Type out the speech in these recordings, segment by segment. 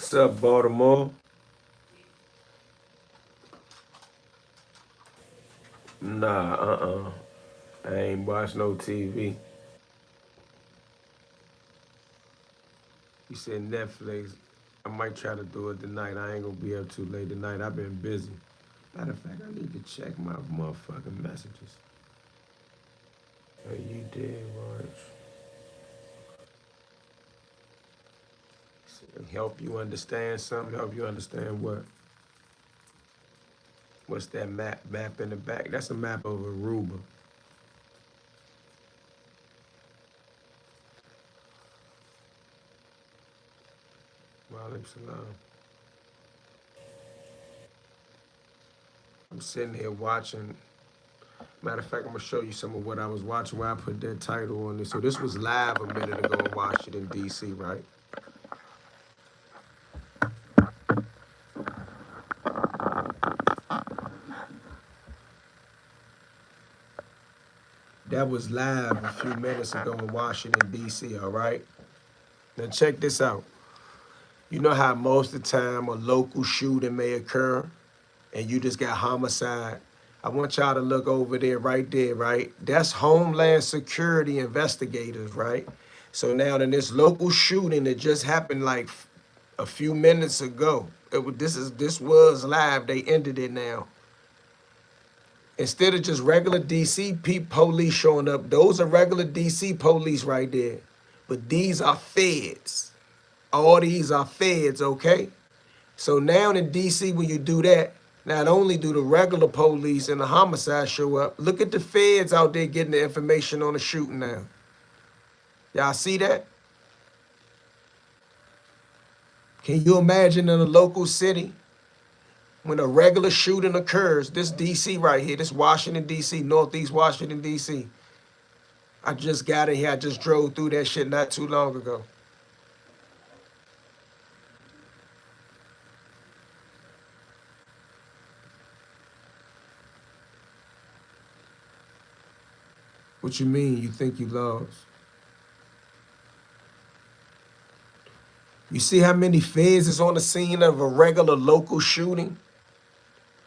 What's up, Baltimore? Nah, I ain't watch no TV. You said Netflix. I might try to do it tonight. I ain't gonna be up too late tonight. I've been busy. Matter of fact, I need to check my motherfucking messages. Oh, you did watch. Help you understand something? Help you understand what? What's that map in the back? That's a map of Aruba. Walaikum salam. I'm sitting here watching. Matter of fact, I'm gonna show you some of what I was watching. Where I put that title on this. So this was live a minute ago in Washington D.C. Right? That was live a few minutes ago in Washington D.C. All right. Now check this out. You know how most of the time a local shooting may occur, and you just got homicide. I want y'all to look over there, right there, right? That's Homeland Security investigators, right? So now in this local shooting that just happened like a few minutes ago, this was live. They ended it now. Instead of just regular DC police showing up, those are regular DC police right there. But these are feds. All these are feds, okay? So now in DC, when you do that, not only do the regular police and the homicide show up, look at the feds out there getting the information on the shooting now. Y'all see that? Can you imagine in a local city when a regular shooting occurs, this DC right here, this Washington, DC, Northeast Washington, DC. I just got in here. I just drove through that shit not too long ago. What you mean? You think you lost? You see how many feds is on the scene of a regular local shooting?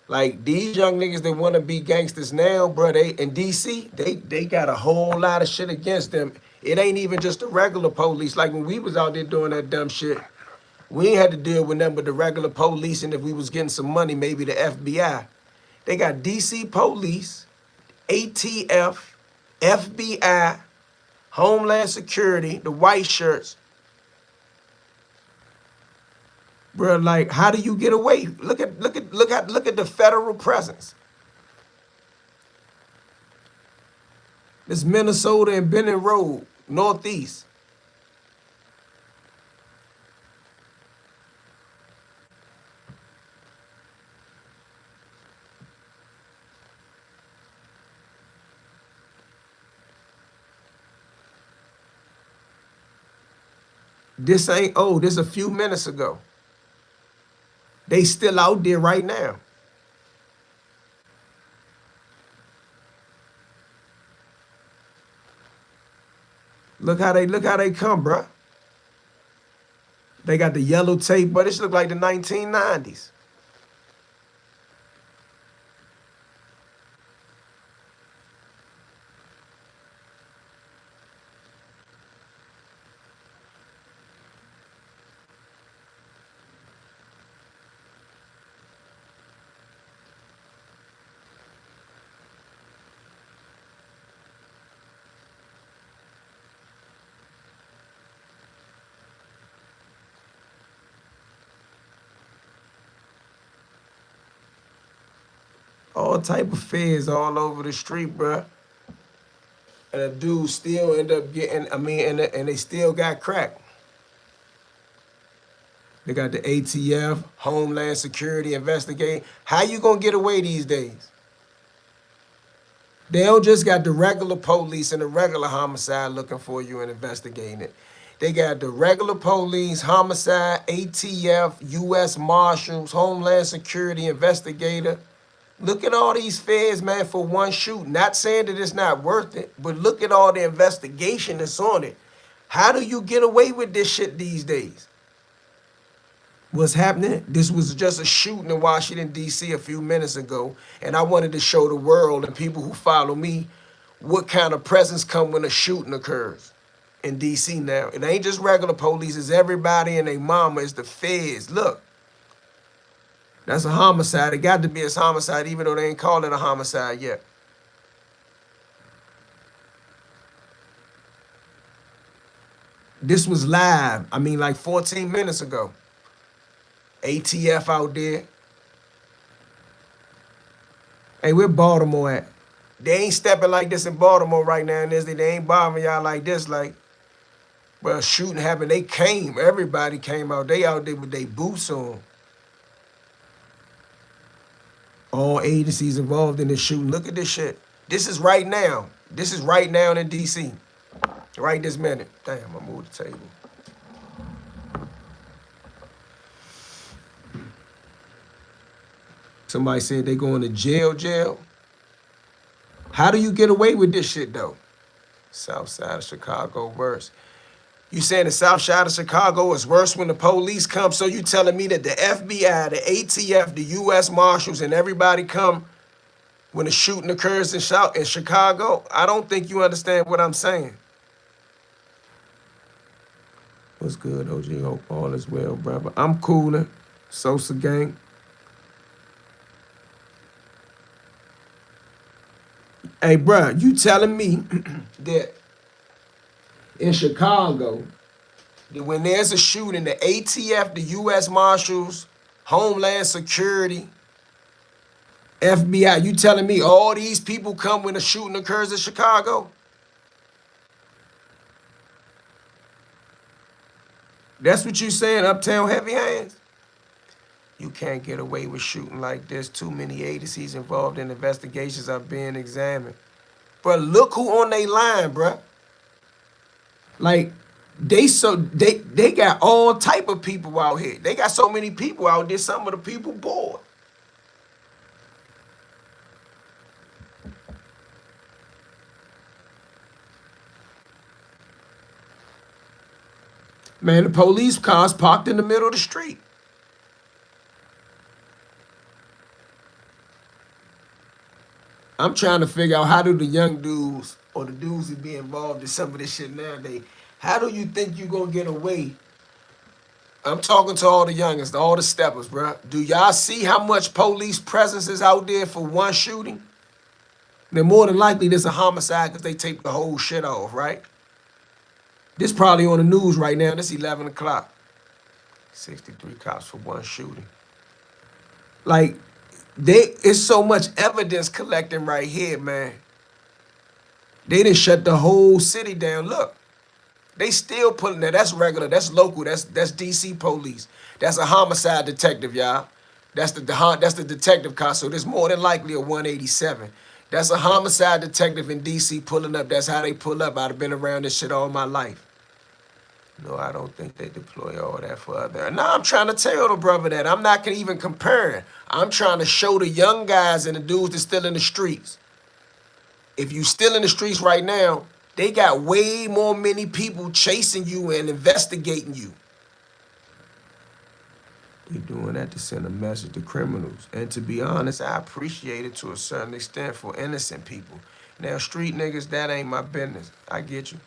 Like these young niggas that want to be gangsters now, bro, they in DC, they got a whole lot of shit against them. It ain't even just the regular police. Like when we was out there doing that dumb shit, we ain't had to deal with them but the regular police, and if we was getting some money, maybe the FBI. They got DC police, ATF, FBI, Homeland Security, the white shirts. Bro, like, how do you get away? Look at the federal presence. This Minnesota and Benning Road, Northeast. This ain't old. This a few minutes ago. They still out there right now. Look how they come, bruh. They got the yellow tape, but this look like the 1990s. All type of feds all over the street, bruh. And a dude still end up getting, and they still got crack. They got the ATF, Homeland Security investigate. How you gonna get away these days? They don't just got the regular police and the regular homicide looking for you and investigating it. They got the regular police, homicide, ATF, U.S. Marshals, Homeland Security investigator. Look at all these feds, man, for one shoot. Not saying that it's not worth it, but look at all the investigation that's on it. How do you get away with this shit these days? What's happening? This was just a shooting in Washington, D.C. a few minutes ago. And I wanted to show the world and people who follow me what kind of presence come when a shooting occurs in D.C. now. It ain't just regular police, it's everybody and their mama, it's the feds. Look, that's a homicide. It got to be a homicide, even though they ain't called it a homicide yet. This was live, I mean, like 14 minutes ago. ATF out there. Hey, where Baltimore at? They ain't stepping like this in Baltimore right now, and they ain't bombing y'all like this. Like, well, shooting happened. They came. Everybody came out. They out there with their boots on. All agencies involved in this shooting. Look at this shit. This is right now. This is right now in D.C. Right this minute. Damn, I moved the table. Somebody said they going to jail. How do you get away with this shit, though? South side of Chicago worse. You saying the south side of Chicago is worse when the police come, so you telling me that the FBI, the ATF, the U.S. Marshals, and everybody come when a shooting occurs in Chicago? I don't think you understand what I'm saying. What's good, OG? Hope all is well, brother. I'm coolin'. Sosa gang. Hey, bro, you telling me that in Chicago, that when there's a shooting, the ATF, the U.S. Marshals, Homeland Security, FBI, you telling me all these people come when a shooting occurs in Chicago? That's what you saying, Uptown Heavy Hands? You can't get away with shooting like this. Too many agencies involved in investigations are being examined. But look who on they line, bruh. Like, they got all type of people out here. They got so many people out there, some of the people bored. Man, the police cars parked in the middle of the street. I'm trying to figure out how do the young dudes or the dudes that be involved in some of this shit nowadays, how do you think you gonna get away? I'm talking to all the youngest, all the steppers, bro. Do y'all see how much police presence is out there for one shooting? Then more than likely this a homicide because they take the whole shit off, right? This probably on the news right now. This 11 o'clock. 63 cops for one shooting. Like, it's so much evidence collecting right here, man. They didn't shut the whole city down. Look, they still pulling that. That's regular. That's local. That's DC police. That's a homicide detective, y'all. That's the detective car. So there's more than likely a 187. That's a homicide detective in DC pulling up. That's how they pull up. I've been around this shit all my life. No, I don't think they deploy all that for other. Now I'm trying to tell the brother that. I'm not gonna even compare. I'm trying to show the young guys and the dudes that's still in the streets. If you still in the streets right now, they got way more many people chasing you and investigating you. We doing that to send a message to criminals. And to be honest, I appreciate it to a certain extent for innocent people. Now, street niggas, that ain't my business. I get you.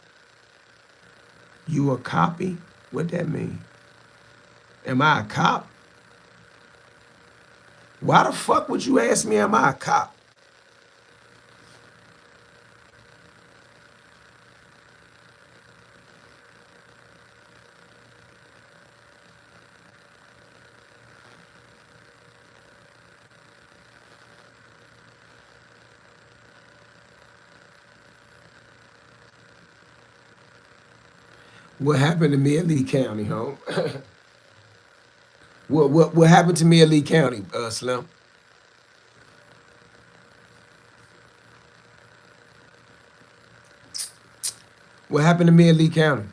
You a copy? What that mean? Am I a cop? Why the fuck would you ask me, am I a cop? What happened to me in Lee County, home? What happened to me in Lee County, Slim? What happened to me in Lee County?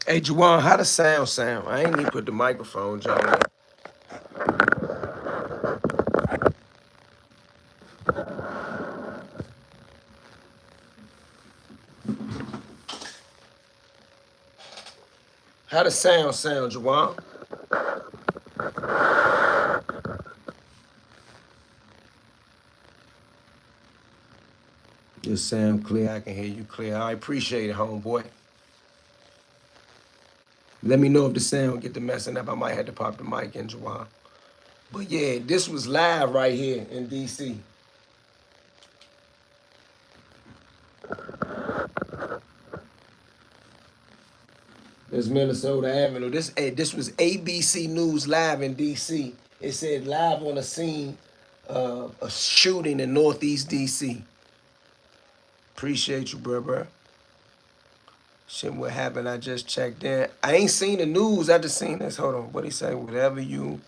Hey, Juwan, how the sound? I ain't even put the microphone, John. How the sound, Juwan? Your sound clear. I can hear you clear. I appreciate it, homeboy. Let me know if the sound get to messing up. I might have to pop the mic in, Juwan. But yeah, this was live right here in DC. This Minnesota Avenue. This was ABC News live in DC. It said live on the scene of a shooting in Northeast DC. Appreciate you, bro. Shit, what happened? I just checked in. I ain't seen the news. I just seen this. Hold on. What he say? Whatever you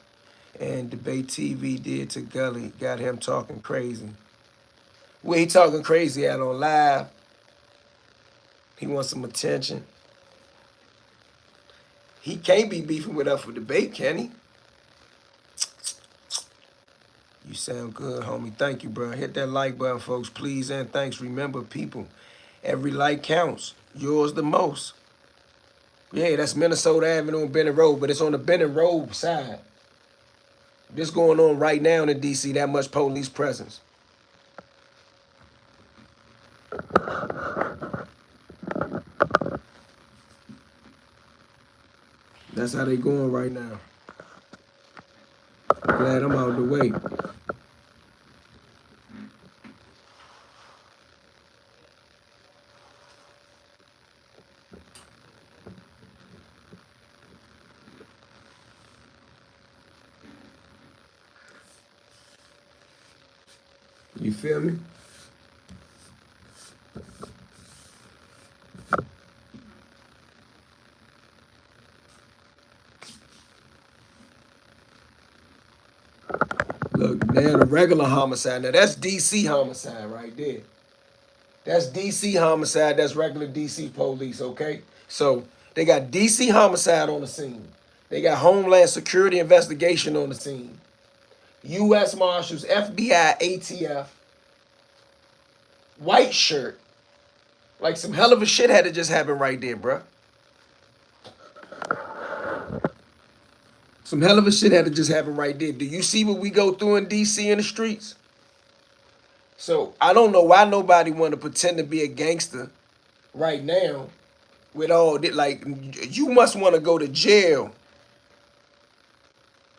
and Debate TV did to Gully got him talking crazy. Where he talking crazy at on live? He wants some attention. He can't be beefing with us for debate, can he? You sound good, homie. Thank you, bro. Hit that like button, folks, please, and thanks. Remember, people, every like counts. Yours the most. Yeah, that's Minnesota Avenue and Benning Road, but it's on the Benning Road side. This going on right now in D.C., that much police presence. That's how they going right now. Glad I'm out of the way. You feel me? Look, now the regular homicide. Now that's DC homicide right there. That's DC homicide. That's regular DC police, okay? So they got DC homicide on the scene. They got Homeland Security investigation on the scene. U.S. Marshals, FBI, ATF, white shirt. Like some hell of a shit had to just happen right there, bruh. Some hell of a shit had to just happen right there. Do you see what we go through in DC in the streets? So I don't know why nobody want to pretend to be a gangster right now with all that. Like, you must want to go to jail.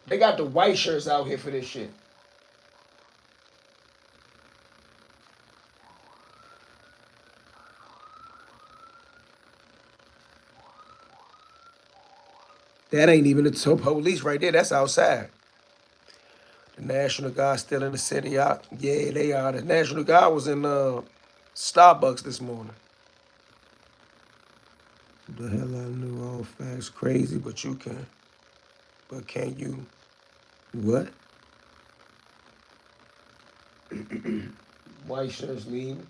They got the white shirts out here for this shit. That ain't even the top police right there. That's outside. The National Guard still in the city. Yeah, they are. The National Guard was in Starbucks this morning. The hell I knew all facts crazy, but you can. But can you? What? White shirts leaving.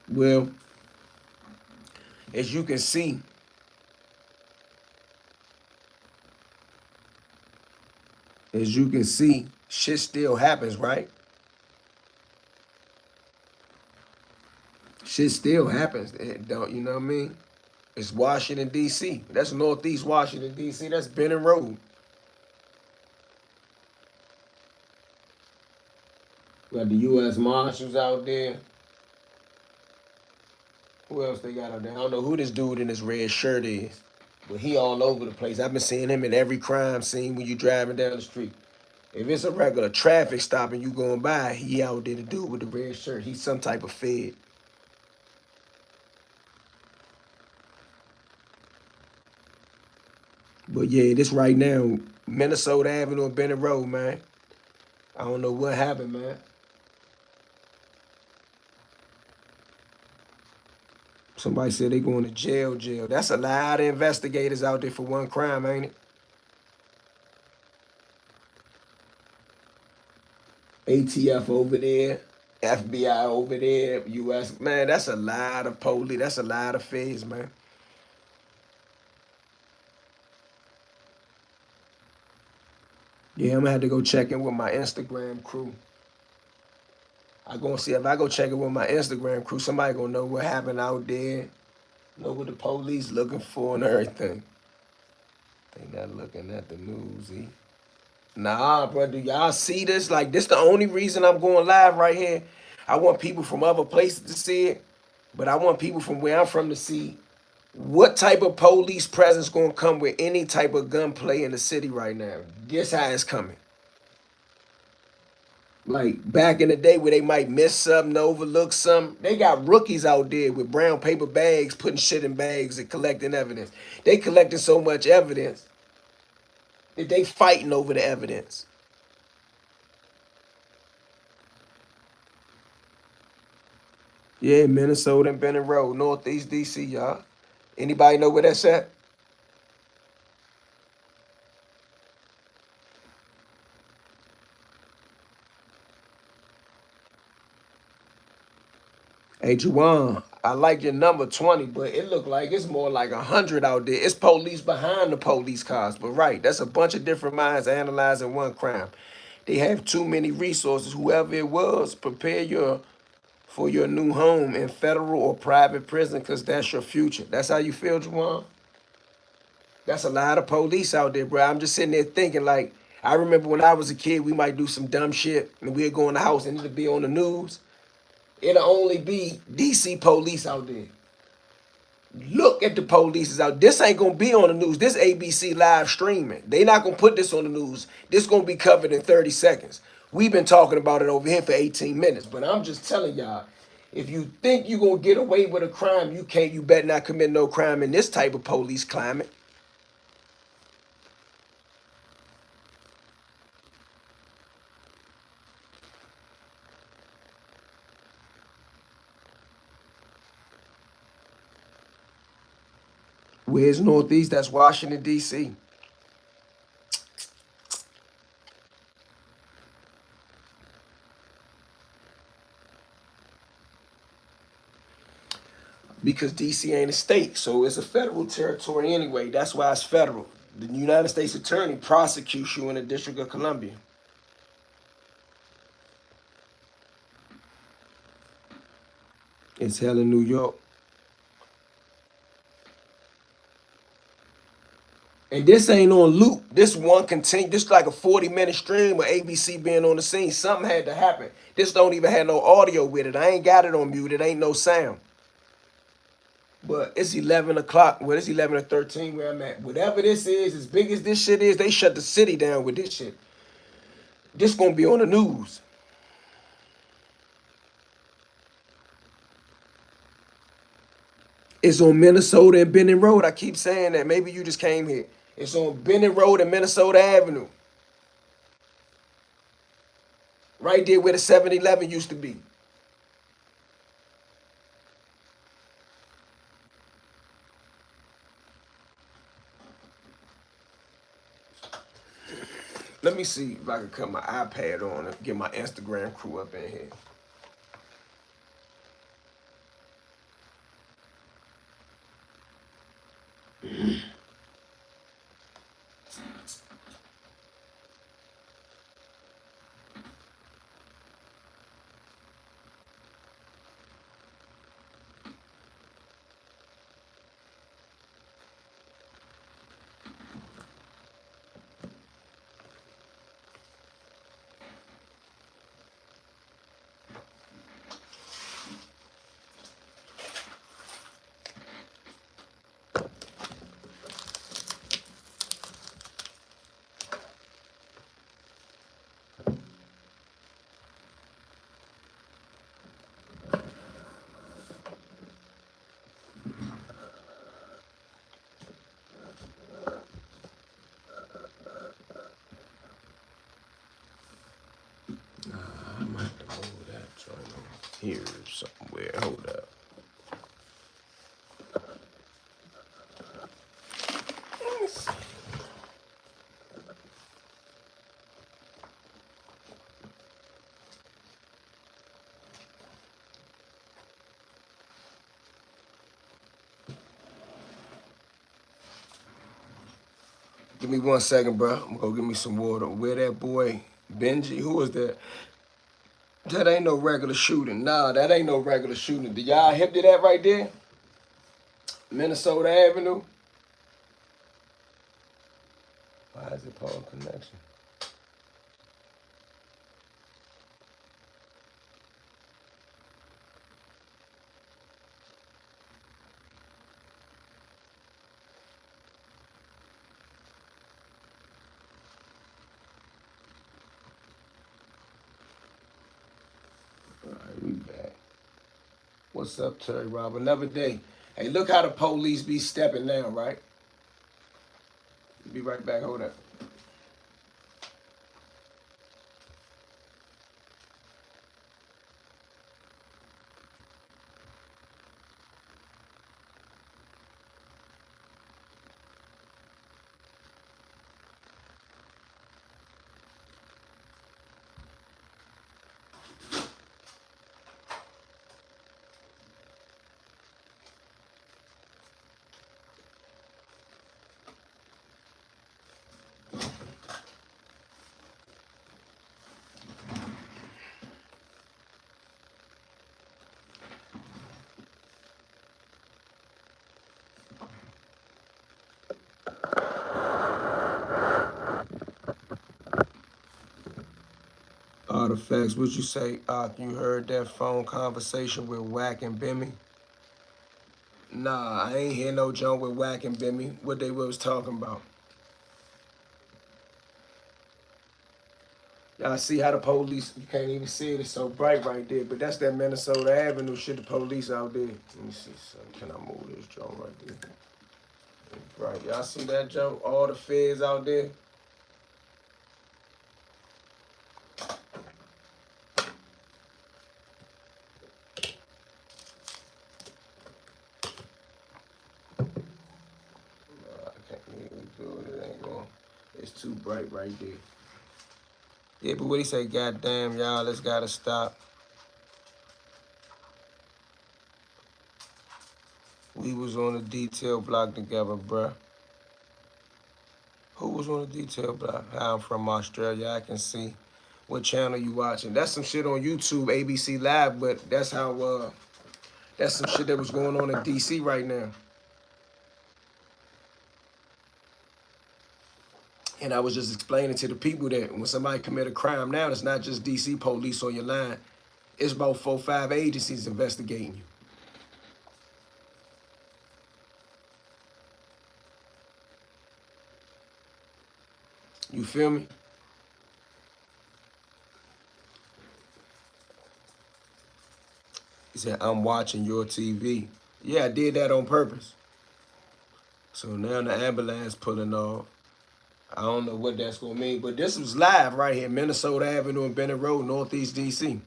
Well, as you can see, shit still happens, right? Shit still happens. It don't you know what I mean? It's Washington D.C. That's Northeast Washington D.C. That's Benning Road. We got the U.S. Marshals out there. Who else they got out there? I don't know who this dude in this red shirt is, but he all over the place. I've been seeing him in every crime scene when you driving down the street. If it's a regular traffic stop and you going by, he out there to do it with the red shirt. He's some type of fed. But yeah, this right now, Minnesota Avenue and Benning Road, man. I don't know what happened, man. Somebody said they going to jail. That's a lot of investigators out there for one crime, ain't it? ATF over there, FBI over there, US. Man, that's a lot of police. That's a lot of feds, man. Yeah, I'm gonna have to go check in with my Instagram crew. I gonna see if I go check it with my Instagram crew. Somebody gonna know what happened out there, know what the police looking for and everything. They not looking at the news, eh? Nah, bro, do y'all see this? Like, this the only reason I'm going live right here. I want people from other places to see it, but I want people from where I'm from to see what type of police presence gonna come with any type of gunplay in the city right now. This how it's coming. Like back in the day where they might miss something, overlook something. They got rookies out there with brown paper bags, putting shit in bags and collecting evidence. They collecting so much evidence that they fighting over the evidence. Yeah, Minnesota and Benning Road, Northeast DC, y'all. Anybody know where that's at? Hey, Juwan, I like your number 20, but it look like it's more like 100 out there. It's police behind the police cars, but right, that's a bunch of different minds analyzing one crime. They have too many resources. Whoever it was, prepare your for your new home in federal or private prison, because that's your future. That's how you feel, Juwan? That's a lot of police out there, bro. I'm just sitting there thinking, like, I remember when I was a kid, we might do some dumb shit and we'd go in the house and it'd be on the news. It'll only be DC police out there. Look at the police is out. This ain't gonna be on the news. This ABC live streaming. They not gonna put this on the news. This gonna be covered in 30 seconds. We've been talking about it over here for 18 minutes. But I'm just telling y'all, if you think you gonna get away with a crime, you can't. You better not commit no crime in this type of police climate. Where's Northeast? That's Washington, D.C. Because DC ain't a state, so it's a federal territory anyway. That's why it's federal. The United States Attorney prosecutes you in the District of Columbia. It's hell in New York. And this ain't on loop. This one continue. This like a 40-minute stream of ABC being on the scene. Something had to happen. This don't even have no audio with it. I ain't got it on mute. It ain't no sound. But it's 11 o'clock. Well, it's 11 or 13 where I'm at. Whatever this is, as big as this shit is, they shut the city down with this shit. This gonna be on the news. It's on Minnesota and Benning Road. I keep saying that. Maybe you just came here. It's on Benning Road and Minnesota Avenue. Right there where the 7-Eleven used to be. Let me see if I can cut my iPad on and get my Instagram crew up in here. I might have to move that joint over here somewhere. Hold up. Give me 1 second, bro. I'm gonna go get me some water. Where that boy Benji? Who was that? That ain't no regular shooting. Nah, that ain't no regular shooting. Did y'all hip to that right there? Minnesota Avenue. Why is it Paul Connection? All right, we back. What's up, Terry Rob? Another day. Hey, look how the police be stepping now, right? Be right back. Hold up. Artifacts, what you say? You heard that phone conversation with Wack and Bimmy? Nah, I ain't hear no junk with Wack and Bimmy. What they was talking about? Y'all see how the police, you can't even see it, it's so bright right there, but that's that Minnesota Avenue shit, the police out there. Let me see, son. Can I move this junk right there? Right, y'all see that junk? All the feds out there? I can't even do it, it ain't going. It's too bright right there. Yeah, but what he say, goddamn, y'all, it's gotta stop. We was on the detail block together, bruh. Who was on the detail block? I'm from Australia, I can see. What channel you watching? That's some shit on YouTube, ABC Live, but that's how, that's some shit that was going on in DC right now. And I was just explaining to the people that when somebody commit a crime now, it's not just DC police on your line. It's about 4 or 5 agencies investigating you. You feel me? He said, I'm watching your TV. Yeah, I did that on purpose. So now the ambulance pulling off. I don't know what that's gonna mean, but this was live right here, Minnesota Avenue and Bennett Road, Northeast DC.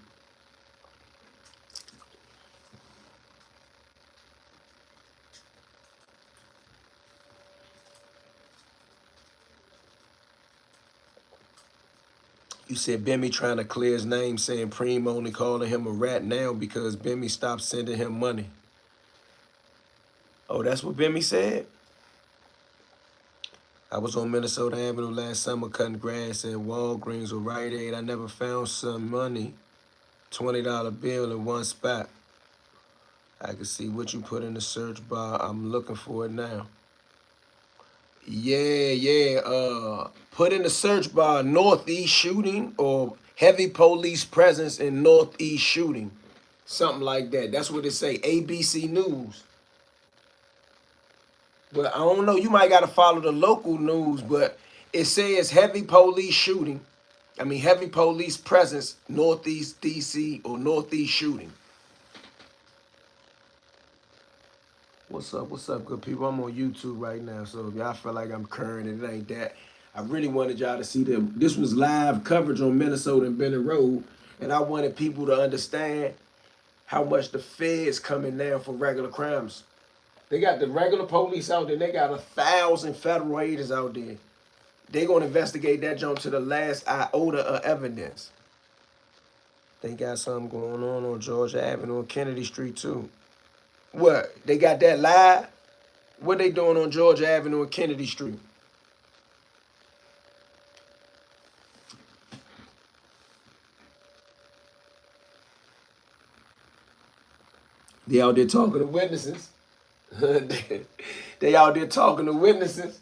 You said Bimmy trying to clear his name, saying Preem only calling him a rat now because Bimmy stopped sending him money. Oh, that's what Bimmy said? I was on Minnesota Avenue last summer cutting grass at Walgreens or Rite Aid. I never found some money, $20 bill in one spot. I can see what you put in the search bar. I'm looking for it now. Yeah. Put in the search bar Northeast shooting or heavy police presence in Northeast shooting. Something like that. That's what it say. ABC News. But I don't know. You might got to follow the local news, but it says heavy police shooting. I mean, heavy police presence, Northeast DC or Northeast shooting. What's up, good people? I'm on YouTube right now, so if y'all feel like I'm current and it ain't that, I really wanted y'all to see them. This was live coverage on Minnesota and Bennett Road, and I wanted people to understand how much the feds coming down for regular crimes. They got the regular police out there, and they got 1,000 federal agents out there. They gonna investigate that jump to the last iota of evidence. They got something going on Georgia Avenue and Kennedy Street too. What? They got that live? What they doing on Georgia Avenue and Kennedy Street? They out there talking to witnesses. They out there talking to witnesses.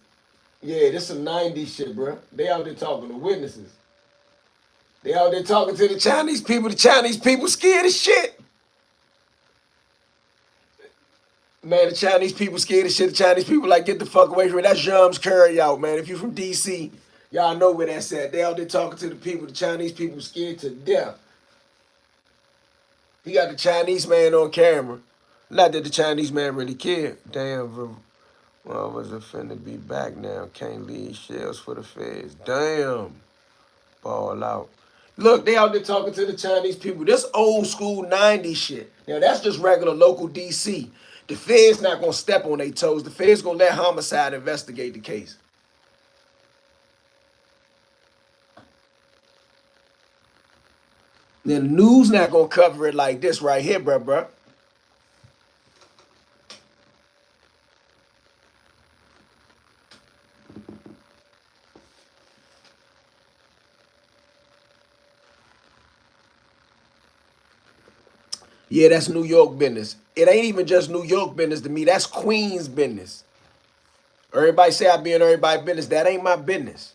Yeah, this some 90s shit, bro. They out there talking to witnesses. They out there talking to the Chinese people. The Chinese people scared as shit. Man, the Chinese people scared as shit. The Chinese people like, get the fuck away from me. That's Jum's Curry out, man. If you from DC, y'all know where that's at. They out there talking to the people. The Chinese people scared to death. He got the Chinese man on camera. Not that the Chinese man really cared. Damn, well, was finna be back now. Can't leave shells for the feds. Damn. Ball out. Look, they out there talking to the Chinese people. This old school 90s shit. Now, that's just regular local DC. The feds not going to step on their toes. The feds going to let homicide investigate the case. Then the news not going to cover it like this right here, bruh. Yeah, that's New York business. It ain't even just New York business to me. That's Queens business. Everybody say I be in everybody's business. That ain't my business.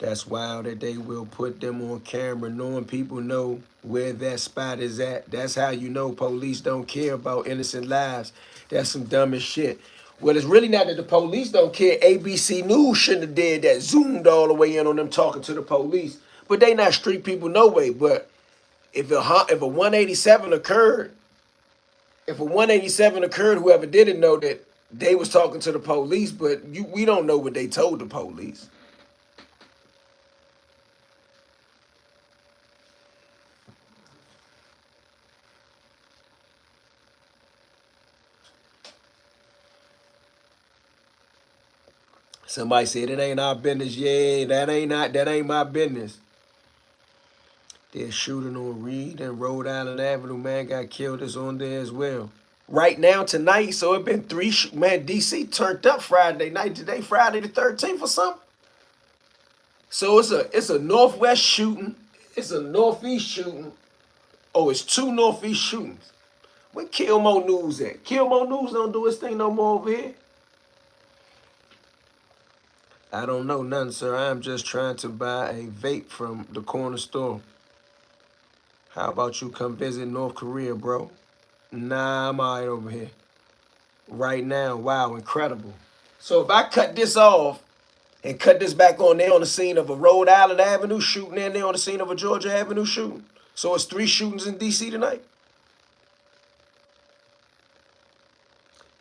That's wild that they will put them on camera, knowing people know where that spot is at. That's how you know police don't care about innocent lives. That's some dumbest shit. Well, it's really not that the police don't care. ABC News shouldn't have did that. Zoomed all the way in on them talking to the police. But they not street people no way. But if a 187 occurred, whoever did it know that they was talking to the police, but we don't know what they told the police. Somebody said it ain't our business. Yeah, that ain't my business. They're shooting on Reed and Rhode Island Avenue. Man got killed. Is on there as well. Right now tonight, so it been man. DC turned up Friday night. Today Friday the 13th or something. So it's a northwest shooting. It's a northeast shooting. Oh, it's two northeast shootings. Where Kilmo News at? Kilmo News don't do his thing no more over here. I don't know nothing, sir. I am just trying to buy a vape from the corner store. How about you come visit North Korea, bro? Nah, I'm all right over here. Right now, wow, incredible. So if I cut this off and cut this back on, they on the scene of a Rhode Island Avenue shooting and they on the scene of a Georgia Avenue shooting. So it's 3 shootings in DC tonight?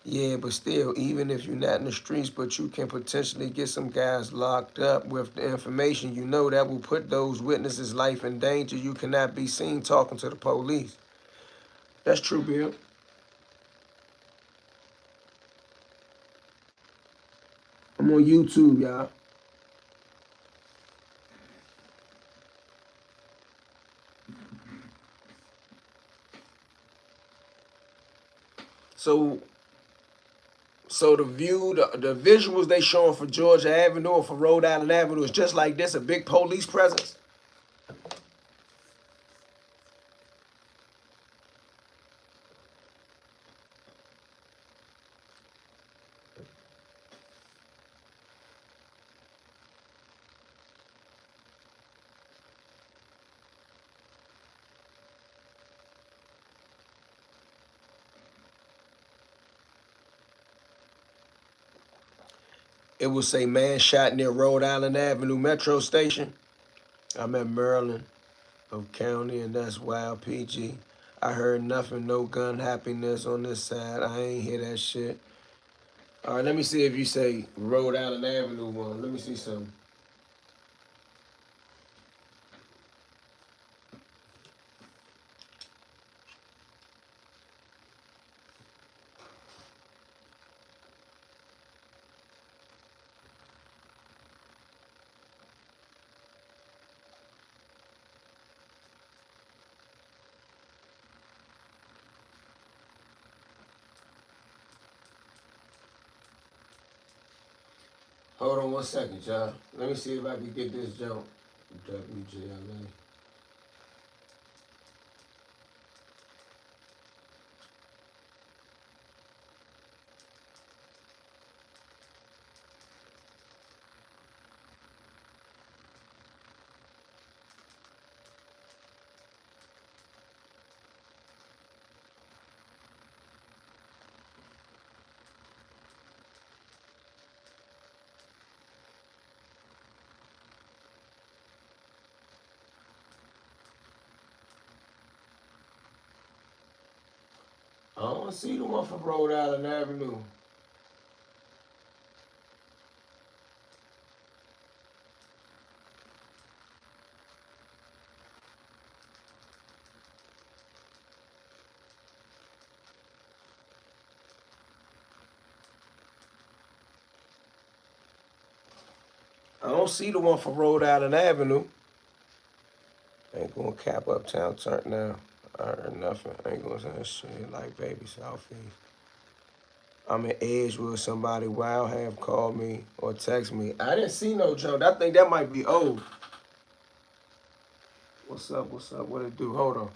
Yeah, but still, even if you're not in the streets, but you can potentially get some guys locked up with the information you know that will put those witnesses' life in danger. You cannot be seen talking to the police. That's true, Bill. I'm on YouTube, y'all. So, so the visuals they showing for Georgia Avenue or for Rhode Island Avenue is just like this, a big police presence. It will say man shot near Rhode Island Avenue Metro Station. I'm at Maryland of County, and that's Wild PG. I heard nothing, no gun happiness on this side. I ain't hear that shit. All right, let me see if you say Rhode Island Avenue one. Let me see something. Hold on 1 second, y'all. Let me see if I can get this jump. WJLA. don't see the one from Rhode Island Avenue. I don't see the one from Rhode Island Avenue. Ain't gonna cap uptown turn now. I heard nothing. Ain't gonna say that shit like baby Southeast. I'm in Edgewood. Somebody wild have called me or text me. I didn't see no junk. I think that might be old. What's up? What's up? What it do? Hold on.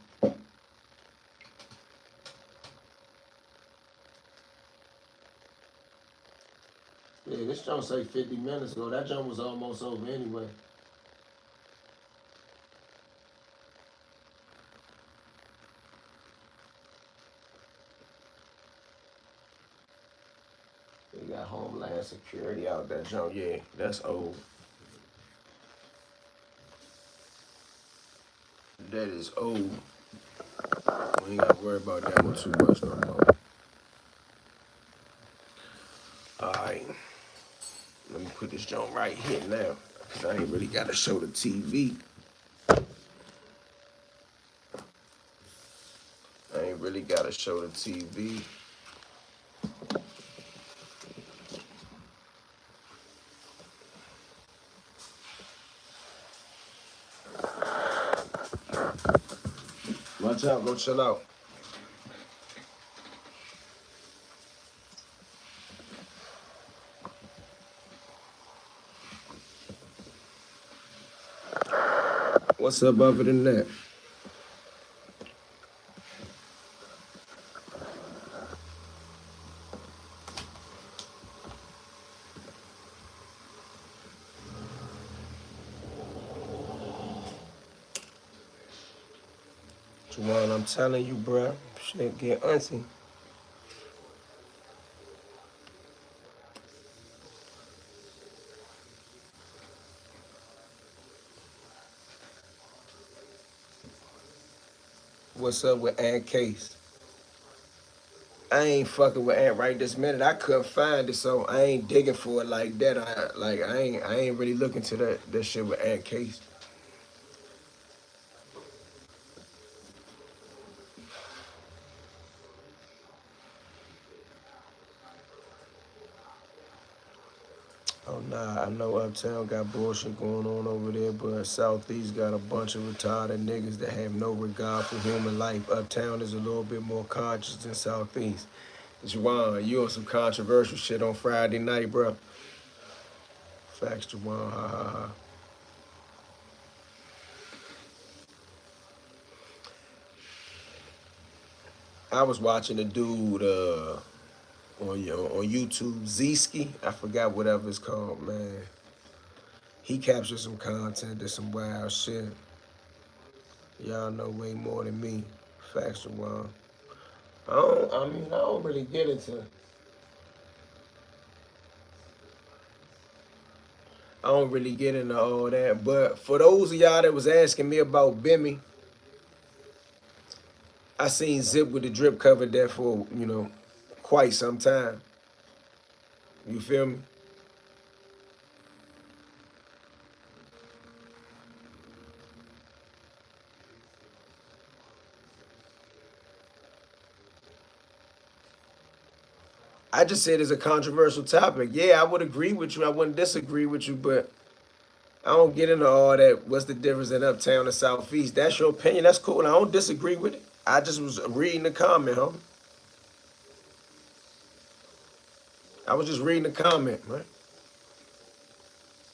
Yeah, this junk say 50 minutes ago. That junk was almost over anyway. They got Homeland Security out that junk. Yeah, that's old. That is old. We ain't gotta worry about that one too much no more. Alright. Let me put this junk right here now. Cause I ain't really gotta show the TV. I ain't really gotta show the TV. Watch out, go chill out. What's up other than that? Juwan, I'm telling you, bruh. Shit get auntie. What's up with Aunt Case? I ain't fucking with Aunt right this minute. I couldn't find it, so I ain't digging for it like that. I ain't really looking to that shit with Aunt Case. Oh nah, I know Uptown got bullshit going on over there, but Southeast got a bunch of retarded niggas that have no regard for human life. Uptown is a little bit more conscious than Southeast. Juwan, you on some controversial shit on Friday night, bro. Facts, Juwan, ha ha ha. I was watching a dude on YouTube, Zsky. I forgot whatever it's called, man. He captured some content, did some wild shit. Y'all know way more than me. Facts, Juwan. I don't really get into. I don't really get into all that. But for those of y'all that was asking me about Bimmy, I seen Zip with the drip covered there for, quite some time. You feel me? I just said it's a controversial topic. Yeah, I would agree with you. I wouldn't disagree with you, but I don't get into all that. What's the difference in Uptown and Southeast? That's your opinion. That's cool. I don't disagree with it. I just was reading the comment, homie. I was just reading the comment, man.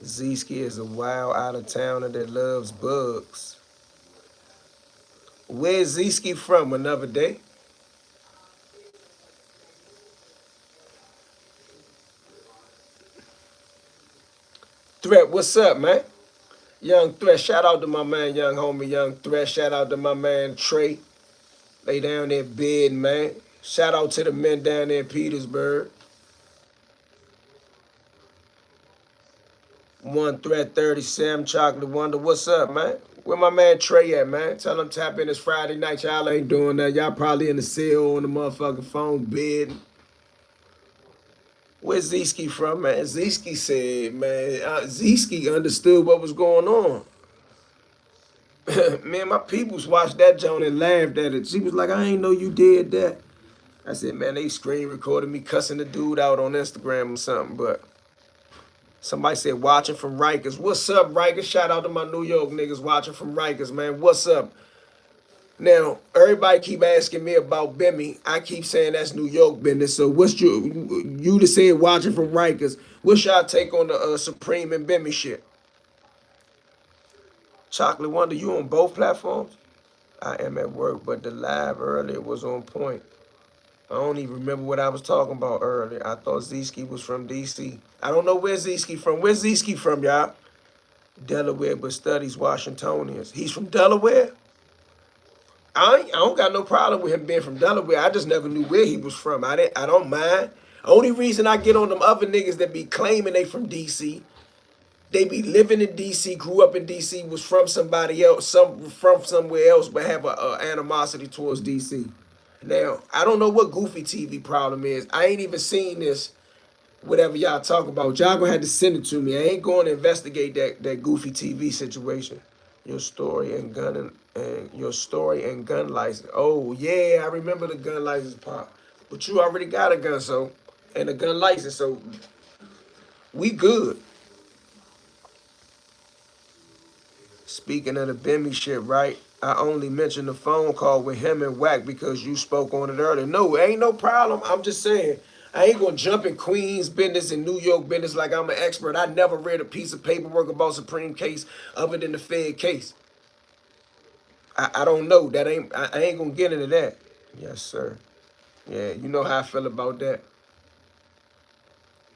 Zsky is a wild out of towner that loves bugs. Where's Zsky from? Another day. Threat, what's up, man? Young Threat, shout out to my man, young homie, Young Threat. Shout out to my man Trey. Lay down there bed, man. Shout out to the men down there in Petersburg. One Threat 37, Chocolate Wonder. What's up, man? Where my man Trey at, man? Tell him tap in this Friday night. Y'all ain't doing that. Y'all probably in the cell on the motherfucking phone bed. Where's Zeski from, man? Zeski said, man, Zeski understood what was going on. Man, my peoples watched that joint and laughed at it. She was like, I ain't know you did that. I said, man, they screen recorded me cussing the dude out on Instagram or something, but somebody said watching from Rikers. What's up, Rikers? Shout out to my New York niggas watching from Rikers, man. What's up? Now, everybody keep asking me about Bimmy. I keep saying that's New York business. So what's you to say watching from Rikers? What's y'all take on the Supreme and Bimmy shit? Chocolate Wonder, you on both platforms? I am at work, but the live earlier was on point. I don't even remember what I was talking about earlier. I thought Zeski was from DC. I don't know where Zeski from. Where's Zeski from, y'all? Delaware, but studies Washingtonians. He's from Delaware? I don't got no problem with him being from Delaware. I just never knew where he was from. I don't mind. Only reason I get on them other niggas that be claiming they from DC, they be living in DC, grew up in DC, was from somebody else, from somewhere else, but have a animosity towards DC. Now, I don't know what Goofy TV problem is. I ain't even seen this, whatever y'all talk about. Y'all gonna have to send it to me. I ain't going to investigate that Goofy TV situation. Your story and gun license. Oh yeah, I remember the gun license part. But you already got a gun, so and a gun license, so we good. Speaking of the Bimmy shit, right? I only mentioned the phone call with him and Wack because you spoke on it earlier. No, ain't no problem. I'm just saying, I ain't gonna jump in Queens business and New York business like I'm an expert. I never read a piece of paperwork about Supreme case other than the Fed case. I don't know. I ain't gonna get into that. Yes, sir. Yeah, you know how I feel about that.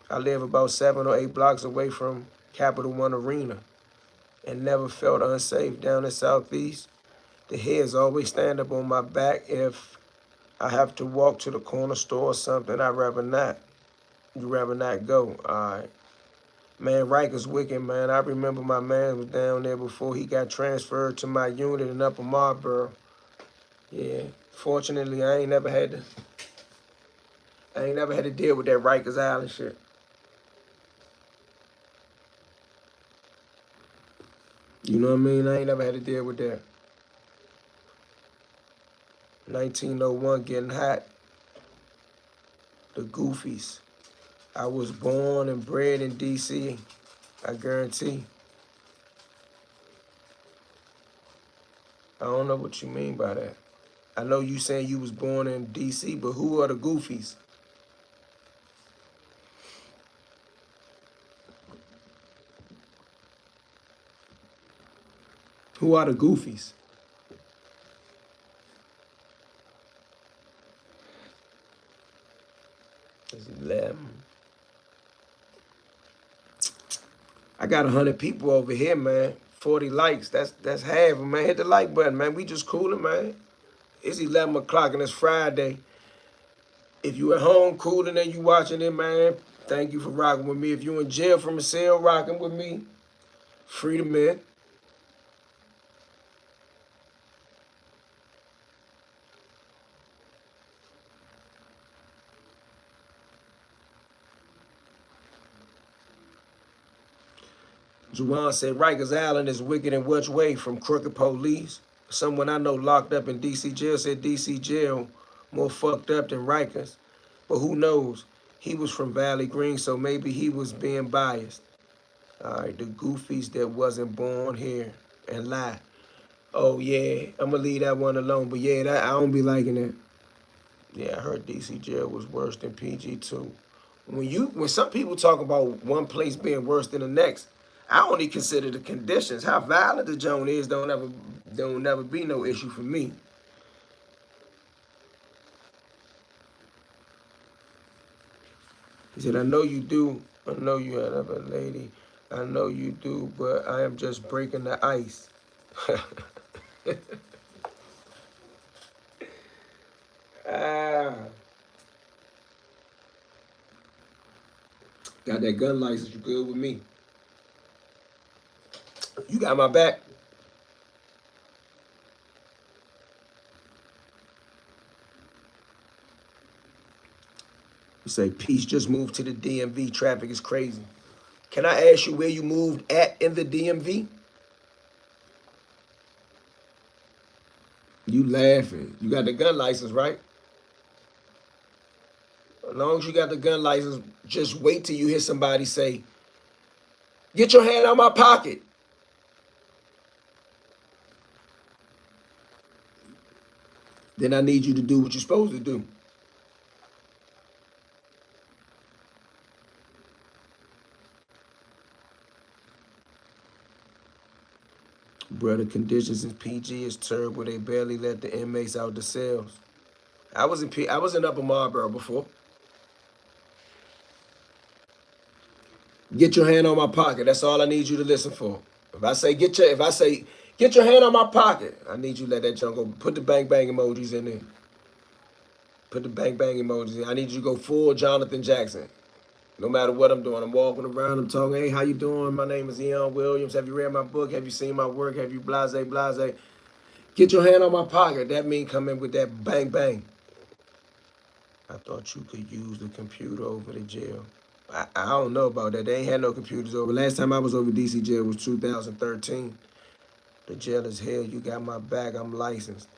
I live about 7 or 8 blocks away from Capital One Arena and never felt unsafe down in Southeast. The heads always stand up on my back if I have to walk to the corner store or something. I'd rather not. You rather not go. All right. Man, Rikers wicked, man. I remember my man was down there before he got transferred to my unit in Upper Marlboro. Yeah. Fortunately, I ain't never had to deal with that Rikers Island shit. You know what I mean? I ain't never had to deal with that. 1901 getting hot. The Goofies. I was born and bred in DC. I guarantee. I don't know what you mean by that. I know you saying you was born in DC, but who are the Goofies? Who are the Goofies? It's 11. I got 100 people over here, man. 40 likes. That's half, man. Hit the like button, man. We just cooling, man. It's 11 o'clock and it's Friday. If you at home cooling and you watching it, man, thank you for rocking with me. If you in jail from a cell rocking with me, free the man. Juwan said Rikers Island is wicked in which way? From crooked police? Someone I know locked up in DC jail said DC jail more fucked up than Rikers. But who knows? He was from Valley Green, so maybe he was being biased. All right, the goofies that wasn't born here and lie. Oh yeah, I'm gonna leave that one alone. But yeah, I don't be liking that. Yeah, I heard DC jail was worse than PG too. When some people talk about one place being worse than the next, I only consider the conditions. How violent the joint is don't never be no issue for me. He said, I know you do. I know you had a lady. I know you do, but I am just breaking the ice. Ah, got that gun license. You good with me? You got my back. You say, peace, just moved to the DMV. Traffic is crazy. Can I ask you where you moved at in the DMV? You laughing. You got the gun license, right? As long as you got the gun license, just wait till you hear somebody say, get your hand out my pocket. Then I need you to do what you're supposed to do. Brother, conditions in PG is terrible. They barely let the inmates out the cells. I was in Upper Marlboro before. Get your hand on my pocket. That's all I need you to listen for. If I say get your hand on my pocket, I need you to let that junk go. Put the bang bang emojis in there. Put the bang bang emojis in. I need you to go full Jonathan Jackson. No matter what I'm doing, I'm walking around, I'm talking, hey, how you doing? My name is Eon Williams. Have you read my book? Have you seen my work? Have you blase, blase? Get your hand on my pocket. That mean come in with that bang bang. I thought you could use the computer over the jail. I don't know about that. They ain't had no computers over. Last time I was over DC jail was 2013. The jail is hell. You got my back. I'm licensed.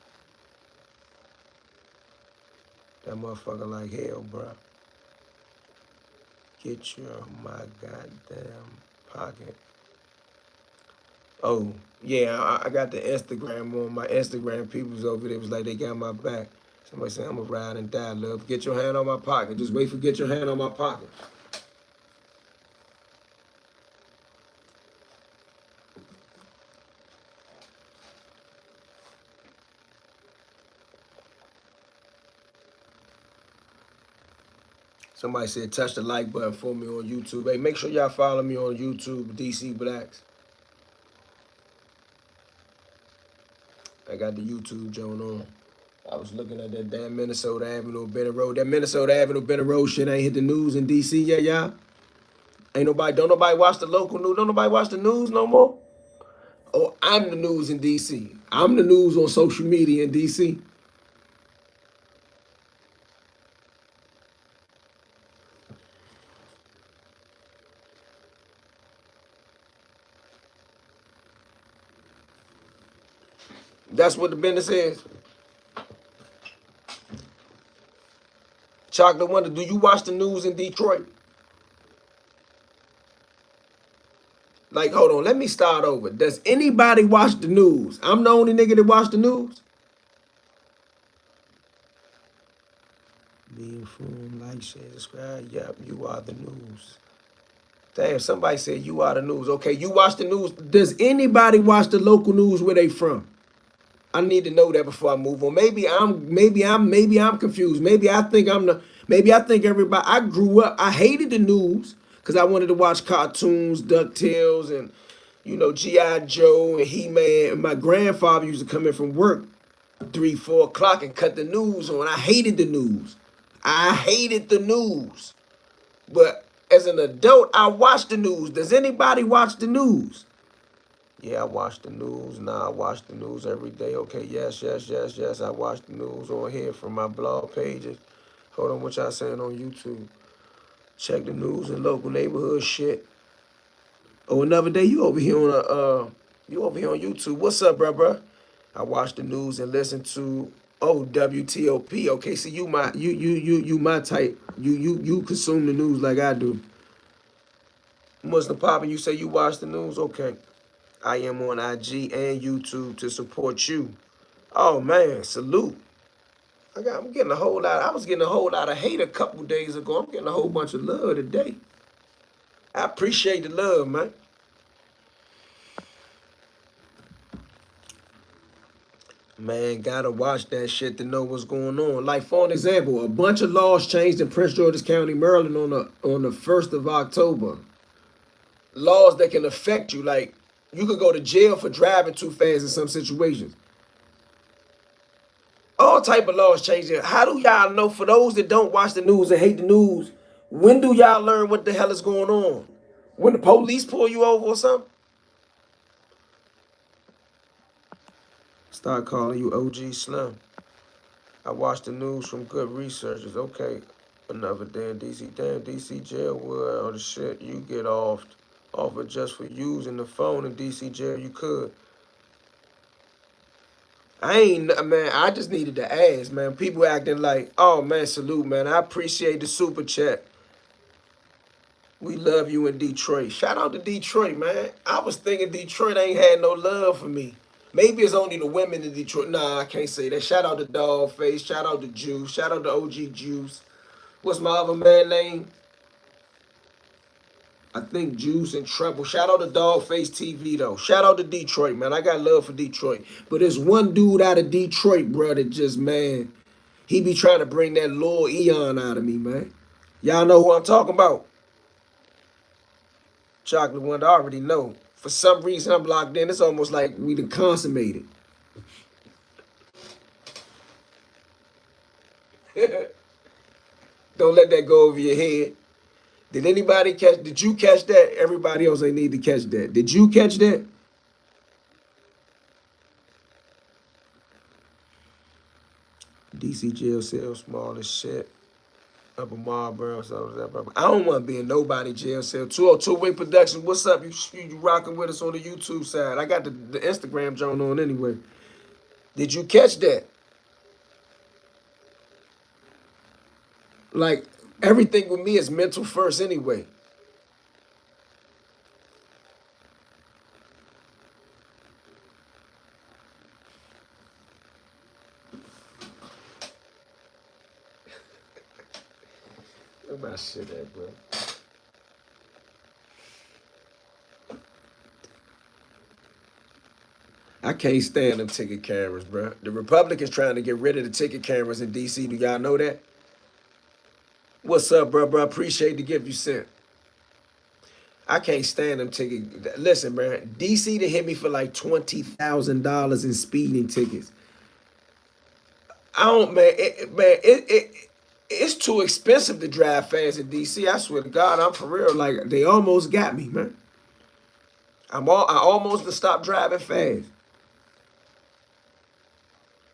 That motherfucker like hell, bro. Get your my goddamn pocket. Oh, yeah, I got the Instagram on. My Instagram people's over there. It was like they got my back. Somebody said, I'm going to ride and die, love. Get your hand on my pocket. Just wait for get your hand on my pocket. Somebody said, touch the like button for me on YouTube. Hey, make sure y'all follow me on YouTube, DC Blacks. I got the YouTube joint on. I was looking at that damn Minnesota Avenue, Benner Road. That Minnesota Avenue, Benner Road shit ain't hit the news in DC yet, y'all. Don't nobody watch the local news. Don't nobody watch the news no more. Oh, I'm the news in DC. I'm the news on social media in DC. That's what the business is. Chocolate Wonder, do you watch the news in Detroit? Like, hold on, let me start over. Does anybody watch the news? I'm the only nigga that watch the news. Be informed, like, share, subscribe. Yep, you are the news. Damn, somebody said you are the news. Okay, you watch the news. Does anybody watch the local news where they from? I need to know that before I move on. Maybe I'm confused. Maybe I think everybody. I grew up. I hated the news because I wanted to watch cartoons, DuckTales, and G.I. Joe and He-Man. And my grandfather used to come in from work 3, 4 o'clock and cut the news on. I hated the news. I hated the news. But as an adult, I watch the news. Does anybody watch the news? Yeah, I watch the news. Nah, I watch the news every day. Okay, yes, yes, yes, yes. I watch the news on here from my blog pages. Hold on, what y'all saying on YouTube? Check the news and local neighborhood shit. Oh, another day you over here on you over here on YouTube. What's up, bruh? I watch the news and listen to WTOP. Okay, see you my type. You consume the news like I do. Muslim Poppin', you say you watch the news? Okay. I am on IG and YouTube to support you. Oh man, salute. I'm getting a whole lot. I was getting a whole lot of hate a couple days ago. I'm getting a whole bunch of love today. I appreciate the love, man. Man, gotta watch that shit to know what's going on. Like for an example, a bunch of laws changed in Prince George's County, Maryland on the 1st of October. Laws that can affect you. Like you could go to jail for driving too fast in some situations. All type of laws changing. How do y'all know, for those that don't watch the news and hate the news, when do y'all learn what the hell is going on? When the police pull you over or something? Start calling you OG Slim. I watch the news from good researchers. Okay. Another day in DC. Damn, DC jail, well, all the shit you get off of just for using the phone in DC jail, you could. I ain't, man, I just needed to ask, man. People acting like, oh, man, salute, man. I appreciate the super chat. We love you in Detroit. Shout out to Detroit, man. I was thinking Detroit ain't had no love for me. Maybe it's only the women in Detroit. Nah, I can't say that. Shout out to Dogface. Shout out to Juice. Shout out to OG Juice. What's my other man name? I think Juice and Treble. Shout out to Dogface TV though. Shout out to Detroit, man. I got love for Detroit. But there's one dude out of Detroit, bro, that just, man, he be trying to bring that Lil Eon out of me, man. Y'all know who I'm talking about. Chocolate Wonder, I already know. For some reason, I'm locked in. It's almost like we done consummated. Don't let that go over your head. Did you catch that? Everybody else ain't need to catch that. Did you catch that? DC jail cell, small as shit. Upper Marlboro, so I don't want to be in nobody jail cell. 202 Wing Productions, what's up? You rocking with us on the YouTube side. I got the Instagram joint on anyway. Did you catch that? Like, everything with me is mental first anyway. Where my shit at, bro? I can't stand them ticket cameras, bro. The Republicans trying to get rid of the ticket cameras in DC. Do y'all know that? What's up, bro? Bro, appreciate the gift you sent. I can't stand them tickets. Listen, man, DC to hit me for like $20,000 in speeding tickets. I don't, man. It's too expensive to drive fast in DC. I swear to God, I'm for real. Like they almost got me, man. I almost to stop driving fast.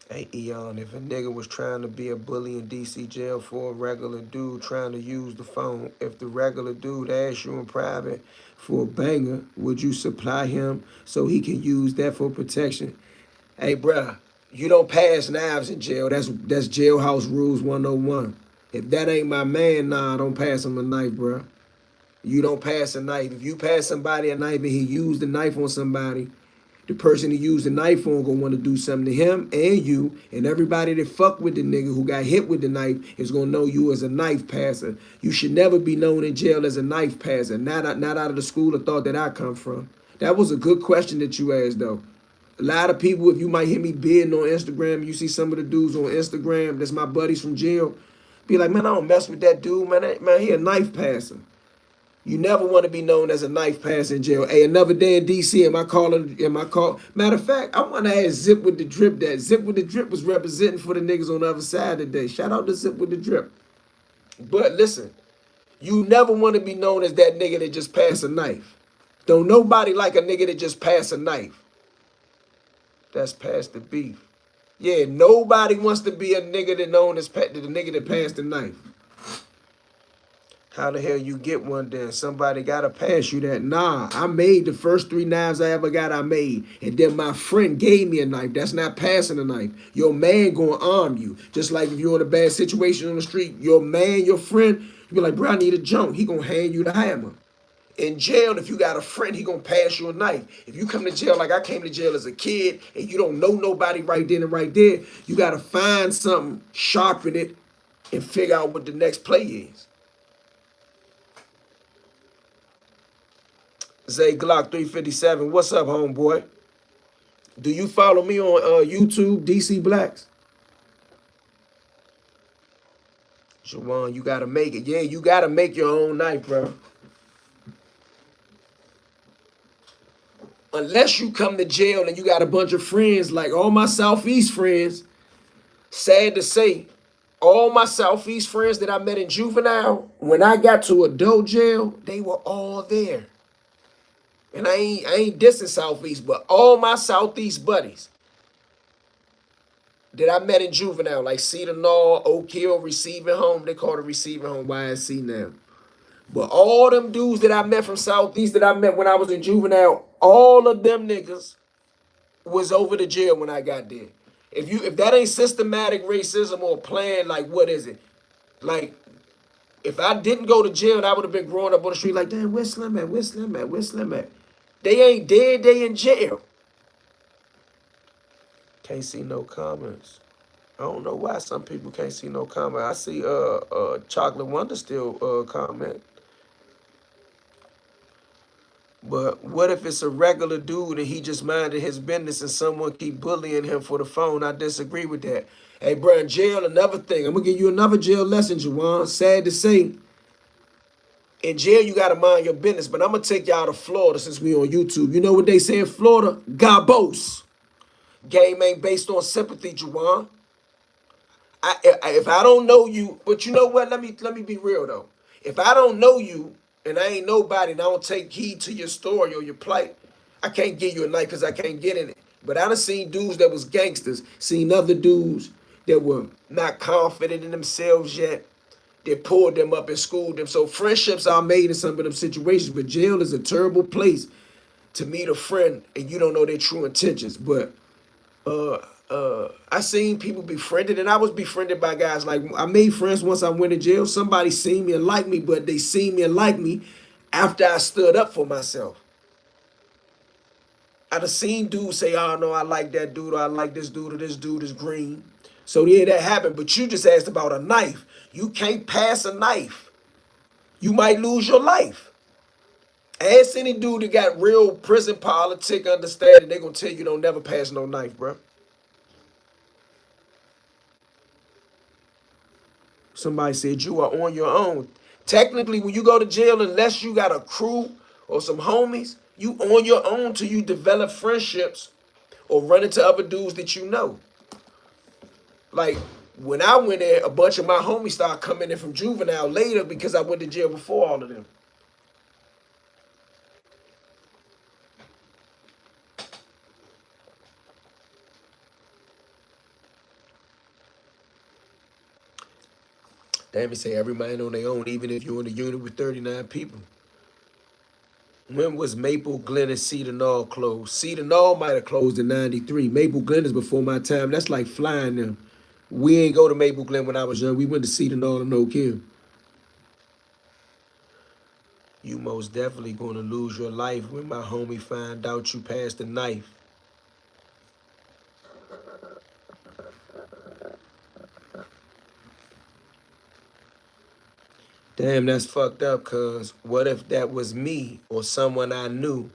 Hey, Eon, if a nigga was trying to be a bully in DC jail for a regular dude trying to use the phone, if the regular dude asked you in private for a banger, would you supply him so he can use that for protection? Hey, bruh, you don't pass knives in jail. That's jailhouse rules 101. If that ain't my man, nah, don't pass him a knife, bruh. You don't pass a knife. If you pass somebody a knife and he used the knife on somebody, the person he used the knife on gonna want to do something to him and you, and everybody that fuck with the nigga who got hit with the knife is gonna know you as a knife passer. You should never be known in jail as a knife passer. Not out of the school of thought that I come from. That was a good question that you asked though. A lot of people, if you might hear me bidding on Instagram, you see some of the dudes on Instagram that's my buddies from jail, be like, man, I don't mess with that dude, man. Man, he a knife passer. You never want to be known as a knife passer in jail. Hey, another day in DC, Matter of fact, I want to ask Zip with the Drip that. Zip with the Drip was representing for the niggas on the other side today. Shout out to Zip with the Drip. But listen, you never want to be known as that nigga that just passed a knife. Don't nobody like a nigga that just passed a knife. That's past the beef. Yeah, nobody wants to be a nigga that known as the nigga that passed the knife. How the hell you get one then? Somebody gotta pass you that. Nah, I made the first 3 knives I ever got, I made. And then my friend gave me a knife. That's not passing a knife. Your man gonna arm you. Just like if you're in a bad situation on the street, your man, your friend, you be like, bro, I need a jump. He gonna hand you the hammer. In jail, if you got a friend, he gonna pass you a knife. If you come to jail like I came to jail as a kid and you don't know nobody right then and right there, you gotta find something, sharpen it, and figure out what the next play is. Zay Glock 357, what's up, homeboy? Do you follow me on YouTube, DC Blacks? Shawan, you gotta make it. Yeah, you gotta make your own knife, bro. Unless you come to jail and you got a bunch of friends, like all my Southeast friends, sad to say, all my Southeast friends that I met in juvenile, when I got to adult jail, they were all there. And I ain't dissing Southeast, but all my Southeast buddies, that I met in juvenile, like Cedar Knoll, Oak Hill, receiving home. They call it receiving home YSC now. But all them dudes that I met from Southeast that I met when I was in juvenile, all of them niggas was over to jail when I got there. If that ain't systematic racism or plan, like what is it? Like if I didn't go to jail, I would have been growing up on the street like, damn, where's Slim at? Where's Slim at? Where's Slim at? They ain't dead, they in jail. Can't see no comments. I don't know why some people can't see no comment. I see Chocolate Wonder still comment. But what if it's a regular dude and he just minded his business and someone keep bullying him for the phone? I disagree with that. Hey, bro, in jail, another thing. I'm gonna give you another jail lesson, Juwan. Sad to say, in jail you gotta mind your business. But I'm gonna take y'all to Florida since we on YouTube. You know what they say in Florida? Gabos. Game ain't based on sympathy, Juwan. If I don't know you, but you know what? Let me be real though. If I don't know you and I ain't nobody and I don't take heed to your story or your plight, I can't give you a knife because I can't get in it. But I done seen dudes that was gangsters, seen other dudes that were not confident in themselves yet. That pulled them up and schooled them. So friendships are made in some of them situations. But jail is a terrible place to meet a friend and you don't know their true intentions. But I seen people befriended, and I was befriended by guys. Like I made friends once I went to jail. Somebody seen me and liked me, but they seen me and liked me after I stood up for myself. I done seen dudes say, "Oh no, I like that dude, or I like this dude, or this dude is green." So yeah, that happened. But you just asked about a knife. You can't pass a knife. You might lose your life. Ask any dude that got real prison politic understanding, they gonna tell you don't never pass no knife, bro. Somebody said you are on your own. Technically, when you go to jail, unless you got a crew or some homies, you on your own till you develop friendships or run into other dudes that you know. Like when I went there, a bunch of my homies started coming in from juvenile later because I went to jail before all of them. Damn, me say every man on their own, even if you're in a unit with 39 people. When was Maple Glen and Cedar Knoll closed? Cedar Knoll might have closed in 93. Maple Glen is before my time. That's like flying them. We ain't go to Maple Glen when I was young. We went to Cedar Knoll and Oak Hill. You most definitely gonna lose your life when my homie find out you passed the knife. Damn, that's fucked up, cuz what if that was me or someone I knew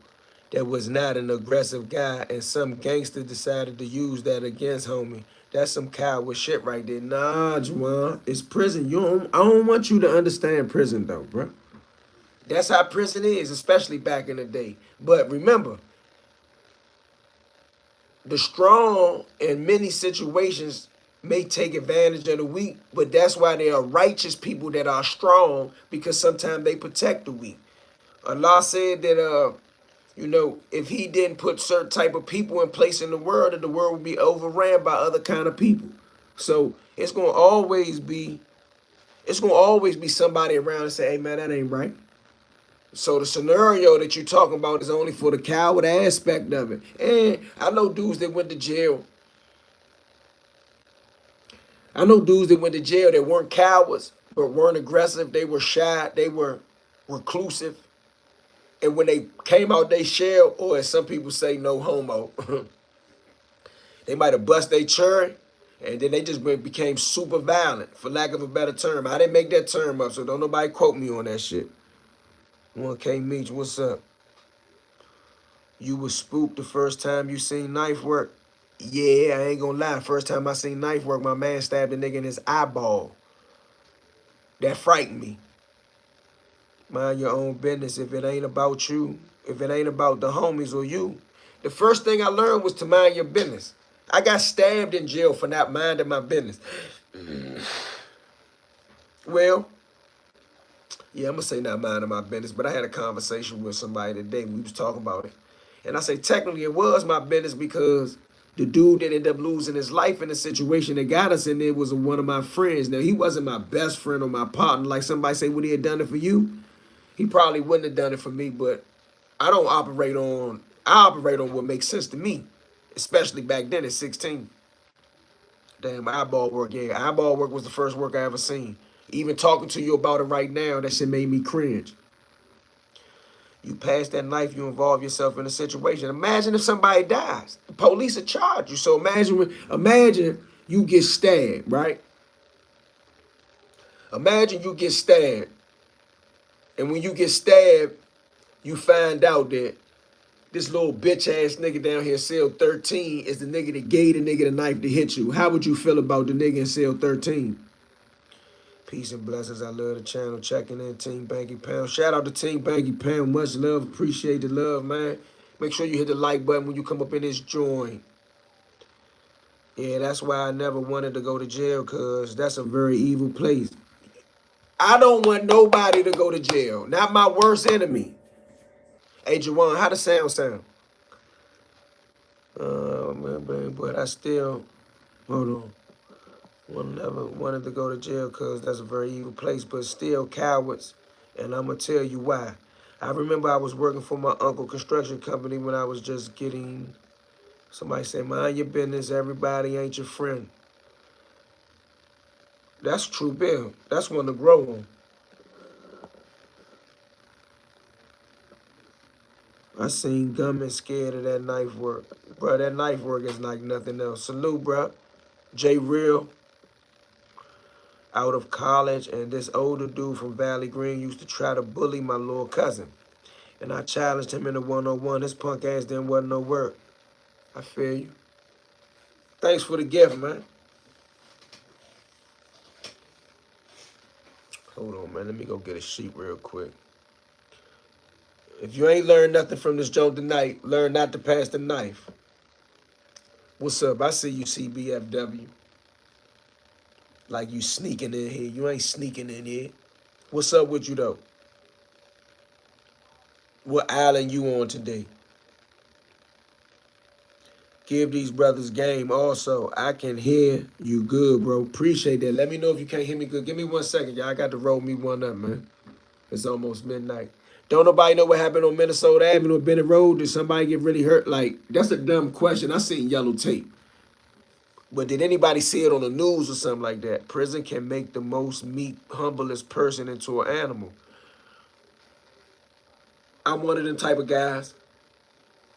that was not an aggressive guy and some gangster decided to use that against homie? That's some coward shit right there. Nah, Juwan, it's prison. I don't want you to understand prison though, bro. That's how prison is, especially back in the day. But remember, the strong in many situations may take advantage of the weak, but that's why there are righteous people that are strong because sometimes they protect the weak. Allah said that if he didn't put certain type of people in place in the world, that the world would be overran by other kind of people. So it's gonna always be somebody around and say, hey man, that ain't right. So the scenario that you're talking about is only for the coward aspect of it. And I know dudes that went to jail. I know dudes that went to jail that weren't cowards, but weren't aggressive. They were shy. They were reclusive. And when they came out they shell, or as some people say, no homo, they might have bust their cherry, and then they just became super violent, for lack of a better term. I didn't make that term up, so don't nobody quote me on that shit. 1K Meech, what's up? You was spooked the first time you seen knife work? Yeah, I ain't gonna lie. First time I seen knife work, my man stabbed a nigga in his eyeball. That frightened me. Mind your own business. If it ain't about you, if it ain't about the homies or you. The first thing I learned was to mind your business. I got stabbed in jail for not minding my business. Well, yeah, I'm gonna say not minding my business, but I had a conversation with somebody today. We was talking about it. And I say technically it was my business because The dude that ended up losing his life in the situation that got us in there was one of my friends. Now, he wasn't my best friend or my partner. Like somebody say, would he have done it for you? He probably wouldn't have done it for me, but I operate on what makes sense to me, especially back then at 16. Damn, eyeball work, yeah. Eyeball work was the first work I ever seen. Even talking to you about it right now, that shit made me cringe. You pass that knife, you involve yourself in a situation. Imagine if somebody dies. The police will charge you. So imagine you get stabbed, right? Imagine you get stabbed. And when you get stabbed, you find out that this little bitch ass nigga down here, cell 13, is the nigga that gave the nigga the knife to hit you. How would you feel about the nigga in cell 13? Peace and blessings. I love the channel. Checking in, Team Banky Pound. Shout out to Team Banky Pound. Much love. Appreciate the love, man. Make sure you hit the like button when you come up in this joint. Yeah, that's why I never wanted to go to jail, because that's a very evil place. I don't want nobody to go to jail. Not my worst enemy. Hey, Jawan, how the sound? Man, but I still, hold on. Never wanted to go to jail because that's a very evil place, but still cowards. And I'm going to tell you why. I remember I was working for my uncle construction company when I was just getting, somebody said, mind your business, everybody ain't your friend. That's true, Bill. That's one to grow on. I seen gunmen scared of that knife work. Bro, that knife work is like nothing else. Salute, bro. J Real, out of college, and this older dude from Valley Green used to try to bully my little cousin. And I challenged him in a one-on-one. This punk ass didn't want no work. I feel you. Thanks for the gift, man. Hold on, man. Let me go get a sheet real quick. If you ain't learned nothing from this joke tonight, learn not to pass the knife. What's up? I see you, CBFW. Like you sneaking in here. You ain't sneaking in here. What's up with you, though? What island you on today? Give these brothers game also. I can hear you good, bro. Appreciate that. Let me know if you can't hear me good. Give me 1 second, y'all. I got to roll me one up, man. It's almost midnight. Don't nobody know what happened on Minnesota Avenue or Bennett Road? Did somebody get really hurt? Like, that's a dumb question. I seen yellow tape. But did anybody see it on the news or something like that? Prison can make the most meek, humblest person into an animal. I'm one of them type of guys.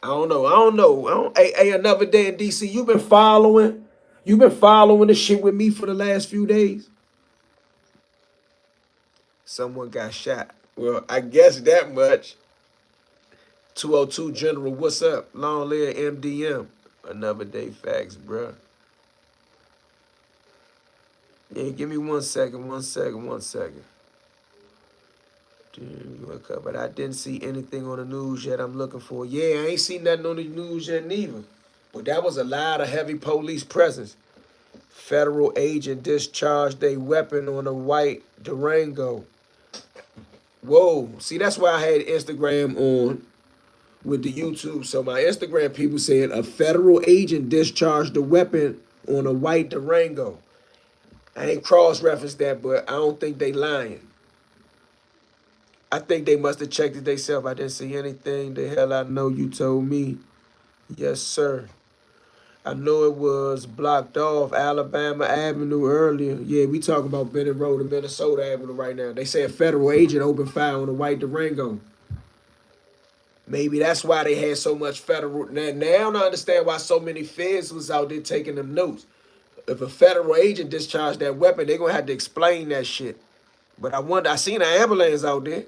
I don't know. Hey, another day in DC. You've been following the shit with me for the last few days. Someone got shot. Well, I guess that much. 202 General, what's up? Long live MDM. Another day facts, bruh. Yeah, give me 1 second. But I didn't see anything on the news yet I'm looking for. Yeah, I ain't seen nothing on the news yet neither. But that was a lot of heavy police presence. Federal agent discharged a weapon on a white Durango. Whoa. See, that's why I had Instagram on with the YouTube. So my Instagram people said a federal agent discharged a weapon on a white Durango. I ain't cross-referenced that, but I don't think they lying. I think they must have checked it themselves. I didn't see anything. The hell I know, you told me. Yes, sir. I know it was blocked off Alabama Avenue earlier. Yeah, we talking about Bennett Road and Minnesota Avenue right now. They say a federal agent opened fire on a white Durango. Maybe that's why they had so much federal. Now I understand why so many feds was out there taking them notes. If a federal agent discharged that weapon, they're going to have to explain that shit. But I seen an ambulance out there.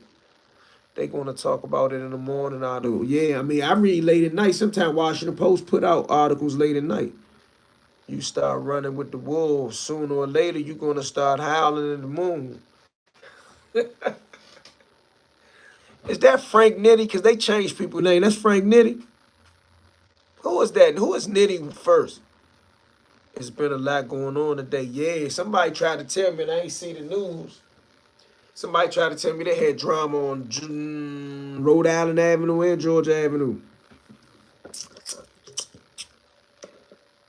They going to talk about it in the morning. Yeah, I mean, I read late at night. Sometimes Washington Post put out articles late at night. You start running with the wolves. Sooner or later, you're going to start howling in the moon. Is that Frank Nitty? Because they changed people's name. That's Frank Nitty. Who is that? Who is Nitty first? It's been a lot going on today. Yeah, somebody tried to tell me, and I ain't see the news. Somebody tried to tell me they had drama on Rhode Island Avenue and Georgia Avenue.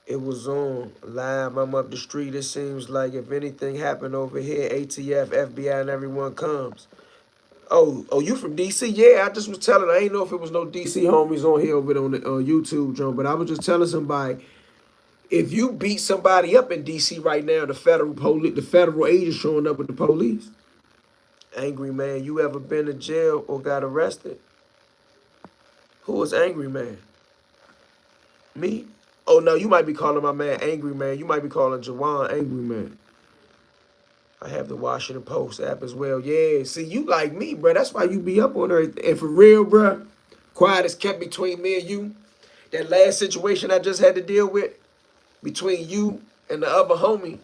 It was on live. I'm up the street. It seems like if anything happened over here, ATF, FBI, and everyone comes. Oh, you from DC? Yeah, I just was telling. I ain't know if it was no DC homies on here over on the YouTube, John. But I was just telling somebody, if you beat somebody up in DC right now, the federal agents showing up with the police. Angry man, you ever been to jail or got arrested? Who was angry man? Me? Oh no, you might be calling my man angry man. You might be calling Jawan angry man. I have the Washington Post app as well. Yeah, see, you like me, bro. That's why you be up on everything. And for real, bro, quiet is kept between me and you. That last situation I just had to deal with between you and the other homie,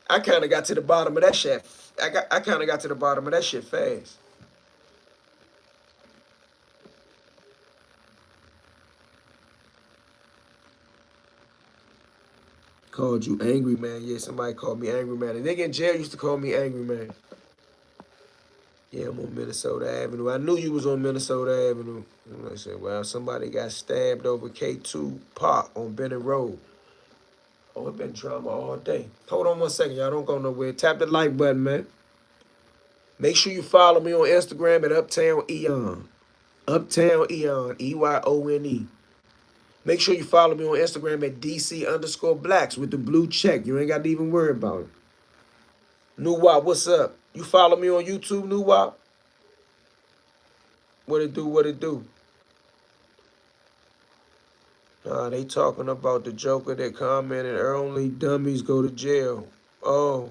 I kind of got to the bottom of that shit. I kind of got to the bottom of that shit fast. Called you angry man. Yeah, somebody called me angry man. The nigga in jail used to call me angry man. Yeah, I'm on Minnesota Avenue. I knew you was on Minnesota Avenue. And I said, well, somebody got stabbed over K2 Park on Bennett Road. Oh, it been drama all day. Hold on one second, y'all. Don't go nowhere. Tap the like button, man. Make sure you follow me on Instagram at Uptown Eon. Uptown Eon, EYONE. Make sure you follow me on Instagram at DC_blacks with the blue check. You ain't got to even worry about it. New Wop, what's up? You follow me on YouTube, New Wop? What it do, what it do? Nah, they talking about the Joker that commented only dummies go to jail. Oh,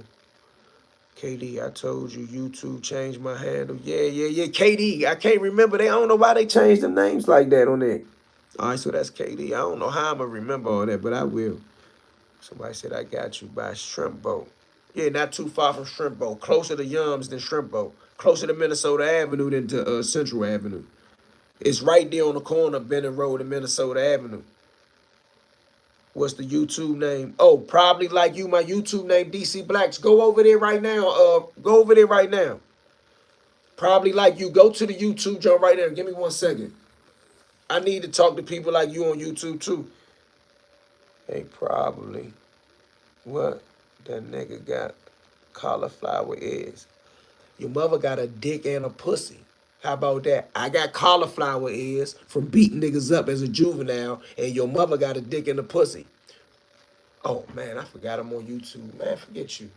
KD, I told you YouTube changed my handle. Yeah. KD, I can't remember. I don't know why they changed the names like that on there. All right, so that's KD. I don't know how I'm going to remember all that, but I will. Somebody said I got you by Shrimp Boat. Yeah, not too far from Shrimp Boat. Closer to Yums than Shrimp Boat. Closer to Minnesota Avenue than to Central Avenue. It's right there on the corner of Bennett Road and Minnesota Avenue. What's the YouTube name? Oh, probably like you. My YouTube name, DC Blacks. Go over there right now. Go over there right now. Probably like you. Go to the YouTube jump right there. Give me 1 second. I need to talk to people like you on YouTube too. Hey, probably. What? That nigga got cauliflower ears. Your mother got a dick and a pussy. How about that? I got cauliflower ears from beating niggas up as a juvenile, and your mother got a dick and a pussy. Oh man, I forgot I'm on YouTube. Man, forget you.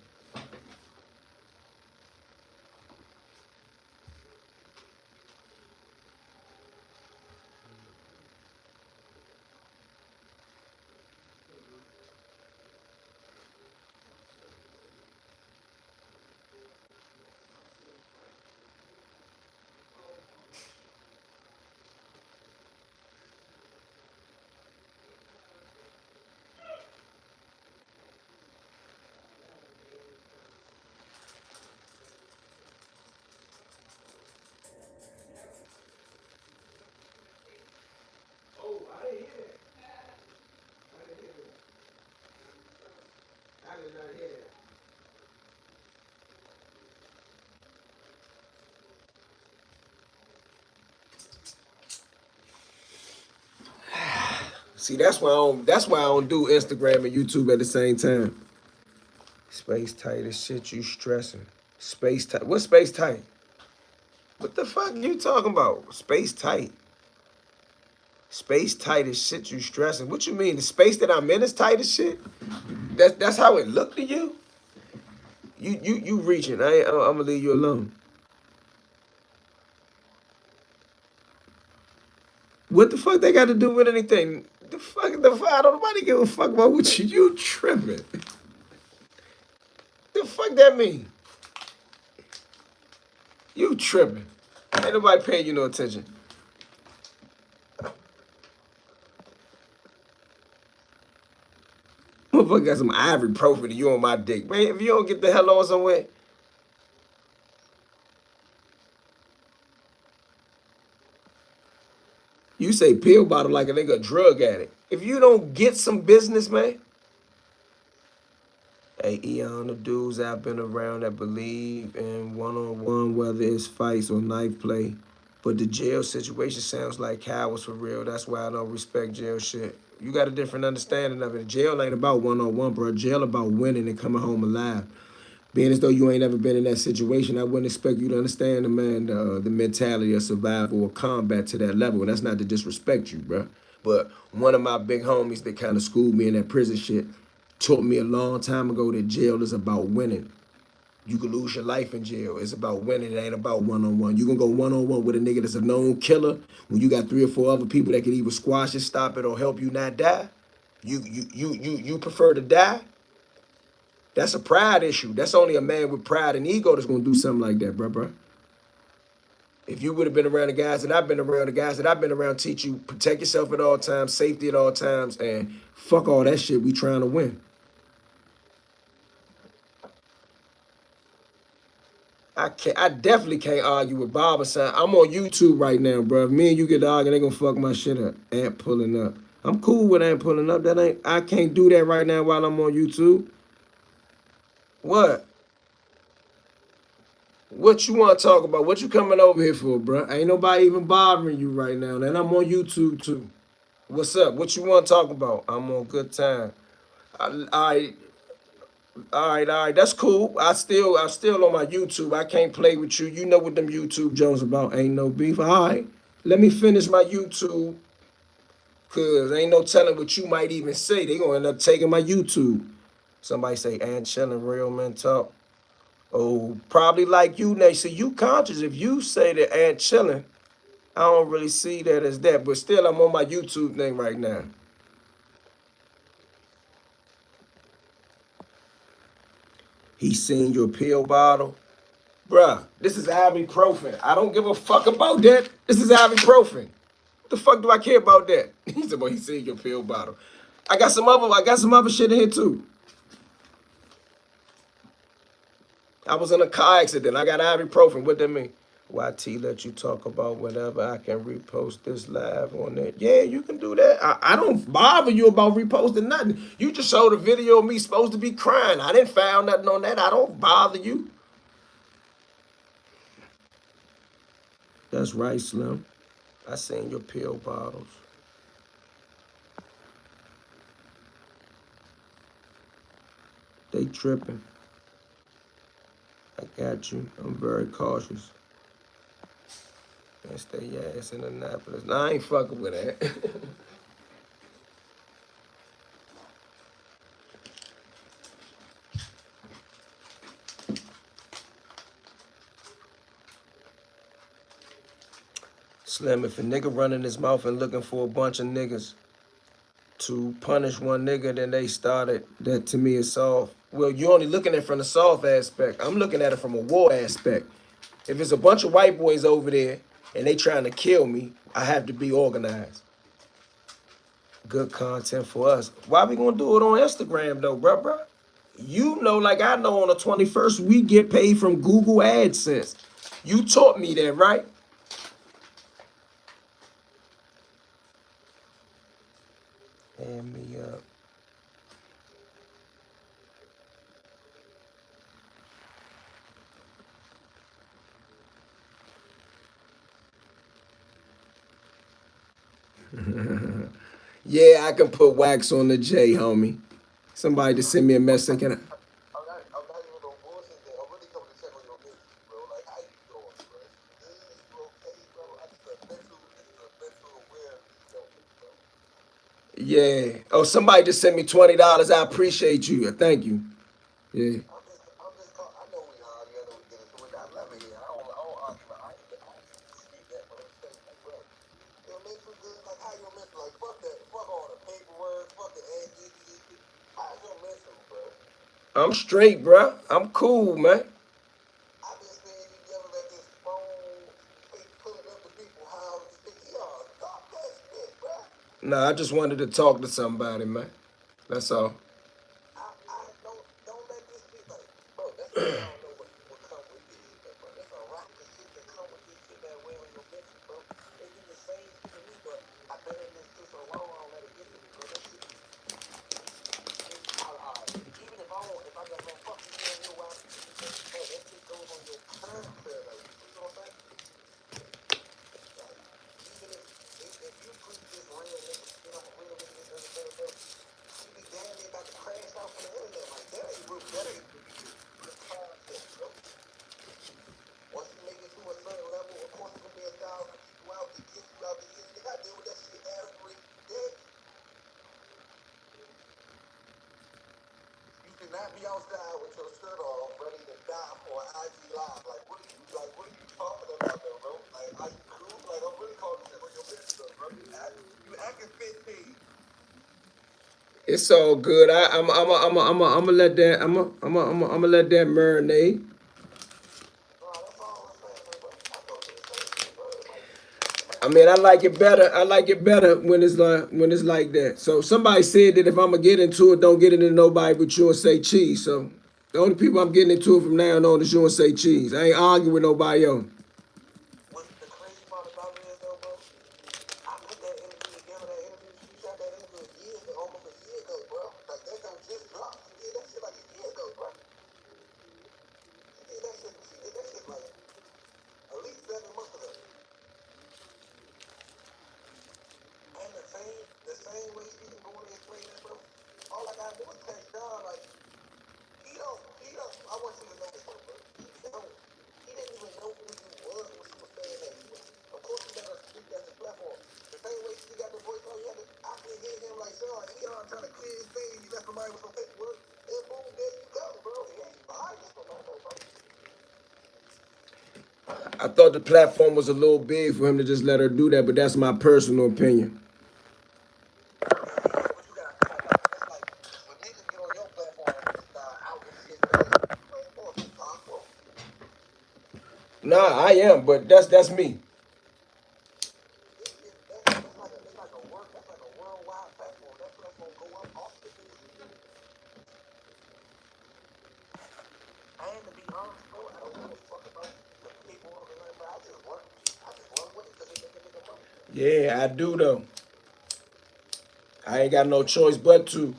Oh, I didn't hear that. I didn't hear that. I did not hear that. See, that's why I don't do Instagram and YouTube at the same time. Space tight as shit, you stressing. Space tight. What's space tight? What the fuck you talking about? Space tight. Space tight as shit, you stressing. What you mean? The space that I'm in is tight as shit? That's how it looked to you? You reaching. I'm gonna leave you alone. What the fuck they got to do with anything? The fuck, I don't nobody give a fuck about what you tripping. The fuck that mean? You tripping. Ain't nobody paying you no attention. Motherfucker got some ibuprofen and you on my dick. Man, if you don't get the hell on somewhere. You say pill bottle like a nigga a drug addict. If you don't get some business, man. Hey, Eon, the dudes I've been around that believe in one-on-one, whether it's fights or knife play. But the jail situation sounds like cowards for real. That's why I don't respect jail shit. You got a different understanding of it. Jail ain't about one-on-one, bro. Jail about winning and coming home alive. Being as though you ain't ever been in that situation, I wouldn't expect you to understand the mentality of survival or combat to that level. And that's not to disrespect you, bro. But one of my big homies that kind of schooled me in that prison shit taught me a long time ago that jail is about winning. You can lose your life in jail. It's about winning. It ain't about one-on-one. You can go one-on-one with a nigga that's a known killer when you got 3 or 4 other people that can either squash it, stop it, or help you not die. You prefer to die? That's a pride issue. That's only a man with pride and ego that's gonna do something like that, bro. If you would have been around the guys that I've been around, the guys that I've been around teach you protect yourself at all times, safety at all times, and fuck all that shit. We trying to win. I definitely can't argue with Bob or son. I'm on YouTube right now, bro. If me and you get to argue, they gonna fuck my shit up. Ant pulling up. I'm cool with Ant pulling up. That ain't. I can't do that right now while I'm on YouTube. What? What you want to talk about? What you coming over here for, bro? Ain't nobody even bothering you right now. And I'm on YouTube too. What's up? What you want to talk about? I'm on good time. All right, all right. That's cool. I'm still on my YouTube. I can't play with you. You know what them YouTube Jones about? Ain't no beef. All right. Let me finish my YouTube, cause ain't no telling what you might even say. They gonna end up taking my YouTube. Somebody say, "And chilling, real men talk." Oh, probably like you, Nate. See, you conscious. If you say that Aunt chilling, I don't really see that as that. But still, I'm on my YouTube thing right now. He seen your pill bottle. Bruh, this is ibuprofen. I don't give a fuck about that. This is ibuprofen. What the fuck do I care about that? He said, well, he seen your pill bottle. I got some other shit in here too. I was in a car accident. I got ibuprofen. What that mean? YT let you talk about whatever. I can repost this live on that. Yeah, you can do that. I don't bother you about reposting nothing. You just showed a video of me supposed to be crying. I didn't found nothing on that. I don't bother you. That's right, Slim. I seen your pill bottles. They tripping. I got you. I'm very cautious. And stay your ass in Annapolis. Nah, I ain't fucking with that. Slim, if a nigga running his mouth and looking for a bunch of niggas to punish one nigga, then they started. That to me is soft. Well, you're only looking at it from the soft aspect. I'm looking at it from a war aspect. If it's a bunch of white boys over there and they trying to kill me, I have to be organized. Good content for us. Why we gonna do it on Instagram though, bruh? You know, like I know on the 21st, we get paid from Google AdSense. You taught me that, right? Hand me up. Yeah, I can put wax on the J, homie. Somebody just send me a message. Can I? Yeah. Oh, somebody just sent me $20. I appreciate you. Thank you. Yeah. I'm straight, bruh. I'm cool, man. Nah, I just wanted to talk to somebody, man. That's all. It's all good. I'm let that. I'm let that marinate. I mean, I like it better. I like it better when it's like that. So somebody said that if I'm gonna get into it, don't get into nobody but you and say cheese. So the only people I'm getting into it from now on is you and say cheese. I ain't arguing with nobody else. I thought the platform was a little big for him to just let her do that, but that's my personal opinion. Nah, I am, but that's me. Yeah, I do though. I ain't got no choice but to.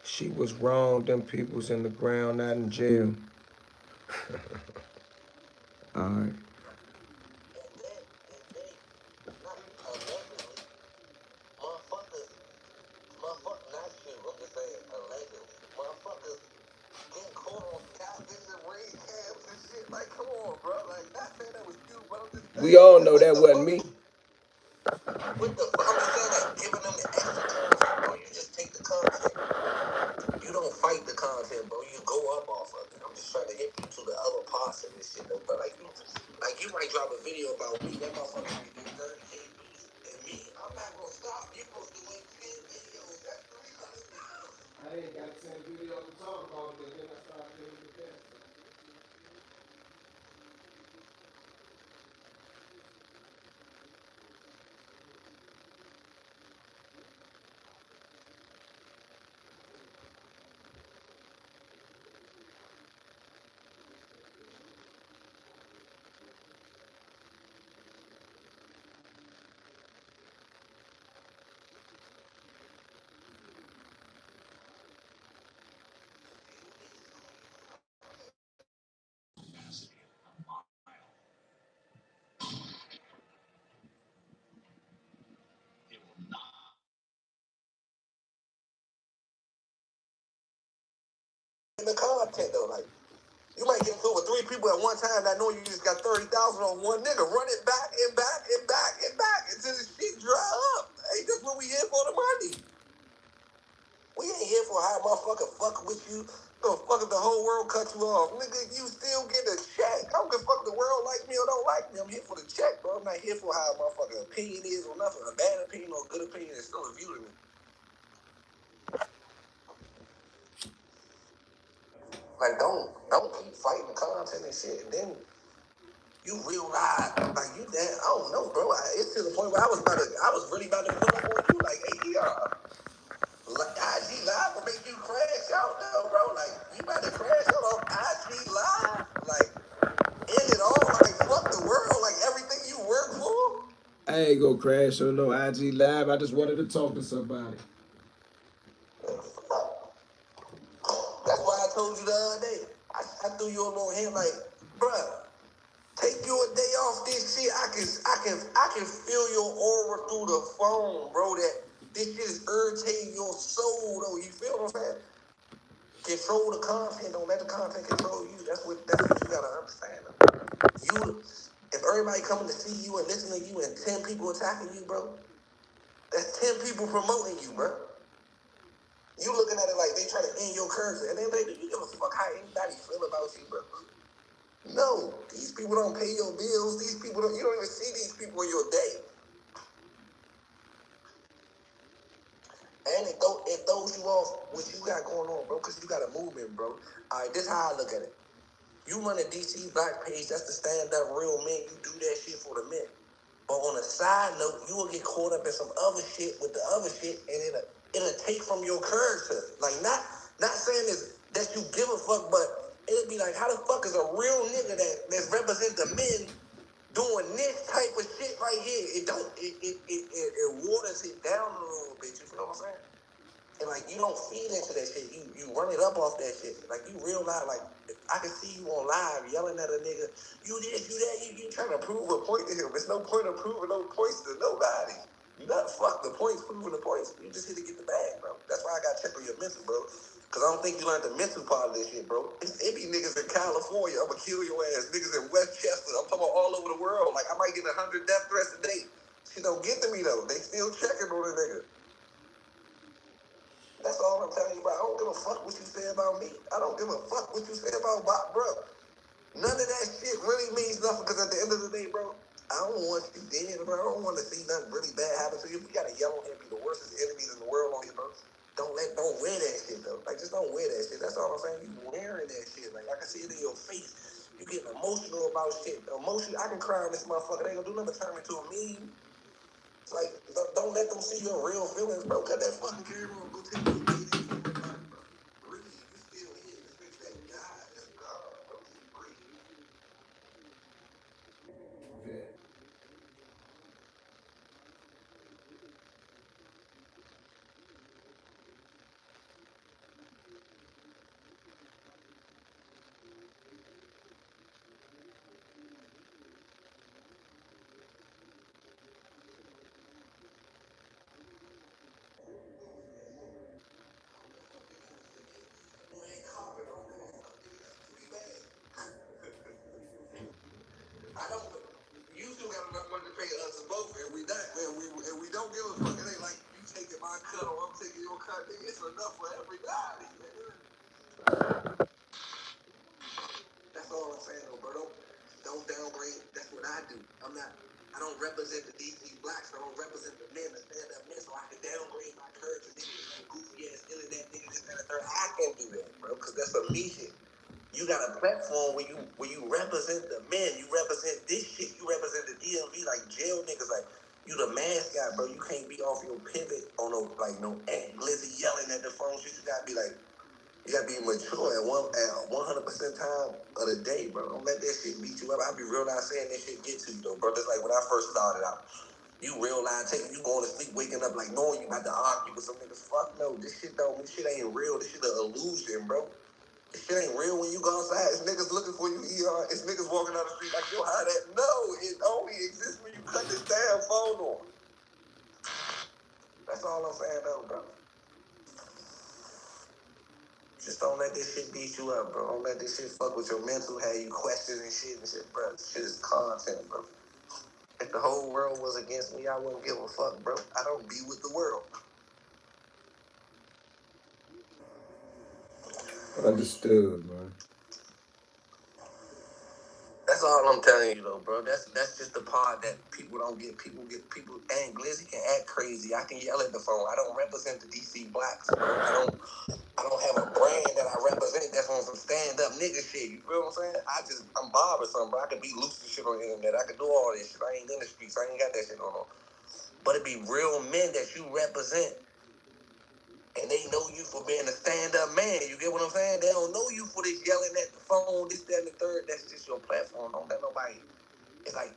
She was wrong. Them people's in the ground, not in jail. All right. We all know that wasn't me. I ain't got 10 videos to talk about, but then I started getting with that. I ain't gonna crash on no IG live. I just wanted to talk to somebody. Control the content. Don't let the content control you. That's what you gotta understand. You, if everybody coming to see you and listen to you, and 10 people attacking you, bro, that's 10 people promoting you, bro. You looking at it like they try to end your career, and then you give a fuck how anybody feel about you, bro. No, these people don't pay your bills. These people don't. You don't even see these people in your day. And it throws you off what you got going on, bro, because you got a movement, bro. All right, this is how I look at it. You run a DC Black page, that's the stand-up real men. You do that shit for the men. But on a side note, you will get caught up in some other shit with the other shit, and it'll take from your character. Like, not saying that you give a fuck, but it'll be like, how the fuck is a real nigga that's represent the men doing this type of shit right here? It waters it down a little bit. You feel what I'm saying? And like you don't feed into that shit. You run it up off that shit. Like you realize, like I can see you on live yelling at a nigga, you this, you that, you trying to prove a point to him. There's no point of proving no points to nobody. You not fuck the points, proving the points. You just here to get the bag, bro. That's why I got to check on your mental, bro. Cause I don't think you learned the mental part of this shit, bro. It be niggas in California, I'ma kill your ass. Niggas in Westchester, I'm talking about all over the world. Like I might get 100 death threats a day. Shit don't get to me though. They still checking on a nigga. That's all I'm telling you, bro. I don't give a fuck what you say about me. I don't give a fuck what you say about Bob, bro. None of that shit really means nothing because at the end of the day, bro, I don't want you dead, bro. I don't want to see nothing really bad happen to you. If you got to yell on him, be the worst enemies in the world on you, bro. Don't wear that shit, though. Like, just don't wear that shit. That's all I'm saying. You wearing that shit. Like, I can see it in your face. You getting emotional about shit. Emotion, I can cry on this motherfucker. They ain't gonna do nothing but turn me to a meme. It's like, don't let them see your real feelings, bro. Cut that fucking camera and go take your baby. I don't. You still got enough money to pay us both, and we not, and we don't give a fuck. It ain't like you taking my cut or I'm taking your cut. Nigga, it's enough for everybody. That's all I'm saying, though, bro. Don't downgrade. That's what I do. I'm not. I don't represent the DC blacks. I don't represent the men, the stand-up men, so I can downgrade my courage and niggas like goofy ass internet niggas, this, that, and the third. I can do that, bro, because that's a me shit. You got a platform where you represent the men, you represent this shit, you represent the DMV like jail niggas, like you the mascot, bro. You can't be off your pivot on no like no Glizzy yelling at the phone. You gotta be like, you gotta be mature at 100% time of the day, bro. Don't let that shit beat you up. I be real not saying that shit get to you though, bro. Just like when I first started out. You realize you going to sleep, waking up like knowing you about to argue with some niggas. Fuck no, this shit ain't real. This shit an illusion, bro. This shit ain't real when you go outside. It's niggas looking for you, ER. It's niggas walking down the street like, yo, how that? No, it only exists when you cut this damn phone on. That's all I'm saying, though, bro. Just don't let this shit beat you up, bro. Don't let this shit fuck with your mental, have you questioning shit and shit, bro. This shit is content, bro. If the whole world was against me, I wouldn't give a fuck, bro. I don't be with the world. Understood, man. That's all I'm telling you, though, bro. That's just the part that people don't get. People and Glizzy can act crazy. I can yell at the phone. I don't represent the DC blacks, bro. I don't have a brand that I represent that's on some stand up nigga shit. You feel what I'm saying? I'm Bob or something, bro. I could be loose and shit on the internet. I could do all this shit. I ain't in the streets. I ain't got that shit on. But it be real men that you represent. And they know you for being a stand-up man. You get what I'm saying? They don't know you for this yelling at the phone, this, that, and the third. That's just your platform. Don't let nobody. It's like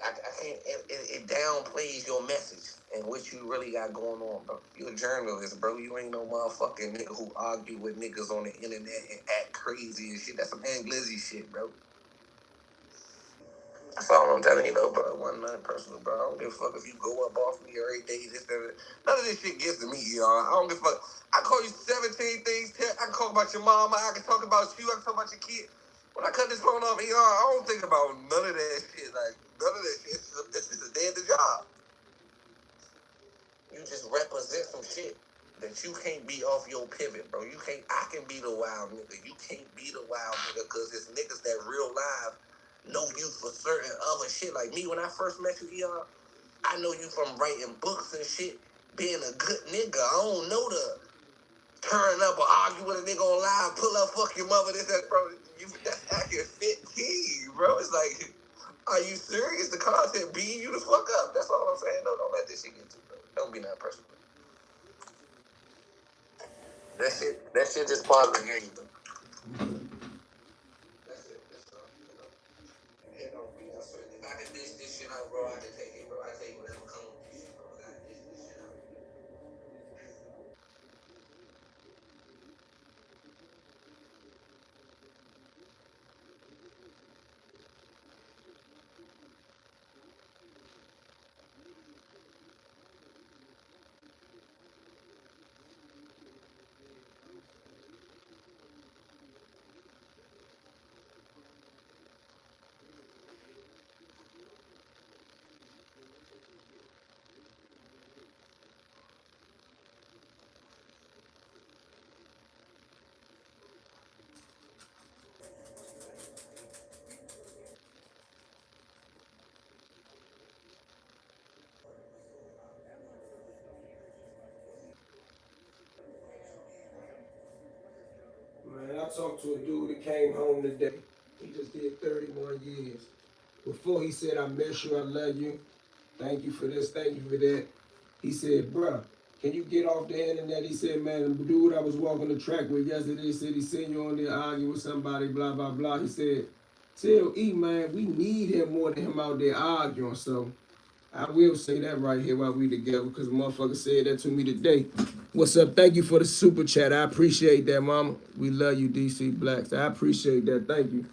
I can't. It downplays your message and what you really got going on, bro. You a journalist, bro. You ain't no motherfucking nigga who argue with niggas on the internet and act crazy and shit. That's some Glizzy shit, bro. That's all I'm telling you though, bro, it wasn't nothing personal, bro. I don't give a fuck if you go up off me every day. None of this shit gets to me, y'all. I don't give a fuck. I call you 17 things. I can talk about your mama. I can talk about you. I can talk about your kid. When I cut this phone off, y'all, I don't think about none of that shit. Like, none of that shit. This is a day of the job. You just represent some shit that you can't be off your pivot, bro. You can't. I can be the wild nigga. You can't be the wild nigga because it's niggas that real live know you for certain other shit. Like me, when I first met you, y'all, I know you from writing books and shit, being a good nigga. I don't know the turn up or argue with a nigga online, pull up, fuck your mother, this, that, bro. That's acting 15, bro. It's like, are you serious? The content beating you the fuck up. That's all I'm saying. No, don't let this shit get to you, bro. Don't be that person. That shit just part of the game, bro. That's it. That's all. It don't be no sweat. If I can dish this shit out, bro, I can take it, bro. I take whatever comes with this shit, bro. I gotta dish this shit out. Man, I talked to a dude that came home today. He just did 31 years. Before he said, I miss you, I love you. Thank you for this, thank you for that. He said, bruh, can you get off the internet? He said, man, the dude I was walking the track with yesterday said he seen you on there arguing with somebody, blah, blah, blah. He said, tell E, man, we need him more than him out there arguing. So I will say that right here while we together because motherfucker said that to me today. What's up? Thank you for the super chat. I appreciate that, mama. We love you, DC Blacks. I appreciate that. Thank you.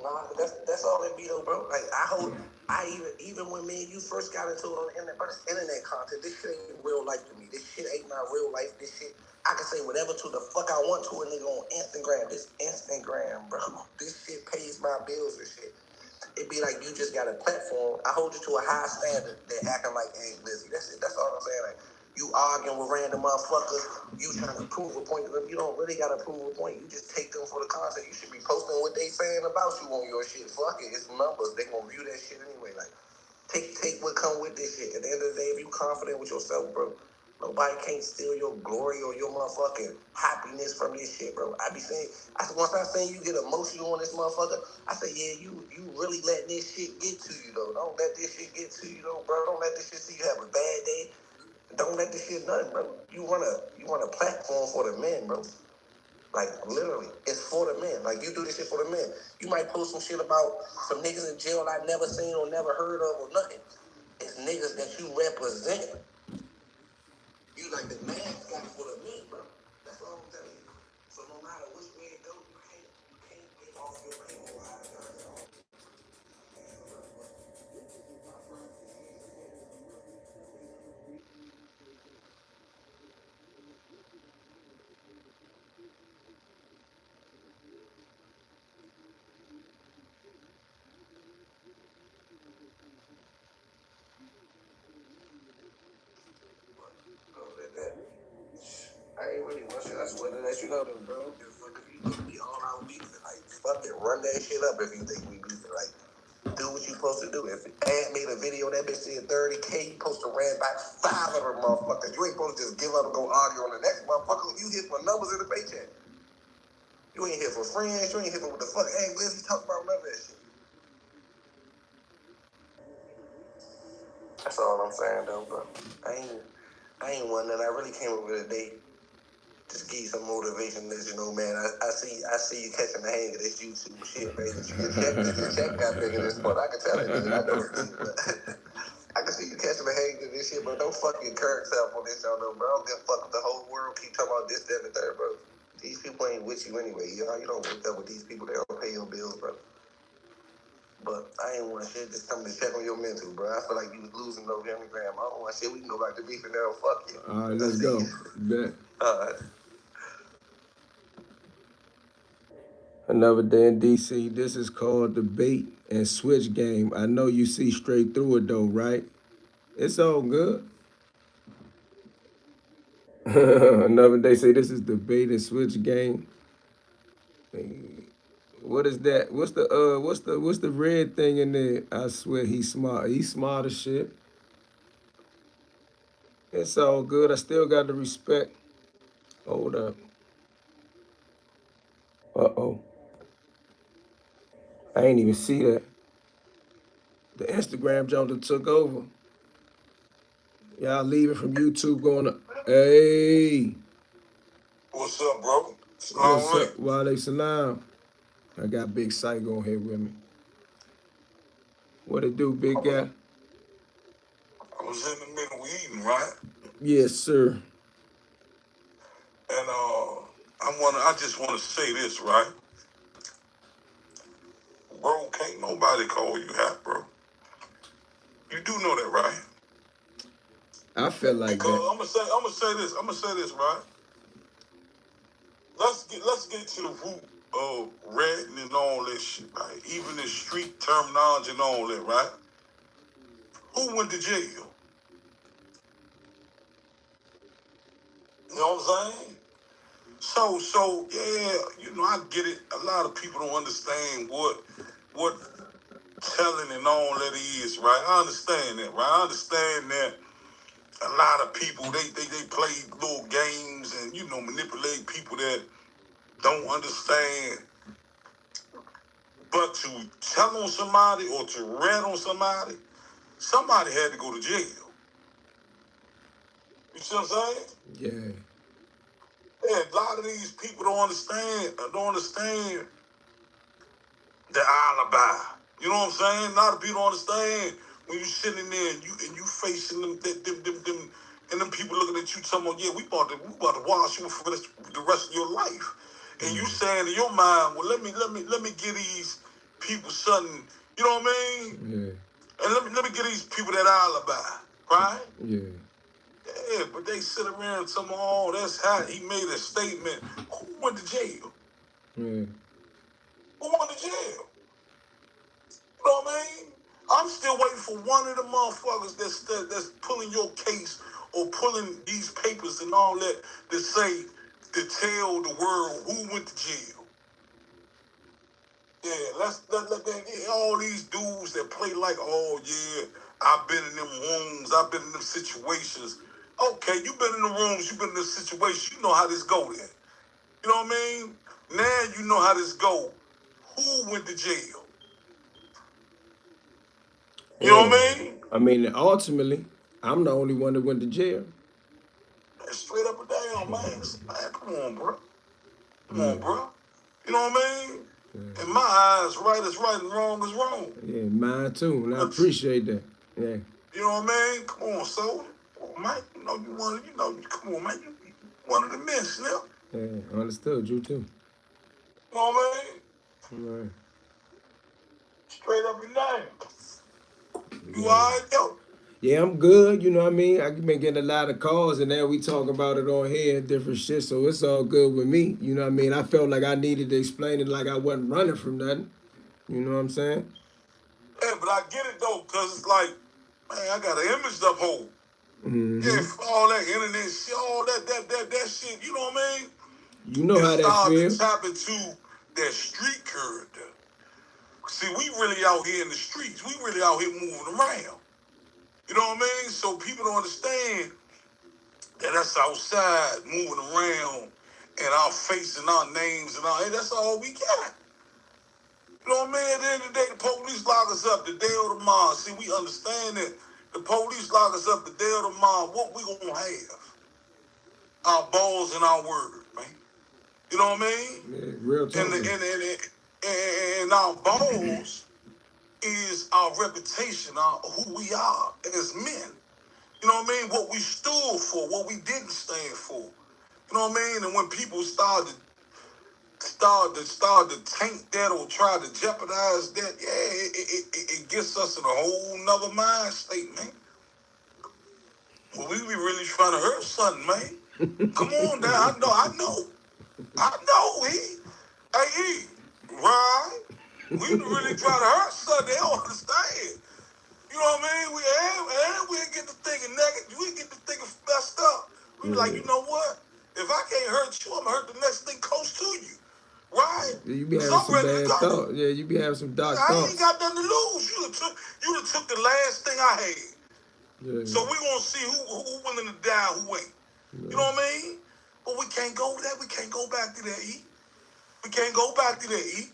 Nah, that's all it be though, bro. Like I even when me and you first got into it on the internet, but it's internet content. This shit ain't real life to me. This shit ain't my real life. This shit I can say whatever to the fuck I want to a nigga on Instagram. This Instagram, bro. This shit pays my bills and shit. It be like you just got a platform. I hold you to a high standard. They're acting like ain't Glizzy. That's it. That's all I'm saying. Like you arguing with random motherfuckers. You trying to prove a point to them. You don't really gotta prove a point. You just take them for the content. You should be posting what they saying about you on your shit. Fuck it. It's numbers. They gonna view that shit anyway. Like take what come with this shit. At the end of the day, if you confident with yourself, bro, nobody can't steal your glory or your motherfucking happiness from this shit, bro. I be saying, once I say you get emotional on this motherfucker, I say, yeah, you really letting this shit get to you, though. Don't let this shit get to you, though, bro. Don't let this shit see you have a bad day. Don't let this shit nothing, bro. You want a platform for the men, bro. Like, literally, it's for the men. Like, you do this shit for the men. You might post some shit about some niggas in jail I never seen or never heard of or nothing. It's niggas that you represent. You like the man got for the men, bro. That's all I'm telling you. So no matter which way it goes, you can't get off your paper. I ain't really want shit. I just wanted to let you know, though, bro. If you think we all out beefing, like, fuck it, run that shit up if you think we beefing. Like, do what you supposed to do. If Ant made a video that bitch did 30K, you supposed to ran back 5 of them motherfuckers. You ain't supposed to just give up and go argue on the next motherfucker. You hit for numbers in the paycheck. You ain't here for friends. You ain't here for what the fuck Ant Glizzy talk about none of that shit. That's all I'm saying, though, bro. I ain't one that I really came up with a day. Just give you some motivation, let you know, man. I see you catching the hang of this YouTube shit, man. Your check got bigger this month. I can tell it, nigga. I know it, but I can see you catching the hang of this shit, bro. Don't fuck your current self on this show, though, bro. I don't give a fuck if the whole world keep talking about this, that, and the third, bro. These people ain't with you anyway. You don't wake up with these people that don't pay your bills, bro. But I ain't want shit just coming to check on your mental, bro. I feel like you was losing November gram. I don't want shit. We can go back to beefing now. Fuck you. All right, let's go. Bet. All right. Another day in DC. This is called the bait and switch game. I know you see straight through it though, right? It's all good. Another day say this is the bait and switch game. What is that? What's the red thing in there? I swear he's smart. He's smart as shit. It's all good. I still got the respect. Hold up. Uh-oh. I ain't even see that. The Instagram jump took over. Y'all leaving from YouTube going to, hey. What's up, bro? What's up? Walaikum salam. I got Big Syke on here with me. What it do, big guy? I was in the middle of eating, right? Yes, sir. And I just want to say this, right? Bro, can't nobody call you hat, bro. You do know that, right? I feel like because that. I'm gonna say this, right? Let's get to the root of ratting and all that shit, right? Even the street terminology and all that, right? Who went to jail? You know what I'm saying? So yeah, I get it. A lot of people don't understand what telling and all that is, right? I understand that, right? I understand that a lot of people they play little games and manipulate people that don't understand. But to tell on somebody or to rat on somebody had to go to jail. You see what I'm saying? Yeah. Yeah, a lot of these people don't understand the alibi. You know what I'm saying? A lot of people don't understand when you sitting there and you facing them and them people looking at you talking about, yeah, we about to wash you for the rest of your life. And you saying in your mind, well, let me give these people something, you know what I mean? Yeah. And let me give these people that alibi, right? Yeah. Yeah, but they sit around and tell me, oh, that's how he made a statement. Who went to jail? Yeah. Who went to jail? You know what I mean? I'm still waiting for one of the motherfuckers that's pulling your case or pulling these papers and all that to say, to tell the world who went to jail. Yeah, let all these dudes that play like, oh yeah, I've been in them rooms, I've been in them situations. Okay, you've been in the rooms, you've been in the situations, you know how this go then. You know what I mean? Now you know how this go. Who went to jail? You know what I mean? I mean, ultimately, I'm the only one that went to jail. Straight up and down, man. Come on, bro. Come on, bro. You know what I mean? In my eyes, right is right and wrong is wrong. Yeah, mine too, and I appreciate that. Yeah. You know what I mean? Come on, soul. Come on, man. Come on, man. You one of the men, Snip. Yeah, understood. You too. You know what I mean? Right. Straight up and down. You all right, yo? Yeah, I'm good. You know what I mean? I've been getting a lot of calls, and now we talk about it on here and different shit, so it's all good with me. You know what I mean? I felt like I needed to explain it like I wasn't running from nothing. You know what I'm saying? Yeah, but I get it, though, because it's like, man, I got an image to uphold. Mm-hmm. Yeah, for all that internet shit, all that shit, you know what I mean? You know how that feels. To tap into that street character. See, we really out here in the streets. We really out here moving around. You know what I mean? So people don't understand that that's outside moving around and our face and our names and all. Hey, that's all we got. You know what I mean? At the end of the day, the police lock us up the day of tomorrow. See, we understand that the police lock us up the day of tomorrow. What we gonna have? Our balls and our word, man. You know what I mean? Yeah, real talk. And our balls is our reputation, who we are as men. You know what I mean? What we stood for, what we didn't stand for. You know what I mean? And when people started start to taint that or try to jeopardize that, it gets us in a whole nother mind state, man. Well, we be really trying to hurt something, man. Come on now, I know, hey, right? We really try to hurt something. They don't understand. You know what I mean? We get to thinking negative. We get to thinking messed up. We be like, you know what? If I can't hurt you, I'm gonna hurt the next thing close to you. Right? You be having some bad thoughts. Yeah, you be having some dark thoughts. I ain't got nothing to lose. You took the last thing I had. Yeah. So we gonna see who willing to die, who ain't. Yeah. You know what I mean? But we can't go there. We can't go back to that, E. We can't go back to that, E.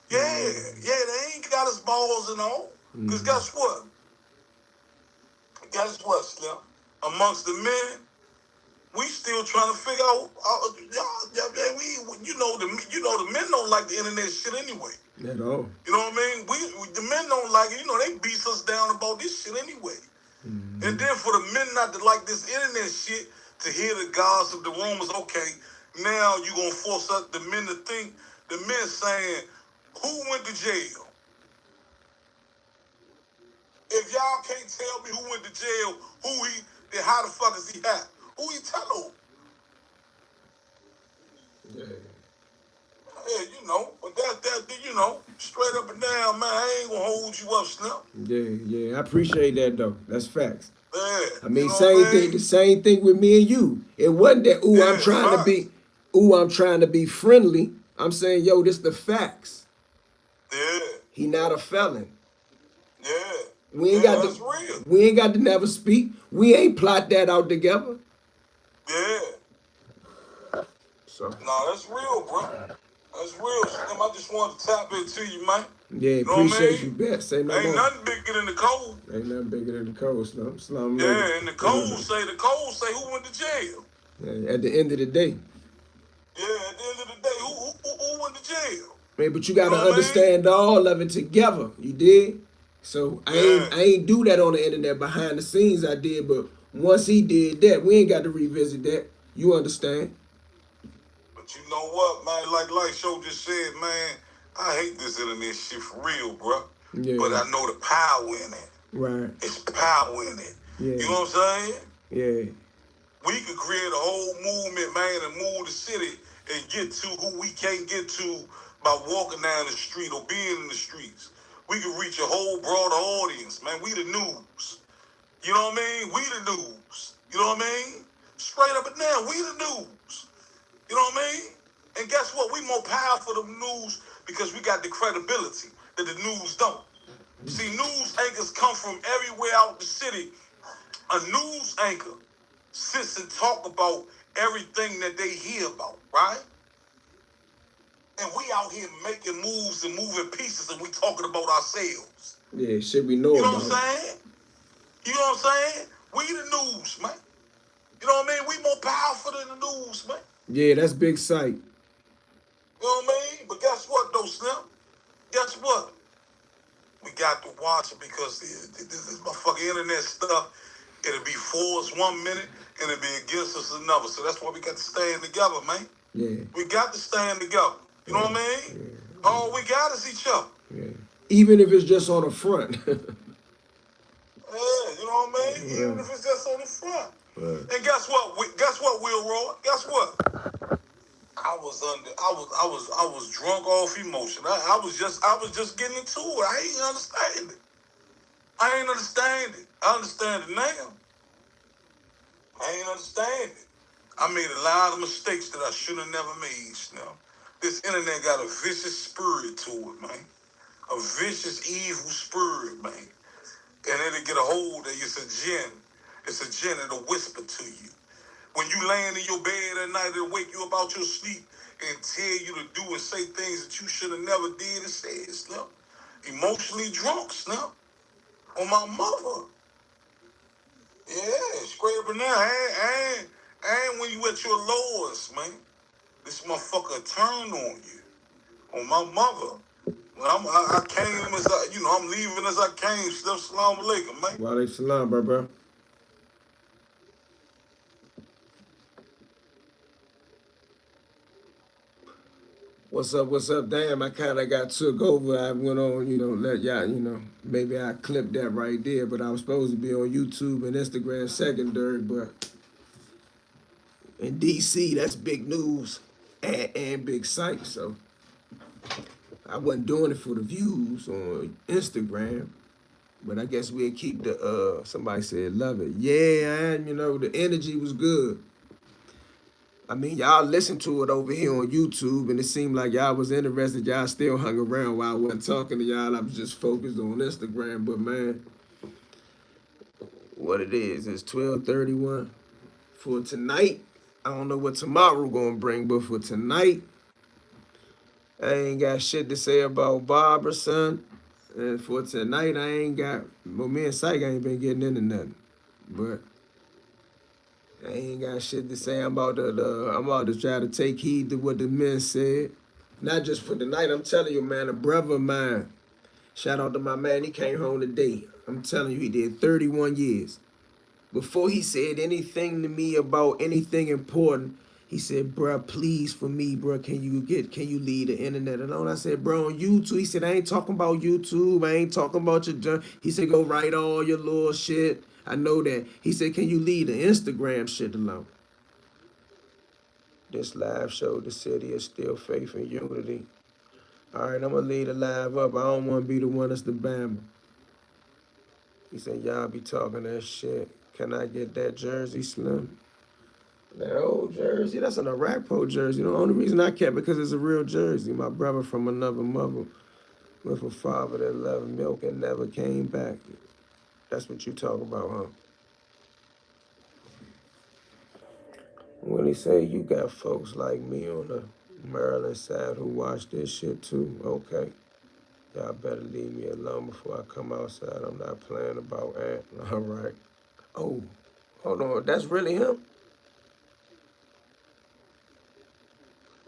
Yeah, they ain't got us balls and all. Because guess what? Slim? Amongst the men, we still trying to figure out. The men don't like the internet shit anyway. At all. You know what I mean? The men don't like it. You know, they beat us down about this shit anyway. And then for the men not to like this internet shit, to hear the gossip, the rumors, okay, now you gonna force us, the men, to think, the men saying, who went to jail? If y'all can't tell me who went to jail, then how the fuck is he at? Who he tell? Yeah, but that, straight up and down, man, I ain't gonna hold you up, Slim. Yeah, I appreciate that though. That's facts. Yeah. I mean, the same thing with me and you. It wasn't that, I'm trying to be friendly. I'm saying, yo, this the facts. Yeah. He not a felon. Yeah. We ain't got to never speak. We ain't plot that out together. Yeah. So. No, that's real, bro. That's real, Slim. I just wanted to tap into you, man. Yeah, appreciate you, bet. Say no more. Ain't nothing bigger than the code. Ain't nothing bigger than the code, Slim. Yeah, and the code say who went to jail. Yeah, at the end of the day. Yeah, at the end of the day, who went to jail? Man, but you gotta understand all of it together. You did? So I ain't do that on the internet behind the scenes. I did, but once he did that, we ain't got to revisit that. You understand? But you know what, man? Like Show just said, man, I hate this internet shit for real, bro. Yeah. But I know the power in it. Right. It's power in it. Yeah. You know what I'm saying? Yeah. We could create a whole movement, man, and move the city and get to who we can't get to by walking down the street or being in the streets. We could reach a whole broader audience, man. We the news. You know what I mean? We the news. You know what I mean? Straight up and down, we the news. You know what I mean? And guess what? We more powerful than the news because we got the credibility that the news don't. See, news anchors come from everywhere out the city. A news anchor sits and talk about everything that they hear about, right? And we out here making moves and moving pieces and we talking about ourselves. Yeah, shit we know about. You know what I'm saying? You know what I'm saying? We the news, man. You know what I mean? We more powerful than the news, man. Yeah, that's Big Syke. You know what I mean? But guess what, though, Slim? Guess what? We got to watch it because this motherfucking internet stuff, it'll be for us 1 minute and it'll be against us another. So that's why we got to stand together, man. Yeah. We got to stand together. You know what I mean? Yeah. All we got is each other. Yeah. Even if it's just on the front. Yeah, you know what I mean? Yeah. Even if it's just on the front. Right. And guess what? Will Roy? Guess what? I was drunk off emotion. I was just getting into it. I ain't understand it. I understand it now. I ain't understand it. I made a lot of mistakes that I should have never made, you know. This internet got a vicious spirit to it, man. A vicious, evil spirit, man. And it'll get a hold of you. It's a gin. It's a gin. It'll whisper to you. When you laying in your bed at night, it'll wake you up out your sleep and tell you to do and say things that you should have never did and said, Snap. Emotionally drunk, Snap. On my mother. Yeah, straight up and down. I ain't when you at your lowest, man. This motherfucker turned on you. On my mother. When I came as I'm leaving as I came. Salam alaikum, man. Wa alaikum salam, bro. What's up? What's up? Damn, I kind of got took over. I went on, let y'all, maybe I clipped that right there, but I was supposed to be on YouTube and Instagram secondary, but in DC, that's big news and Big Syke. So I wasn't doing it for the views on Instagram, but I guess we'll keep the, somebody said love it. Yeah, and the energy was good. I mean, y'all listened to it over here on YouTube, and it seemed like y'all was interested. Y'all still hung around while I wasn't talking to y'all. I was just focused on Instagram. But man, what it is, it's 12:31 for tonight. I don't know what tomorrow gonna bring, but for tonight, I ain't got shit to say about Barbara, son. And for tonight, I ain't got. Well, me and Syke ain't been getting into nothing, but I ain't got shit to say. I'm about to try to take heed to what the men said. Not just for the night. I'm telling you, man, a brother of mine. Shout out to my man. He came home today. I'm telling you, he did 31 years. Before he said anything to me about anything important, he said, bruh, please for me, bruh, can you leave the internet alone? I said, bro, on YouTube. He said, I ain't talking about YouTube. I ain't talking about your junk. He said, go write all your little shit. I know that. He said, can you leave the Instagram shit alone? This live show, the city is still faith and unity. All right, I'm gonna leave the live up. I don't want to be the one that's the bammer. He said, y'all be talking that shit. Can I get that jersey, Slim? That old jersey, that's an Iraq jersey. The only reason I kept it because it's a real jersey. My brother from another mother with a father that loved milk and never came back. That's what you talk about, huh? When he say you got folks like me on the Maryland side who watch this shit too, okay. Y'all better leave me alone before I come outside. I'm not playing about Ant. All right. Oh, hold on. That's really him?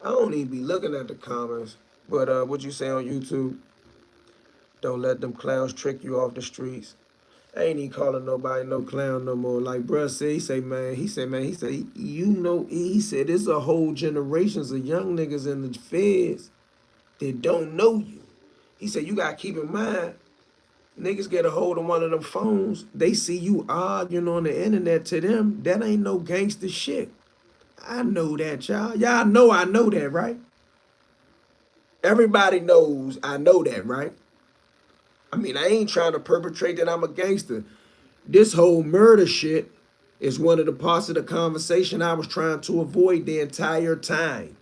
I don't even be looking at the comments. But what you say on YouTube? Don't let them clowns trick you off the streets. I ain't even calling nobody no clown no more. Like bruh said, he said, he said, there's a whole generations of young niggas in the feds that don't know you. He said, you gotta keep in mind, niggas get a hold of one of them phones, they see you arguing on the internet to them, that ain't no gangster shit. I know that, y'all. Y'all know I know that, right? Everybody knows I know that, right? I mean, I ain't trying to perpetrate that I'm a gangster. This whole murder shit is one of the parts of the conversation I was trying to avoid the entire time.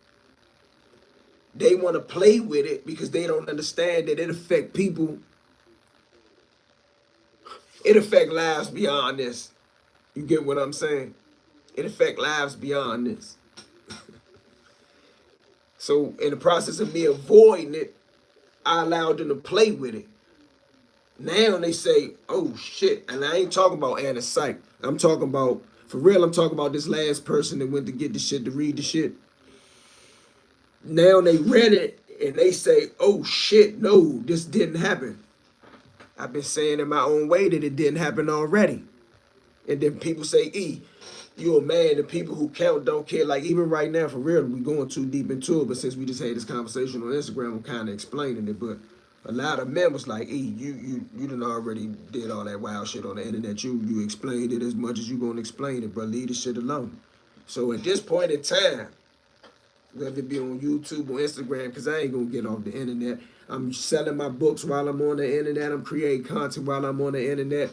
They want to play with it because they don't understand that it affect people. It affect lives beyond this. You get what I'm saying? It affect lives beyond this. So in the process of me avoiding it, I allowed them to play with it. Now they say, oh shit, and I ain't talking about Anna Syke. I'm talking about, for real, I'm talking about this last person that went to get the shit, to read the shit. Now they read it and they say, oh shit, no, this didn't happen. I've been saying in my own way that it didn't happen already. And then people say, you a man, the people who count don't care. Like even right now, for real, we going too deep into it, but since we just had this conversation on Instagram, I'm kind of explaining it. But a lot of men was like, you done already did all that wild shit on the internet. You explained it as much as you gonna explain it, bro. Leave the shit alone. So at this point in time, whether it be on YouTube or Instagram, because I ain't gonna get off the internet. I'm selling my books while I'm on the internet. I'm creating content while I'm on the internet.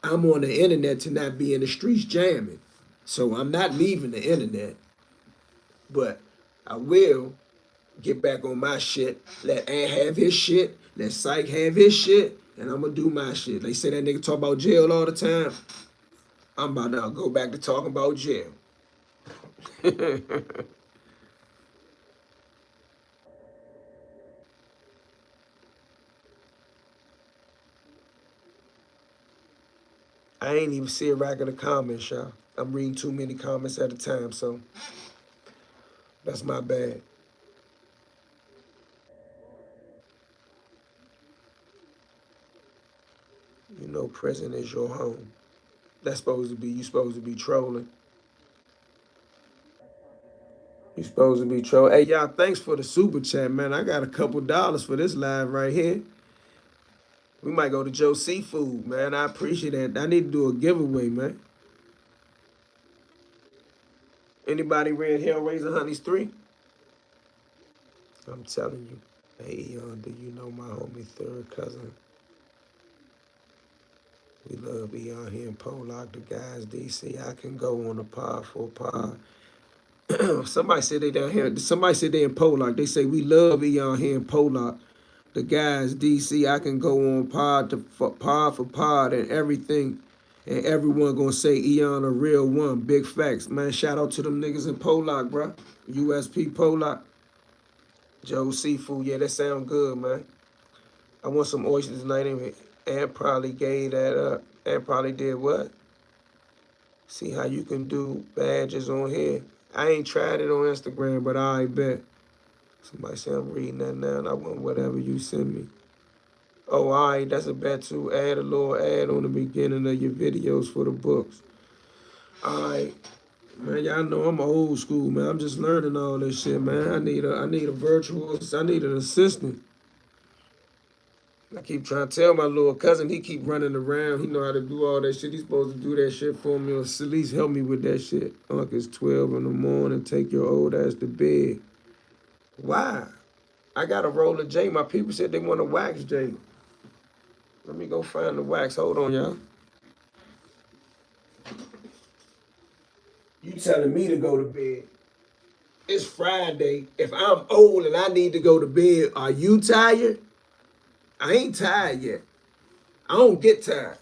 I'm on the internet to not be in the streets jamming. So I'm not leaving the internet, but I will get back on my shit. Let Ant have his shit. Let Syke have his shit. And I'm gonna do my shit. They say that nigga talk about jail all the time. I'm about to go back to talking about jail. I ain't even see a rack of the comments, y'all. I'm reading too many comments at a time, so that's my bad. You know, prison is your home. That's supposed to be, you supposed to be trolling. You supposed to be trolling. Hey, y'all, thanks for the super chat, man. I got a couple dollars for this live right here. We might go to Joe Seafood, man. I appreciate that. I need to do a giveaway, man. Anybody read Hellraiser Honeys 3? I'm telling you. Hey, do you know my homie third cousin? We love Eon here in Pollock, the guys, DC. I can go on a pod for a pod. Somebody said they down here. Somebody said they in Pollock. They say we love Eon here in Pollock. The guys, DC. I can go on pod for pod and everything. And everyone gonna say Eon a real one. Big facts. Man, shout out to them niggas in Pollock, bro. USP Pollock. Joe Seafood. Yeah, that sound good, man. I want some oysters tonight anyway. And probably gave that up. And probably did what? See how you can do badges on here. I ain't tried it on Instagram, but I bet. Somebody say I'm reading that now, and I want whatever you send me. Oh, all right, that's a bet too. Add a little ad on the beginning of your videos for the books. All right, man, y'all know I'm old school, man. I'm just learning all this shit, man. I need a virtual, I need an assistant. I keep trying to tell my little cousin, he keep running around. He know how to do all that shit. He's supposed to do that shit for me or at least help me with that shit. It's 12 in the morning, take your old ass to bed. Why? I got a roll of J. My people said they want to wax J. Let me go find the wax. Hold on, y'all. You telling me to go to bed. It's Friday. If I'm old and I need to go to bed, are you tired? I ain't tired yet. I don't get tired.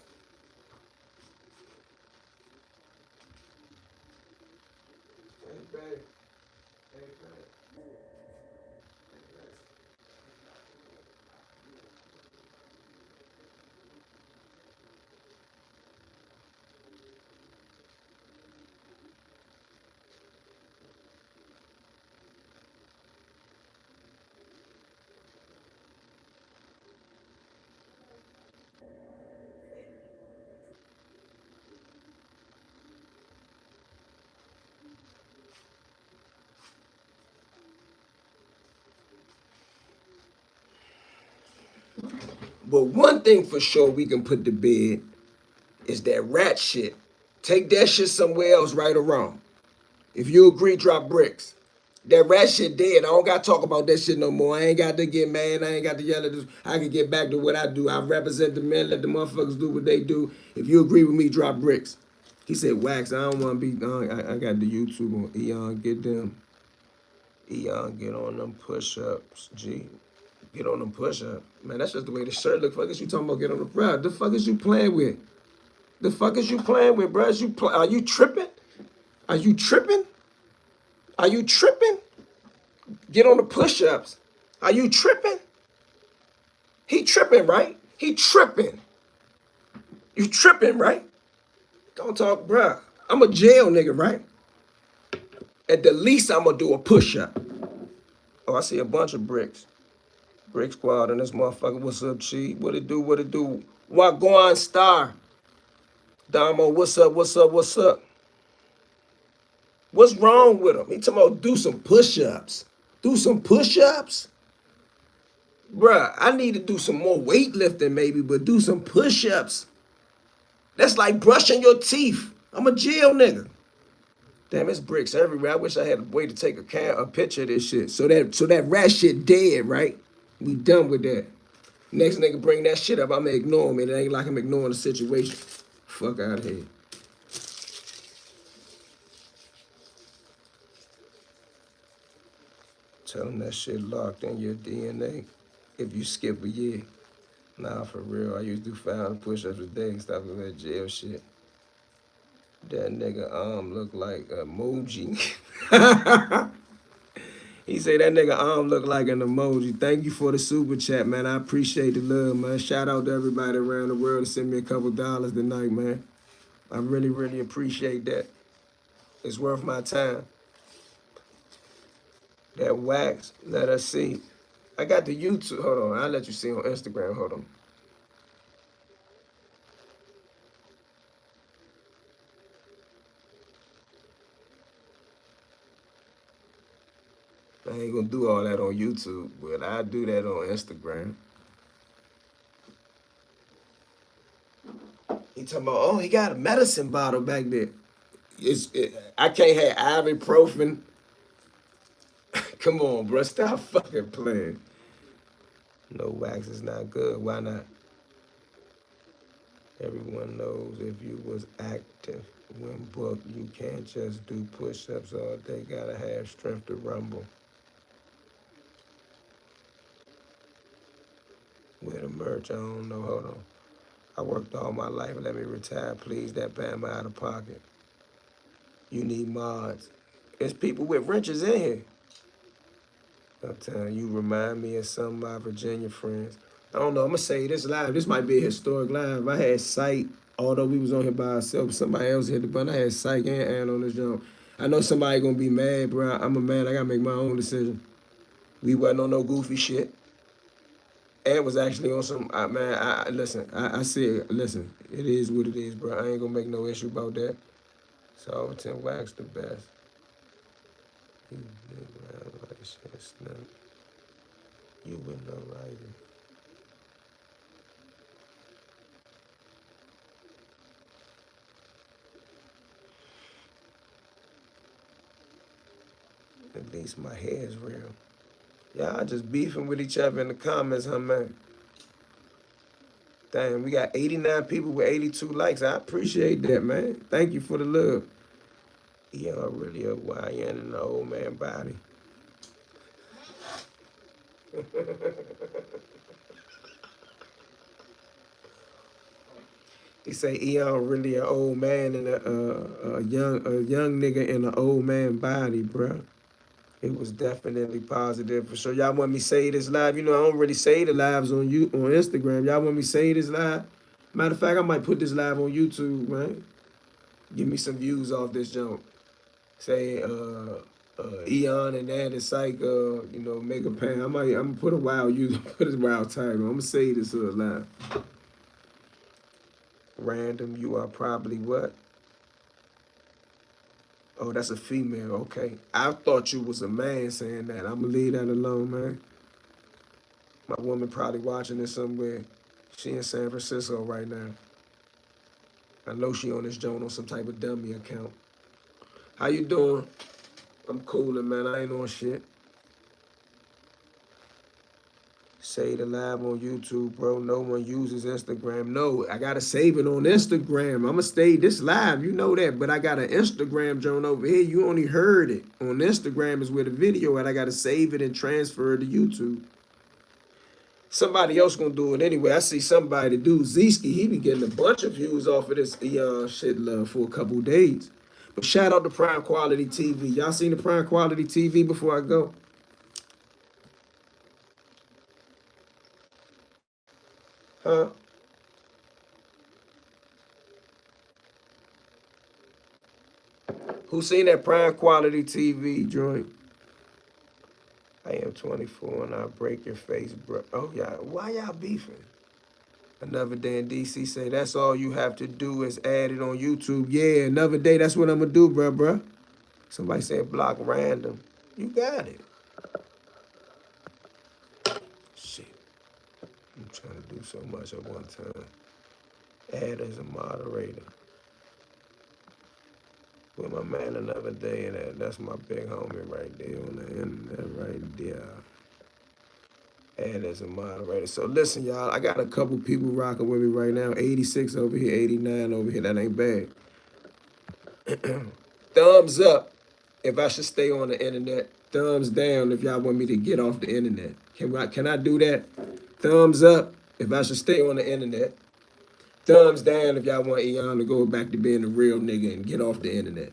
But one thing for sure we can put to bed is that rat shit. Take that shit somewhere else, right or wrong. If you agree, drop bricks. That rat shit dead. I don't got to talk about that shit no more. I ain't got to get mad. I ain't got to yell at this. I can get back to what I do. I represent the men. Let the motherfuckers do what they do. If you agree with me, drop bricks. He said, wax, I don't want to be, I got the YouTube on. Eon, get them. Eon, get on them push-ups. G, get on them push-ups. Man, that's just the way the shirt look. Fuck is you talking about get on the bro? The fuck is you playing with? The fuck is you playing with, bro? Are you tripping? Are you tripping? Are you tripping? Get on the push-ups. Are you tripping? He tripping, right? He tripping. You tripping, right? Don't talk, bruh. I'm a jail nigga, right? At the least, I'm gonna do a push-up. Oh, I see a bunch of bricks. Brick squad and this motherfucker. What's up, Chi? What it do? What it do? Wagwan Star. Damo, what's up? What's up? What's up? What's wrong with him? He talking about do some push-ups. Do some push-ups? Bruh, I need to do some more weightlifting maybe, but do some push-ups. That's like brushing your teeth. I'm a jail nigga. Damn, it's bricks everywhere. I wish I had a way to take a picture of this shit. So that rat shit dead, right? We done with that. Next nigga bring that shit up, I'ma ignore him. It ain't like I'm ignoring the situation. Fuck out of here. Tell them that shit locked in your DNA. If you skip a year. Nah, for real. I used to do 500 push-ups a day. Stop with that jail shit. That nigga arm look like emoji. He say that nigga arm look like an emoji. Thank you for the super chat, man. I appreciate the love, man. Shout out to everybody around the world to send me a couple dollars tonight, man. I really, really appreciate that. It's worth my time. That wax, let us see. I got the YouTube. Hold on, I'll let you see on Instagram. Hold on. I ain't gonna do all that on YouTube, but I do that on Instagram. He talking about, oh, he got a medicine bottle back there. I can't have ibuprofen. Come on, bro, stop fucking playing. No, wax is not good. Why not? Everyone knows if you was active when booked, you can't just do push-ups all day. Gotta have strength to rumble. With a merch, I don't know. Hold on. I worked all my life. Let me retire, please. That Bama out of pocket. You need mods. There's people with wrenches in here. I'm telling you, remind me of some of my Virginia friends. I don't know. I'm gonna say this live. This might be a historic live. I had Syke, although we was on here by ourselves. Somebody else hit the button. I had Syke and Ann on this joint. I know somebody gonna be mad, bro. I'm a man. I gotta make my own decision. We wasn't on no goofy shit. Ed was actually on some. Man, listen. I said, listen. It is what it is, bro. I ain't gonna make no issue about that. So 10 wax the best. You like shit, snap. You with no writing. At least my hair is real. Y'all just beefing with each other in the comments, huh, man? Damn, we got 89 people with 82 likes. I appreciate that, man. Thank you for the love. Y'all really a YN in the old man body. He say Eon really an old man and a young nigga in an old man body, bro. It was definitely positive for sure. Y'all want me to say this live? You know, I don't really say the lives on Instagram. Y'all want me to say this live? Matter of fact, I might put this live on YouTube, man. Give me some views off this jump. Say Eon and that is like make a pan. I'm gonna put a wild use put a wild title. I'm gonna say this live. Random, you are probably what? Oh, that's a female. Okay. I thought you was a man saying that. I'm gonna leave that alone, man. My woman probably watching this somewhere. She in San Francisco right now. I know she on this joint on some type of dummy account. How you doing? I'm coolin', man. I ain't on shit. Say the live on YouTube, bro. No one uses Instagram. No, I gotta save it on Instagram. I'ma stay this live, you know that. But I got an Instagram joint over here. You only heard it. On Instagram is where the video at. I gotta save it and transfer it to YouTube. Somebody else gonna do it anyway. I see somebody do Zeski. He be getting a bunch of views off of this shit love for a couple days. But shout out to Prime Quality TV. Y'all seen the Prime Quality TV before I go? Huh? Who seen that Prime Quality TV joint? I am 24 and I'll break your face, bro. Oh, yeah. Why y'all beefing? Another day in DC say that's all you have to do is add it on YouTube. Yeah, another day, that's what I'm gonna do, bro. Somebody said block random. You got it. Shit. I'm trying to do so much at one time. Add as a moderator. With my man another day, and that's my big homie right there on the internet right there. Add as a moderator. So listen, y'all, I got a couple people rocking with me right now. 86 over here, 89 over here. That ain't bad. Thumbs up if I should stay on the internet. Thumbs down if y'all want me to get off the internet. Can I do that? Thumbs up if I should stay on the internet. Thumbs down if y'all want Eon to go back to being a real nigga and get off the internet.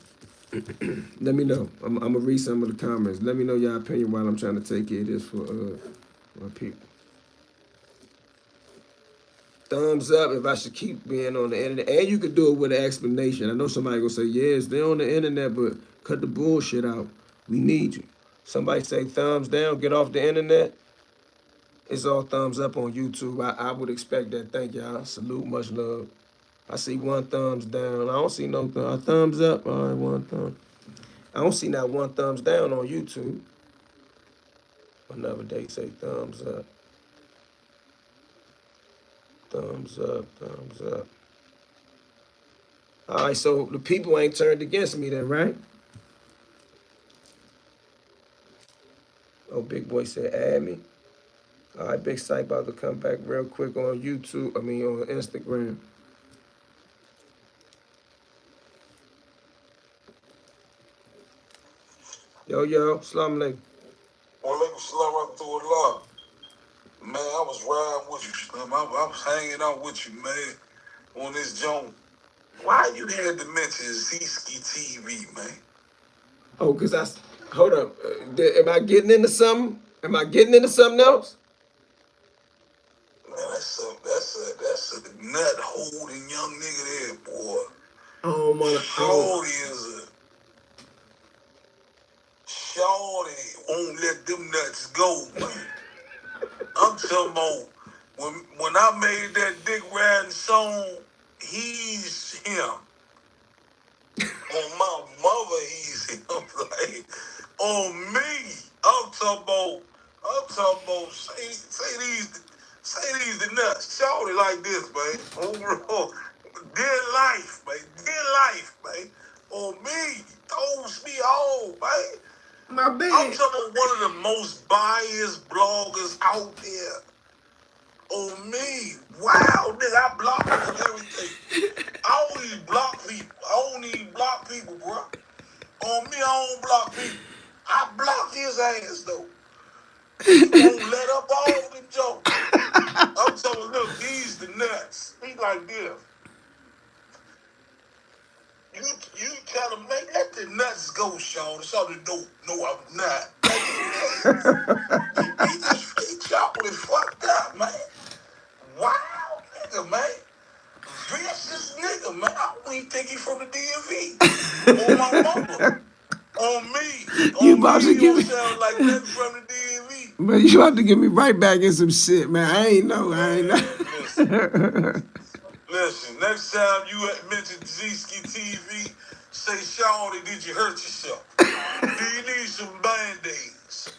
Let me know. I'm gonna read some of the comments. Let me know y'all opinion while I'm trying to take care of this for my people. Thumbs up if I should keep being on the internet. And you could do it with an explanation. I know somebody gonna say, yeah, stay on the internet, but cut the bullshit out. We need you. Somebody say thumbs down, get off the internet. It's all thumbs up on YouTube. I would expect that. Thank y'all. Salute, much love. I see one thumbs down. I don't see no thumbs up. All right, one thumb. I don't see not one thumbs down on YouTube. Another day say thumbs up, thumbs up, thumbs up. All right, so the people ain't turned against me then, right? Oh, Big Boy said add me. All right, Big Syke about to come back real quick on YouTube. I mean on Instagram. Yo, salam alaikum. Well, let me slum up through a lot. Man, I was riding with you, Slim. I was hanging out with you, man, on this joint. Why you had to mention Zsky TV, man? Oh, cause hold up. Am I getting into something? Am I getting into something else? Man, that's a nut holding young nigga there, boy. I don't wanna. Oh, Shorty is a Shorty won't let them nuts go, man. I'm talking about when I made that Dick Riding song, he's him. On my mother, he's him. Like, on me, say these the nuts. Shorty like this, man. Overall, dead life, man. Dead life, man. On me, throws me on, man. my I'm bad. talking about one of the most biased bloggers out there. On me. Wow, nigga, I block him and everything. I don't even block people. Bro. On me, I don't block people. I block his ass, though. He won't let up all them jokes. I'm telling him, look, these the nuts. He like this. You tell him, man, let the nuts go, Sean. Shorty, no, I'm not. Like, he chocolate fucked up, man. Wow, nigga, man. Vicious nigga, man. I don't even think he from the DMV. On my mama. On me. You On about me, to he give don't me, sound like nothing from the DMV. but you about to get me right back in some shit, man. I ain't know. Man, listen, next time you mention Zsky TV, say, Shawty, did you hurt yourself? Do you need some Band-Aids?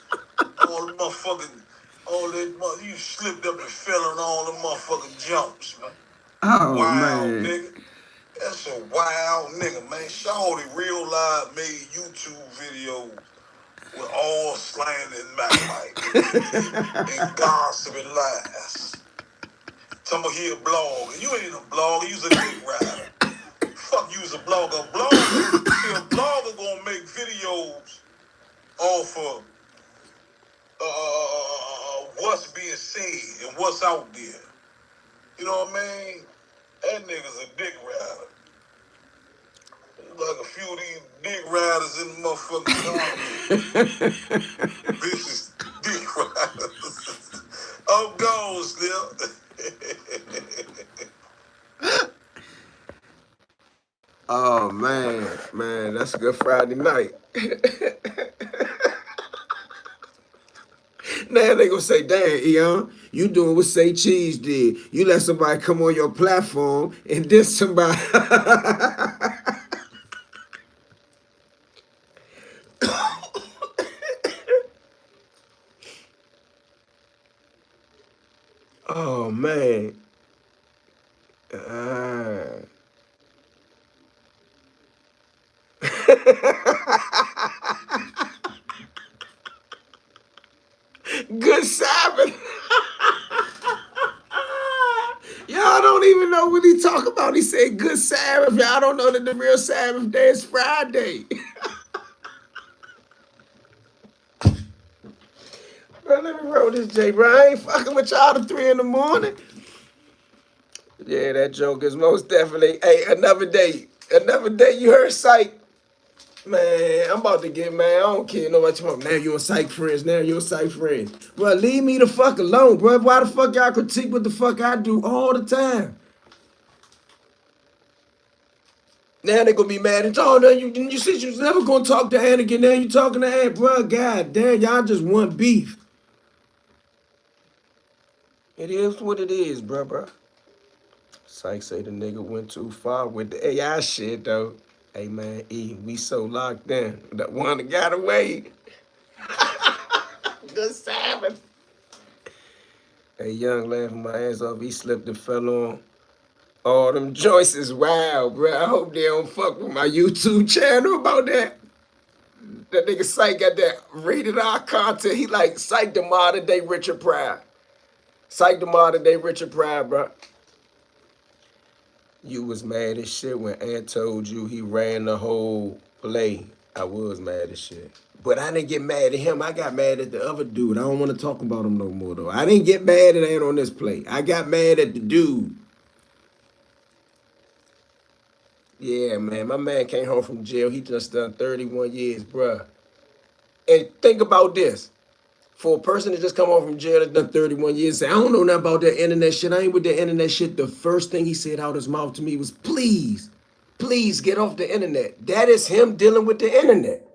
All the motherfucking, you slipped up and fell on all the motherfucking jumps, man. Oh Wow, man. nigga. That's a wild nigga, man. Shawty real live made YouTube videos with all slander and backbiting and gossip and lies. Talking about he a blogger. You ain't a blogger, you's a dick rider. Fuck you's a blogger. A blogger gonna make videos off of what's being said and what's out there. You know what I mean? That nigga's a dick rider. Like a few of these dick riders in the motherfucking comments. Vicious dick riders. I'm gone still. Oh man, that's a good Friday night. Now they gonna say, "Damn, Eon, you doing what Say Cheese did? You let somebody come on your platform and diss somebody." Oh man. Ah. Good Sabbath. Y'all don't even know what he talk about. He said good Sabbath. Y'all don't know that the real Sabbath day is Friday. Bro, let me roll this J, bro. I ain't fucking with y'all to 3 in the morning. Yeah, that joke is most definitely. Hey, another day. Another day you heard Syke. Man, I'm about to get, man. I don't care no much more. Now you're a Syke friends. Now you're a Syke friends. Bro, leave me the fuck alone, bro. Why the fuck y'all critique what the fuck I do all the time? Now they gonna be mad at oh no, you said you was never gonna talk to Ann again. Now you talking to Ann, bro. God damn, y'all just want beef. It is what it is, bro. Syke say the nigga went too far with the AI shit though. Hey man, E, we so locked in. That one that got away. Good Sabbath. Hey, young laughing my ass off. He slipped and fell on. All them joints is wild, bro. I hope they don't fuck with my YouTube channel about that. That nigga Syke got that rated R content. He like Syke the modern day Richard Pryor. Syke the modern day Richard Pryor, bro. You was mad as shit when Ant told you he ran the whole play. I was mad as shit. But I didn't get mad at him. I got mad at the other dude. I don't want to talk about him no more, though. I didn't get mad at Ant on this play. I got mad at the dude. Yeah, man. My man came home from jail. He just done 31 years, bruh. And think about this. For a person to just come home from jail that's done 31 years and say, I don't know nothing about that internet shit. I ain't with the internet shit. The first thing he said out his mouth to me was, please, please get off the internet. That is him dealing with the internet.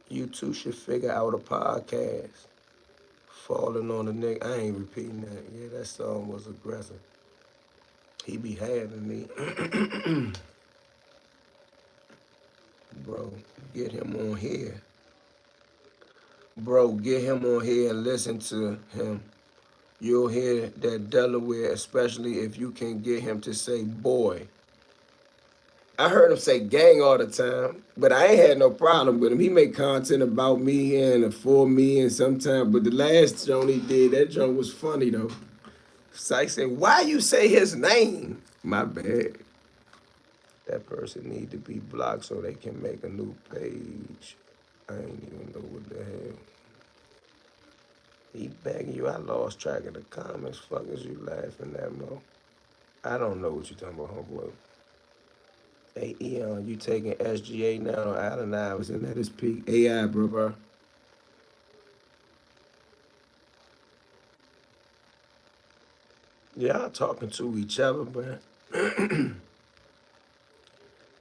You two should figure out a podcast. Falling on a nigga. I ain't repeating that. Yeah, that song was aggressive. He be having me. Bro, get him on here. Bro, get him on here and listen to him. You'll hear that Delaware, especially if you can get him to say boy. I heard him say gang all the time, but I ain't had no problem with him. He make content about me and for me and sometimes, but the last joint he did, that joint was funny though. Syke said, why you say his name? My bad. That person need to be blocked so they can make a new page. I ain't even know what the hell. He begging you. I lost track of the comments. Fuck is you laughing at, Mo? I don't know what you talking about, homeboy. Hey, Eon, you taking SGA now? Allen Iverson at his peak. AI, bro. Y'all talking to each other, man.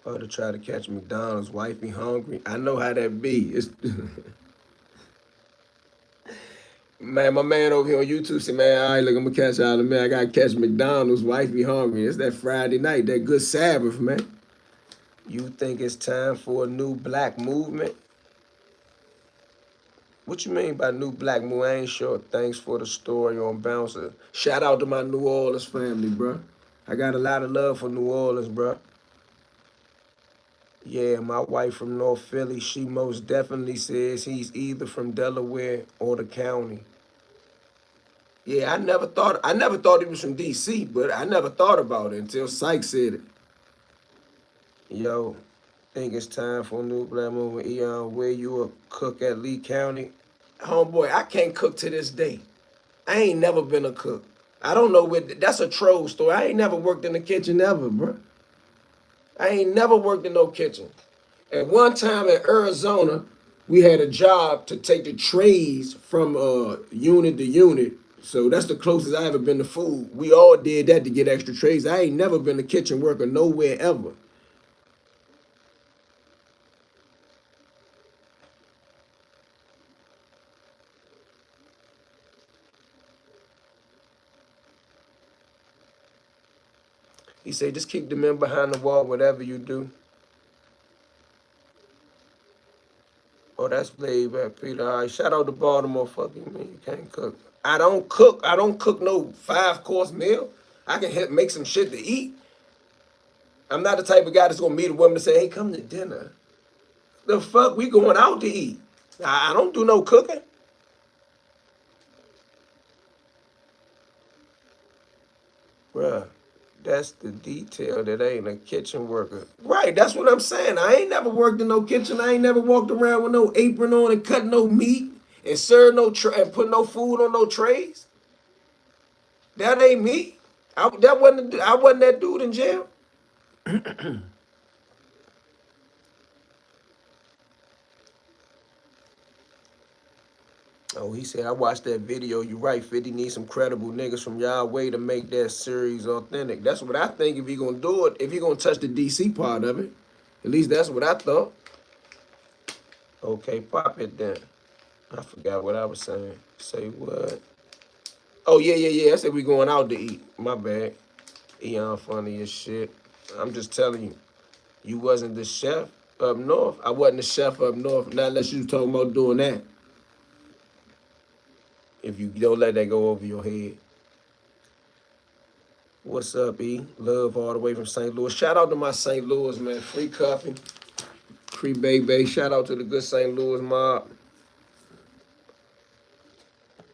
About to try to catch McDonald's. Wife be hungry. I know how that be. It's man, my man over here on YouTube said, man, all right, look, I'm gonna catch y'all. Man, I gotta catch McDonald's. Wife be hungry. It's that Friday night, that good Sabbath, man. You think it's time for a new black movement? What you mean by new black movement? I ain't sure. Thanks for the story on Bouncer. Shout out to my New Orleans family, bro. I got a lot of love for New Orleans, bro. Yeah, my wife from North Philly, she most definitely says he's either from Delaware or the county. Yeah, I never thought he was from DC, but I never thought about it until Syke said it. Yo, think it's time for a new black movement. Eon, where you a cook at Lee County? Homeboy, I can't cook to this day. I ain't never been a cook. I don't know where, that's a troll story. I ain't never worked in the kitchen ever, bro. I ain't never worked in no kitchen. At one time in Arizona, we had a job to take the trays from unit to unit. So that's the closest I ever been to food. We all did that to get extra trays. I ain't never been a kitchen worker nowhere ever. He said, just keep the men behind the wall, whatever you do. Oh, that's laid back, Peter. All right, shout out to Baltimore. Fuck you, man. You can't cook. I don't cook. I don't cook no 5-course meal. I can make some shit to eat. I'm not the type of guy that's gonna meet a woman and say, hey, come to dinner. The fuck, we going out to eat. I don't do no cooking. Bruh, that's the detail that ain't a kitchen worker. Right, that's what I'm saying. I ain't never worked in no kitchen. I ain't never walked around with no apron on and cut no meat and serve no tray and put no food on no trays. That ain't me. I wasn't that dude in jail. Oh, he said, I watched that video. You right, 50 needs some credible niggas from Yahweh to make that series authentic. That's what I think if he gonna do it, if he gonna touch the DC part of it. At least that's what I thought. Okay, pop it then. I forgot what I was saying. Say what? Oh, yeah. I said we going out to eat. My bad. Eon funny as shit. I'm just telling you, you wasn't the chef up north. I wasn't the chef up north. Not unless you was talking about doing that. if you don't let that go over your head. What's up, E? Love all the way from St. Louis. Shout out to my St. Louis, man. Free coffee. Free Bay. Shout out to the good St. Louis mob.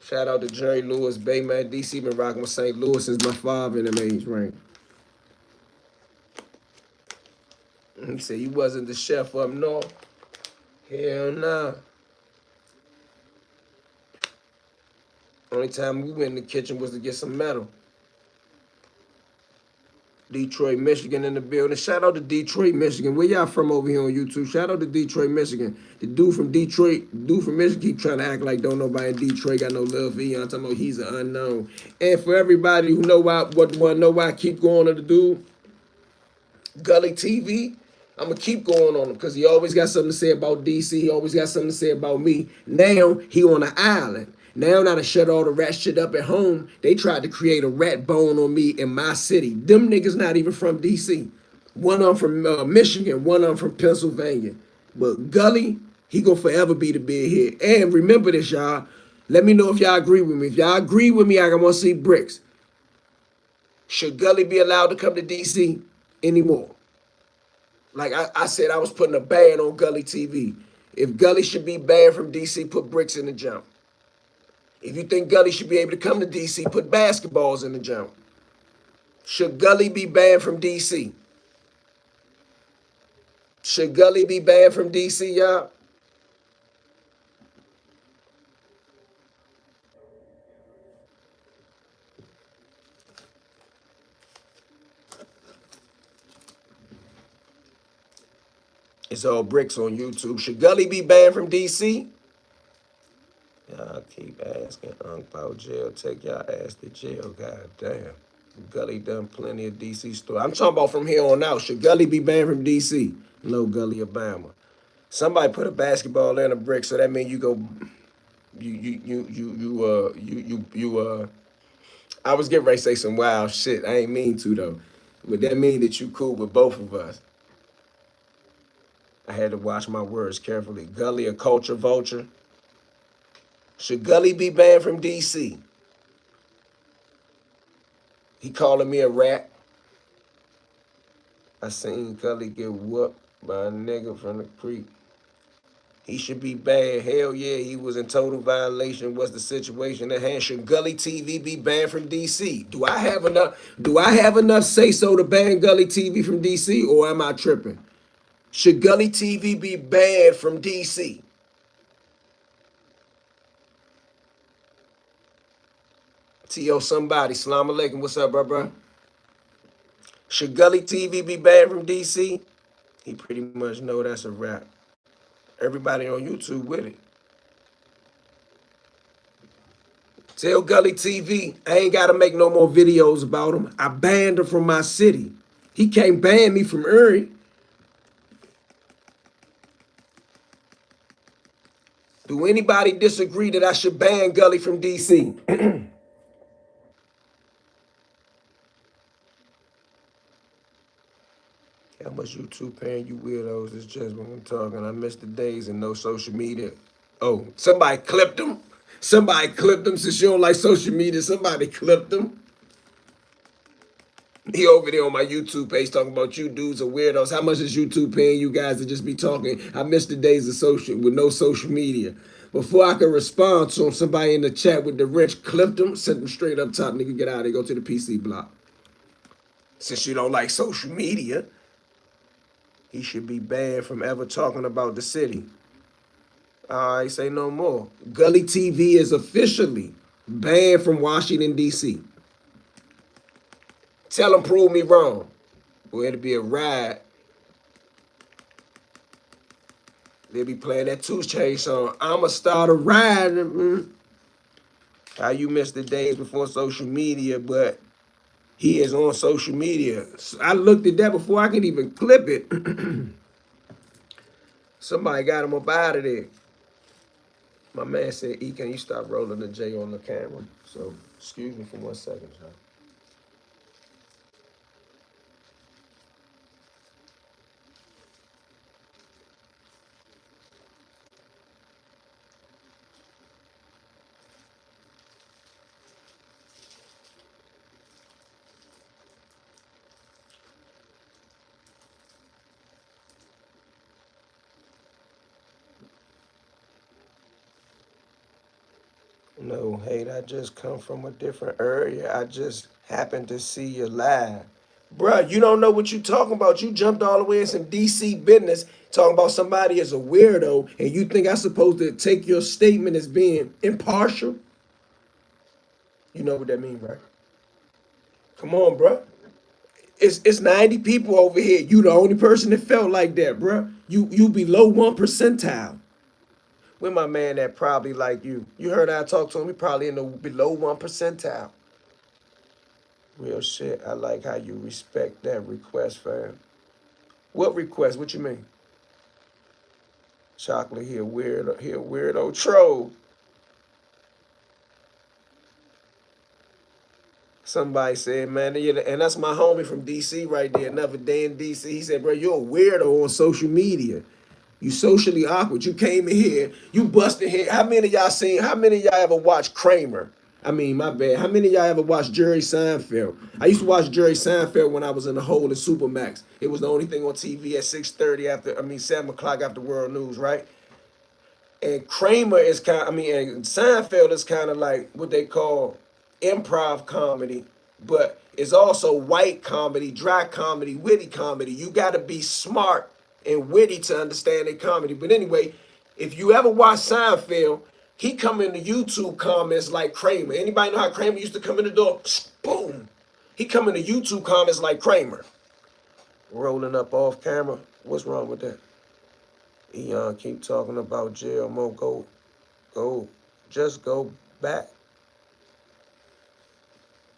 Shout out to Jerry Lewis, Bay, man. DC been rocking with St. Louis since my father in them age range. He said you wasn't the chef up north. Hell nah. Only time we went in the kitchen was to get some metal. Detroit, Michigan in the building. Shout out to Detroit, Michigan. Where y'all from over here on YouTube? Shout out to Detroit, Michigan. The dude from Detroit, dude from Michigan keep trying to act like don't nobody in Detroit got no love for you. I'm talking about he's an unknown. And for everybody who know why, know why I keep going to the dude, Gully TV, I'm gonna keep going on him because he always got something to say about DC. He always got something to say about me. Now he on an island. Now not to shut all the rat shit up at home. They tried to create a rat bone on me in my city. Them niggas not even from DC. One of them from Michigan. One of them from Pennsylvania. But Gully, he gonna forever be the big head. And remember this, y'all. Let me know if y'all agree with me. If y'all agree with me, I want to see bricks. Should Gully be allowed to come to DC anymore? Like I said, I was putting a ban on Gully TV. If Gully should be banned from DC, put bricks in the jump. If you think Gully should be able to come to DC, put basketballs in the jump. Should Gully be banned from DC? Should Gully be banned from DC, y'all? It's all bricks on YouTube. Should Gully be banned from DC? Y'all keep asking Unc about jail. Take y'all ass to jail. God damn. Gully done plenty of DC stories. I'm talking about from here on out. Should Gully be banned from DC? No, Gully, Obama. Somebody put a basketball in a brick, so that means you go. I was getting ready to say some wild shit. I ain't mean to though. But that mean that you cool with both of us. I had to watch my words carefully. Gully, a culture vulture. Should Gully be banned from DC? He calling me a rat. I seen Gully get whooped by a nigga from the creek. He should be banned. Hell yeah, he was in total violation. What's the situation at hand? Should Gully TV be banned from DC? Do I have enough? Do I have enough say so to ban Gully TV from DC, or am I tripping? Should Gully TV be banned from DC? T.O. somebody. Salam alaikum. What's up, bro? Should Gully TV be banned from DC? He pretty much know that's a wrap. Everybody on YouTube with it. Tell Gully TV I ain't got to make no more videos about him. I banned him from my city. He can't ban me from Erie. Do anybody disagree that I should ban Gully from DC? How much YouTube paying you weirdos? It's just when I'm talking. I miss the days and no social media. Oh, somebody clipped him. Somebody clipped him since you don't like social media. Somebody clipped him. He over there on my YouTube page talking about you dudes are weirdos. How much is YouTube paying you guys to just be talking? I miss the days of social with no social media. Before I could respond to him, somebody in the chat with the wrench clipped him, sent him straight up top. Nigga, get out of there. Go to the PC block. Since you don't like social media, he should be banned from ever talking about the city. All right, say no more. Gully TV is officially banned from Washington, D.C. Tell them prove me wrong. Or it'll be a ride. They'll be playing that 2 Chainz song. I'ma start a ride. How you miss the days before social media, but he is on social media. So I looked at that before I could even clip it. Somebody got him up out of there. My man said, E, can you stop rolling the J on the camera? So, excuse me for 1 second, y'all. No hate, I just come from a different area. I just happened to see you live. Bruh, you don't know what you talking about. You jumped all the way in some DC business talking about somebody as a weirdo, and you think I'm supposed to take your statement as being impartial? You know what that means, right? Come on, bruh. It's 90 people over here. You the only person that felt like that, bruh. You below 1 percentile. With my man that probably like you. You heard I talk to him, he probably in the below 1 percentile. Real shit. I like how you respect that request, fam. What request? What you mean? Chocolate, he a weirdo troll. Somebody said, man, yeah, and that's my homie from DC right there. Another day in DC. He said, bro, you're a weirdo on social media. You socially awkward. You came in here, you busted here. How many of y'all ever watched Kramer? I mean, my bad. How many of y'all ever watched Jerry Seinfeld? I used to watch Jerry Seinfeld when I was in the hole in Supermax. It was the only thing on TV at 6:30 7 o'clock after World News, right? And Kramer is and Seinfeld is kind of like what they call improv comedy, but it's also white comedy, dry comedy, witty comedy. You got to be smart and witty to understand their comedy. But anyway, if you ever watch Seinfeld, he come in the YouTube comments like Kramer. Anybody know how Kramer used to come in the door? Boom. He come in the YouTube comments like Kramer. Rolling up off camera. What's wrong with that? Eon keep talking about jail. Mo, go, just go back.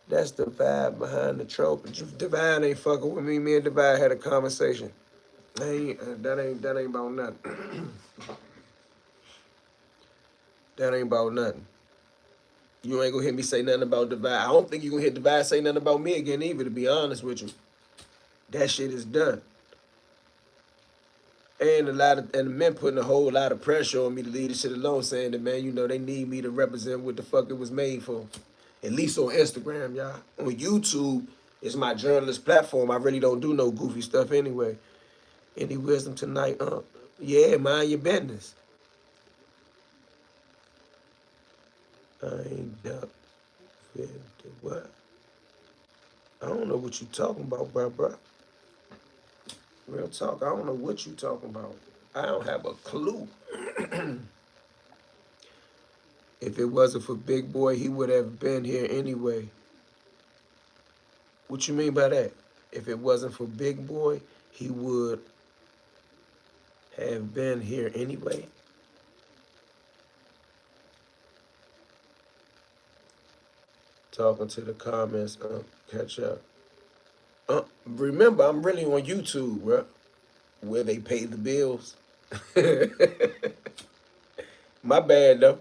That's the vibe behind the trope. Divine ain't fucking with me. Me and Divine had a conversation. That ain't about nothing. That ain't about nothing. You ain't gonna hear me say nothing about Divine. I don't think you gonna hear Divine say nothing about me again either, to be honest with you. That shit is done. And the men putting a whole lot of pressure on me to leave this shit alone, saying that, man, they need me to represent what the fuck it was made for. At least on Instagram, y'all. On YouTube, it's my journalist platform. I really don't do no goofy stuff anyway. Any wisdom tonight? Yeah, mind your business. I ain't duck. What? I don't know what you talking about, bro. Real talk, I don't know what you talking about. I don't have a clue. If it wasn't for Big Boy, he would have been here anyway. What you mean by that? If it wasn't for Big Boy, he would have been here anyway. Talking to the comments, catch up. Remember, I'm really on YouTube, bro, where they pay the bills. My bad, though.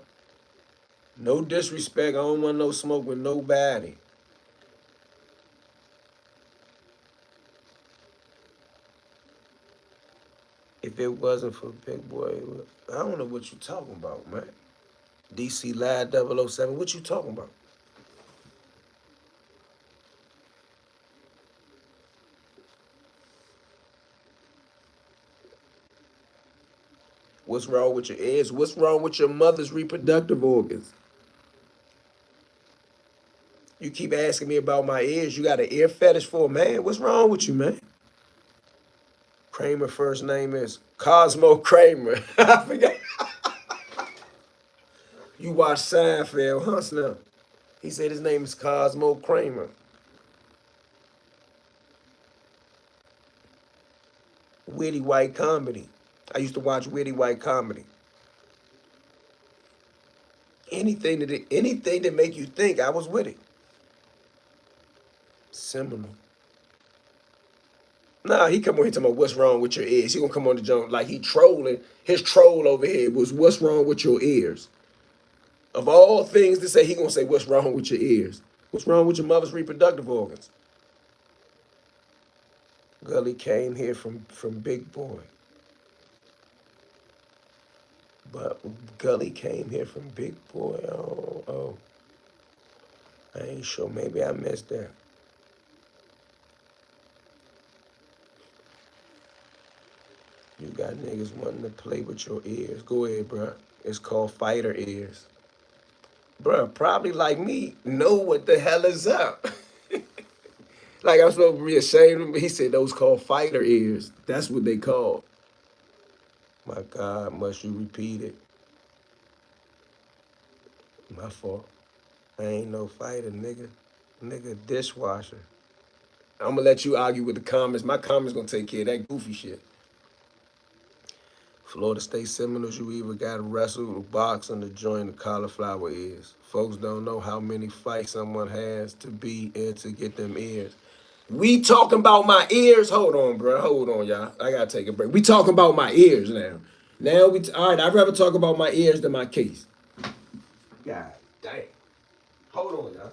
No disrespect. I don't want no smoke with nobody. If it wasn't for Big Boy, I don't know what you talking about, man. DC Live 007, what you talking about? What's wrong with your ears? What's wrong with your mother's reproductive organs? You keep asking me about my ears. You got an ear fetish for a man? What's wrong with you, man? Kramer first name is Cosmo Kramer. I forgot. You watch Seinfeld, huh, Snap? He said his name is Cosmo Kramer. Witty white comedy. I used to watch witty white comedy. Anything that make you think, I was with it. Seminal. Nah, he come on here talking about what's wrong with your ears. He gonna come on the joint like he trolling. His troll over here was what's wrong with your ears. Of all things to say, he gonna say what's wrong with your ears. What's wrong with your mother's reproductive organs? Gully came here from Big Boy. But Gully came here from Big Boy. Oh. I ain't sure. Maybe I missed that. You got niggas wanting to play with your ears. Go ahead, bro. It's called fighter ears. Bruh, probably like me, know what the hell is up. Like I'm supposed to be ashamed of me. He said those called fighter ears. That's what they call. My God, must you repeat it? My fault. I ain't no fighter, nigga. Nigga, dishwasher. I'm gonna let you argue with the comments. My comments gonna take care of that goofy shit. Florida State Seminoles, you either got to wrestle, box, and to join the cauliflower ears. Folks don't know how many fights someone has to be in to get them ears. We talking about my ears? Hold on, bro. Hold on, y'all. I gotta take a break. We talking about my ears now. Now all right. I'd rather talk about my ears than my case. God damn. Hold on, y'all.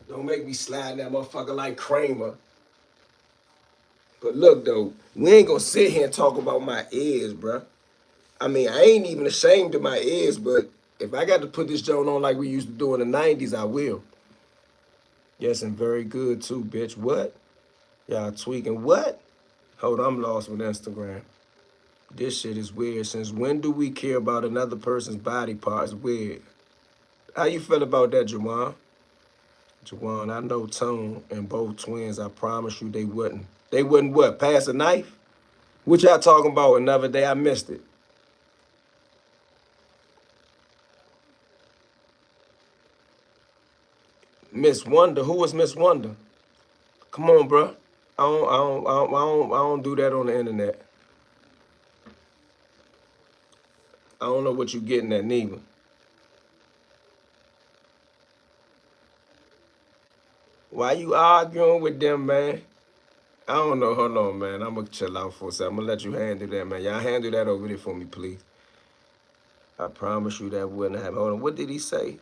Don't make me slide that motherfucker like Kramer. But look though, we ain't gonna sit here and talk about my ears, bruh. I mean, I ain't even ashamed of my ears, but if I got to put this joint on like we used to do in the 90s, I will. Yes, and very good too, bitch. What? Y'all tweaking what? Hold on, I'm lost with Instagram. This shit is weird. Since when do we care about another person's body parts? Weird. How you feel about that, Jawan? Jawan, I know Tone and both twins. I promise you they wouldn't. They wouldn't what? Pass a knife? What y'all talking about another day? I missed it. Miss Wonder. Who was Miss Wonder? Come on, bro. I don't do that on the internet. I don't know what you getting at neither. Why you arguing with them, man? I don't know. Hold on, man. I'm gonna chill out for a second. I'm gonna let you handle that, man. Y'all handle that over there for me, please. I promise you that wouldn't happen. Hold on. What did he say?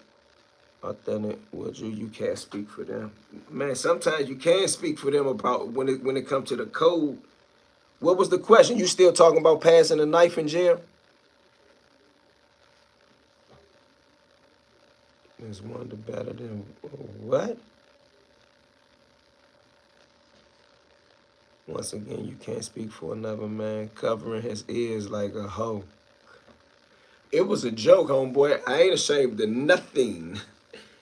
Authentic, would you? You can't speak for them, man. Sometimes you can speak for them about when it comes to the code. What was the question? You still talking about passing a knife in jail? Is Wonder better than what? Once again, you can't speak for another man covering his ears like a hoe. It was a joke, homeboy. I ain't ashamed of nothing.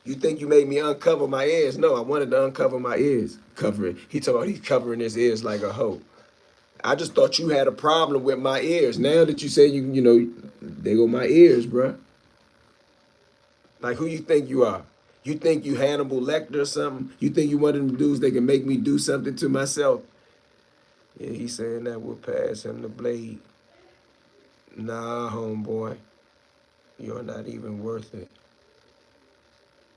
You think you made me uncover my ears? No, I wanted to uncover my ears. Cover it. He talking about he's covering his ears like a hoe. I just thought you had a problem with my ears. Now that you say you know, they go my ears, bruh. Like who you think you are? You think you Hannibal Lecter or something? You think you one of them dudes that can make me do something to myself? Yeah, he's saying that we'll pass him the blade. Nah, homeboy, you're not even worth it.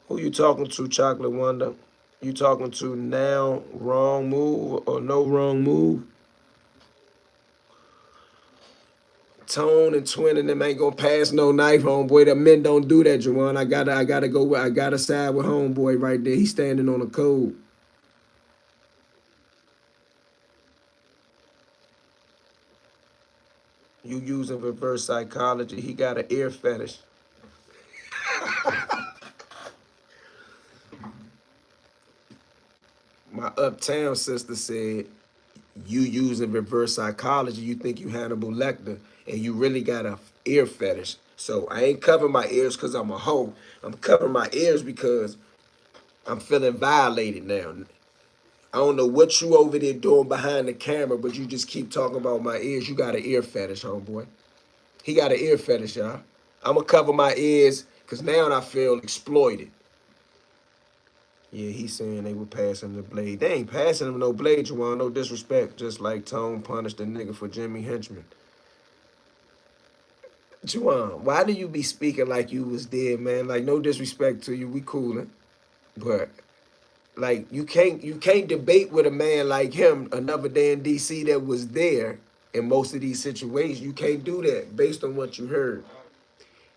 Who you talking to, Chocolate Wonder? You talking to now wrong move or no wrong move? Tone and Twin and them ain't gonna pass no knife, homeboy. The men don't do that, Juwan. I gotta side with homeboy right there. He's standing on the code. You using reverse psychology. He got an ear fetish. My uptown sister said, you using reverse psychology, you think you Hannibal Lecter, and you really got a ear fetish. So I ain't covering my ears because I'm a hoe. I'm covering my ears because I'm feeling violated now. I don't know what you over there doing behind the camera, but you just keep talking about my ears. You got an ear fetish, homeboy. He got an ear fetish, y'all. I'm gonna cover my ears because now I feel exploited. Yeah, he's saying they were passing the blade. They ain't passing him no blade, Juwan. No disrespect. Just like Tone punished the nigga for Jimmy Henchman. Juwan, why do you be speaking like you was dead, man? Like, no disrespect to you. We coolin'. But like you can't debate with a man like him, another day in DC that was there in most of these situations. You can't do that based on what you heard.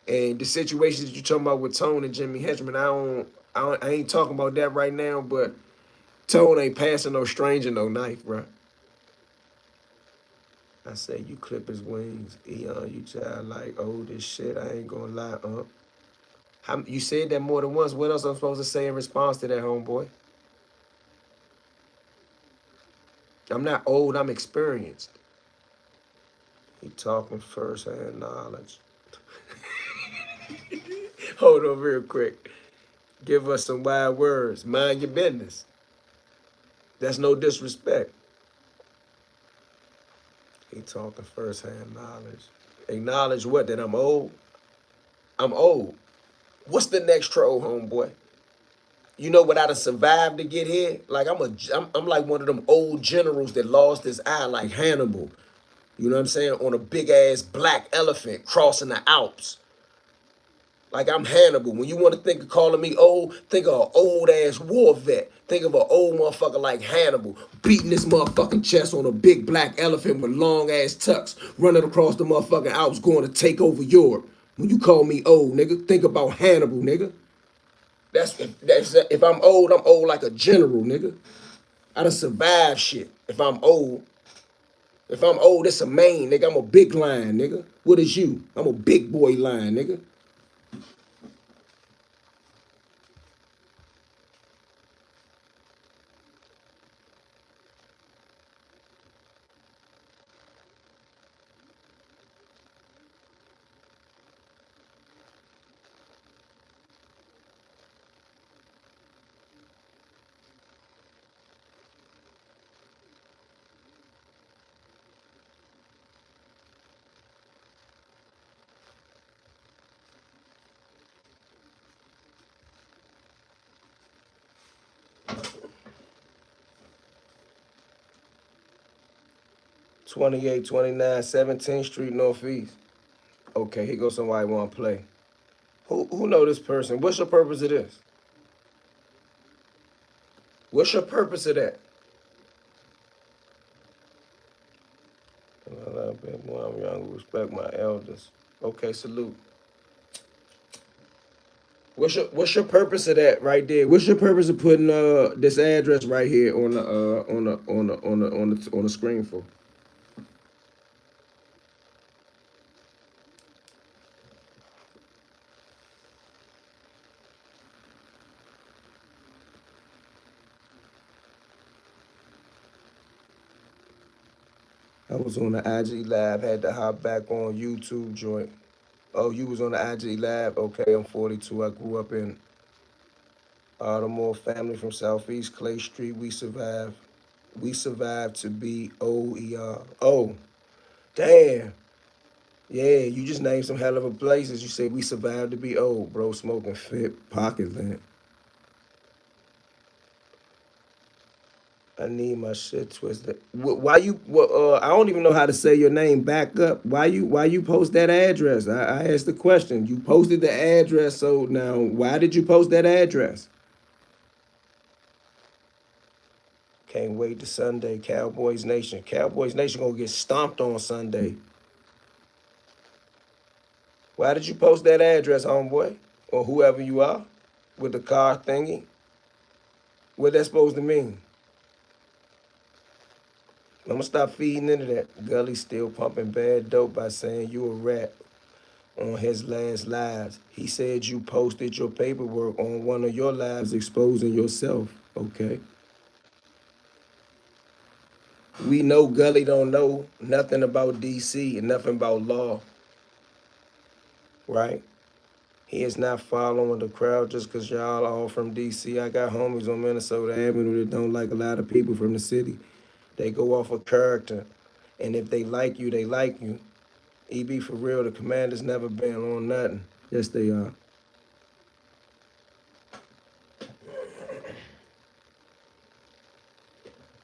And the situations that you talking about with Tone and Jimmy Henchman, I ain't talking about that right now, but Tone ain't passing no stranger no knife, bro. I say you clip his wings. You child like old as shit. I ain't gonna lie, you said that more than once. What else I'm supposed to say in response to that, homeboy? I'm not old, I'm experienced. He talking first hand knowledge. Hold on real quick. Give us some wild words. Mind your business. That's no disrespect. He talking first hand knowledge. Acknowledge what? That I'm old? I'm old. What's the next troll, homeboy? You know what I done survived to get here? Like I'm like one of them old generals that lost his eye, like Hannibal. You know what I'm saying? On a big ass black elephant crossing the Alps. Like I'm Hannibal. When you want to think of calling me old, think of an old ass war vet. Think of an old motherfucker like Hannibal, beating this motherfucking chest on a big black elephant with long ass tucks, running across the motherfucking Alps, going to take over Europe. When you call me old, nigga, think about Hannibal, nigga. If I'm old like a general, nigga. I done survived shit. If I'm old, it's a main, nigga. I'm a big lion, nigga. What is you? I'm a big boy lion, nigga. 28, 29, 17th Street Northeast. Okay, here goes somebody want to play. Who know this person? What's your purpose of this? What's your purpose of that? A little bit more. I'm young. Respect my elders. Okay, salute. What's your purpose of that right there? What's your purpose of putting this address right here on the screen for? I was on the IG live, had to hop back on YouTube joint. Oh, you was on the IG live? Okay, I'm 42. I grew up in Baltimore, family from Southeast Clay Street. We survived. We survived to be OER. Oh, damn. Yeah, you just named some hell of a places. You say we survived to be old, bro. Smoking fit, pocket lint. I need my shit twisted. Why you? I don't even know how to say your name. Back up. Why you post that address? I asked the question. You posted the address, so now why did you post that address? Can't wait to Sunday, Cowboys Nation. Cowboys Nation gonna get stomped on Sunday. Why did you post that address, homeboy, or whoever you are, with the car thingy? What that supposed to mean? I'm gonna stop feeding into that. Gully still pumping bad dope by saying you a rat on his last lives. He said you posted your paperwork on one of your lives exposing yourself. Okay. We know Gully don't know nothing about DC and nothing about law, right? He is not following the crowd just because y'all all from DC. I got homies on Minnesota Avenue that don't like a lot of people from the city. They go off of character. And if they like you, they like you. EB for real, the commander's never been on nothing. Yes, they are.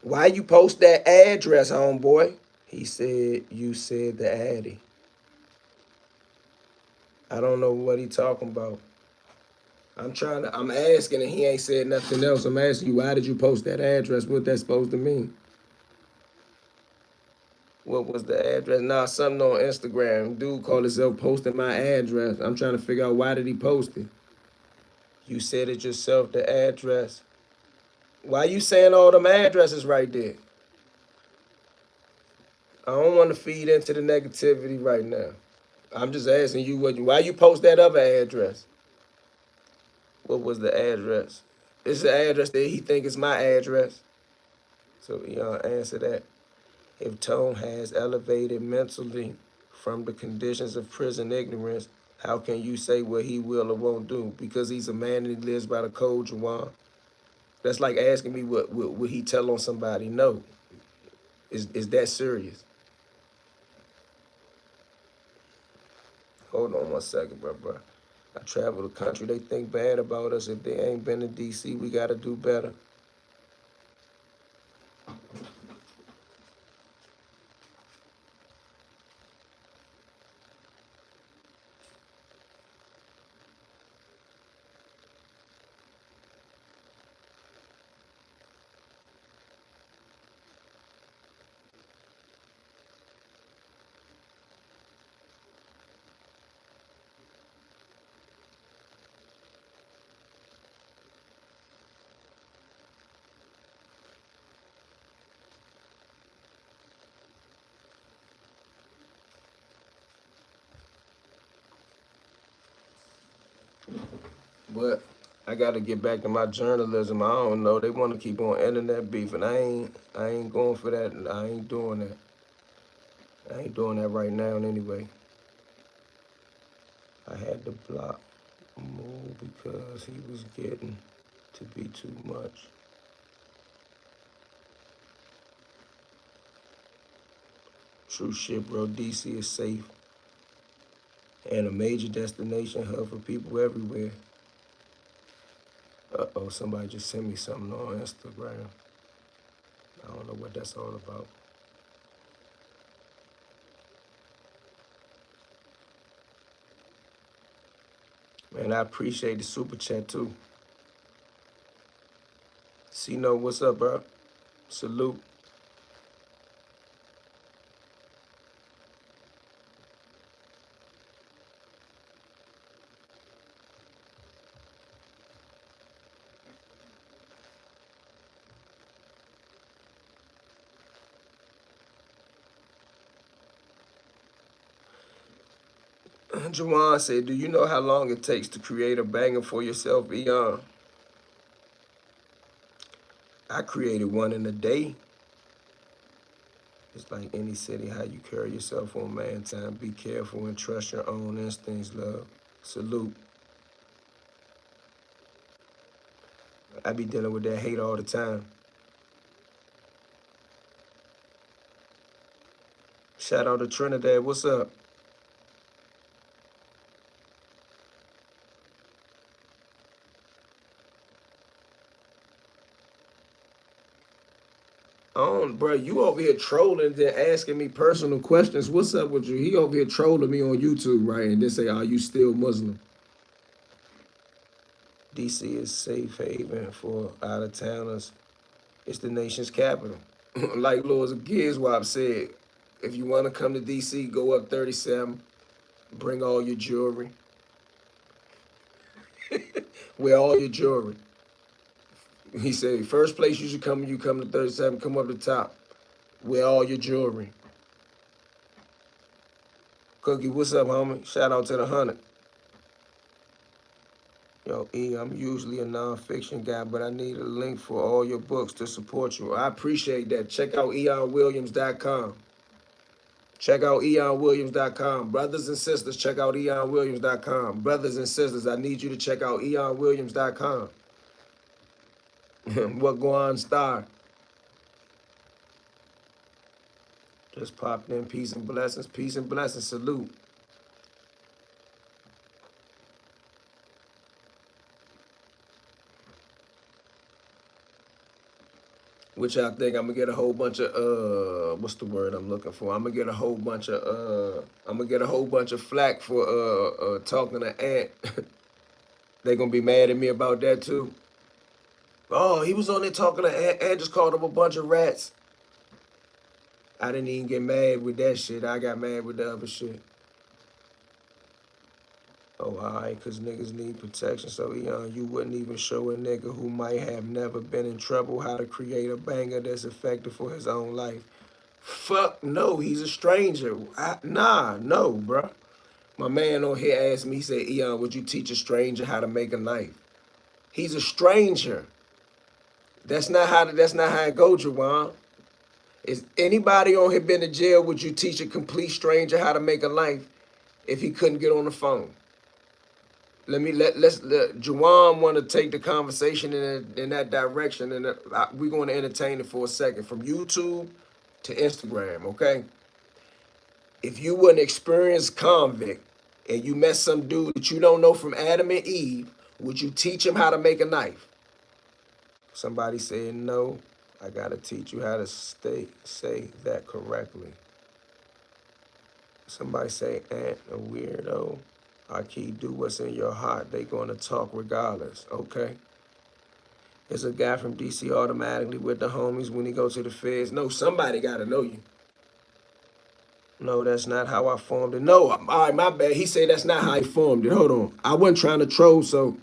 Why you post that address, homeboy? He said you said the addy. I don't know what he talking about. I'm asking and he ain't said nothing else. I'm asking you, why did you post that address? What that supposed to mean? What was the address? Nah, something on Instagram. Dude called himself posting my address. I'm trying to figure out why did he post it. You said it yourself, the address. Why you saying all them addresses right there? I don't want to feed into the negativity right now. I'm just asking you why you post that other address? What was the address? It's the address that he think is my address. So y'all answer that. If Tone has elevated mentally from the conditions of prison ignorance, how can you say what he will or won't do? Because he's a man and he lives by the code, Juwan. That's like asking me what would he tell on somebody? No. Is that serious? Hold on 1 second, bro. I travel the country. They think bad about us. If they ain't been to D.C., we got to do better. But I got to get back to my journalism. I don't know. They want to keep on internet beef, and I ain't going for that. I ain't doing that. I ain't doing that right now anyway. I had to block Move because he was getting to be too much. True shit, bro. DC is safe and a major destination hub for people everywhere. Uh-oh, somebody just sent me something on Instagram. I don't know what that's all about. Man, I appreciate the super chat too. C-No, what's up, bro? Salute. Jawan said, do you know how long it takes to create a banger for yourself, Eon? I created one in a day. It's like any city, how you carry yourself on man time. Be careful and trust your own instincts, love. Salute. I be dealing with that hate all the time. Shout out to Trinidad. What's up? Bro, you over here trolling then asking me personal questions. What's up with you? He over here trolling me on YouTube, right? And then say, are you still Muslim? DC is safe haven for out of towners. It's the nation's capital. Like Lord Gizwap said, if you want to come to DC, go up 37, bring all your jewelry, wear all your jewelry. He said, first place you come to 37, come up the top, wear all your jewelry. Cookie, what's up, homie? Shout out to the 100. Yo, E, I'm usually a nonfiction guy, but I need a link for all your books to support you. I appreciate that. Check out eonwilliams.com. Check out eonwilliams.com. Brothers and sisters, check out eonwilliams.com. Brothers and sisters, I need you to check out eonwilliams.com. What go on, star? Just popped in. Peace and blessings. Peace and blessings. Salute. Which I think I'm gonna get a whole bunch of what's the word I'm looking for? I'm gonna get a whole bunch of flack for talking to Ant. They gonna be mad at me about that too. Oh, he was on there talking to Ant. Ant just called him a bunch of rats. I didn't even get mad with that shit. I got mad with the other shit. Oh, alright, cause niggas need protection. So you wouldn't even show a nigga who might have never been in trouble how to create a banger that's effective for his own life. Fuck no, he's a stranger. No, bruh. My man on here asked me, he said, Eon, would you teach a stranger how to make a knife? He's a stranger. That's not how it goes, Juwan. Is anybody on here been to jail? Would you teach a complete stranger how to make a knife if he couldn't get on the phone? Let's let Juwan want to take the conversation in that direction, and we're going to entertain it for a second from YouTube to Instagram, okay? If you were an experienced convict and you met some dude that you don't know from Adam and Eve, would you teach him how to make a knife? Somebody said no. I gotta teach you how to say that correctly. Somebody say, Aunt, a weirdo. I keep do what's in your heart. They gonna talk regardless. Okay. Is a guy from DC automatically with the homies when he go to the feds? No, somebody gotta know you. No, that's not how I formed it. No, all right, my bad. He said that's not how he formed it. Hold on. I wasn't trying to troll, so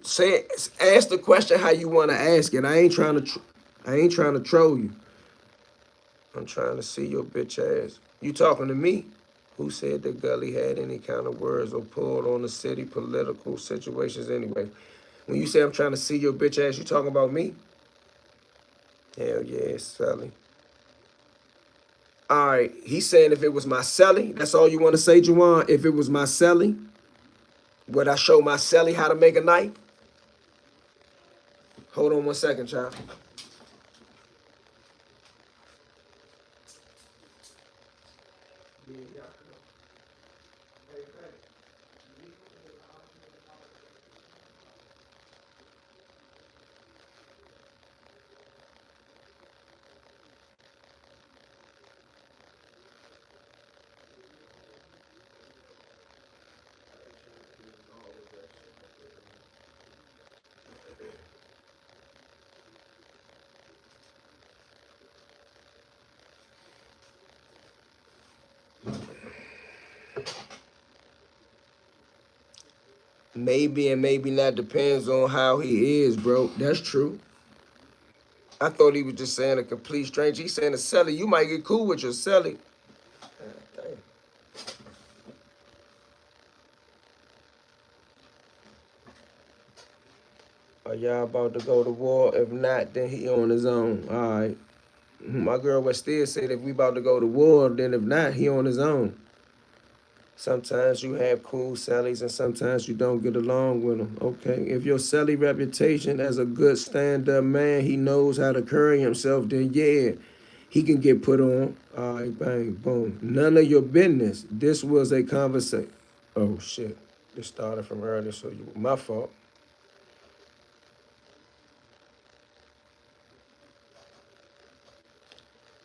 say ask the question how you want to ask it. I ain't trying to troll you. I'm trying to see your bitch ass. You talking to me? Who said that Gully had any kind of words or pulled on the city political situations anyway? When you say I'm trying to see your bitch ass, you talking about me? Hell yeah, Sally. All right, he's saying if it was my celly, that's all you want to say, Juwan? If it was my celly, would I show my celly how to make a knife? Hold on 1 second, child. Maybe and maybe not depends on how he is, bro. That's true. I thought he was just saying a complete stranger. He's saying a celly. You might get cool with your celly. Are y'all about to go to war? If not, then he on his own. All right. My girl was still said if we about to go to war, then if not, he on his own. Sometimes you have cool Sallys and sometimes you don't get along with them. Okay. If your Sally reputation as a good stand-up man, he knows how to carry himself, then yeah, he can get put on. All right, bang, boom. None of your business. This was a conversation. Oh shit. This started from earlier, so my fault.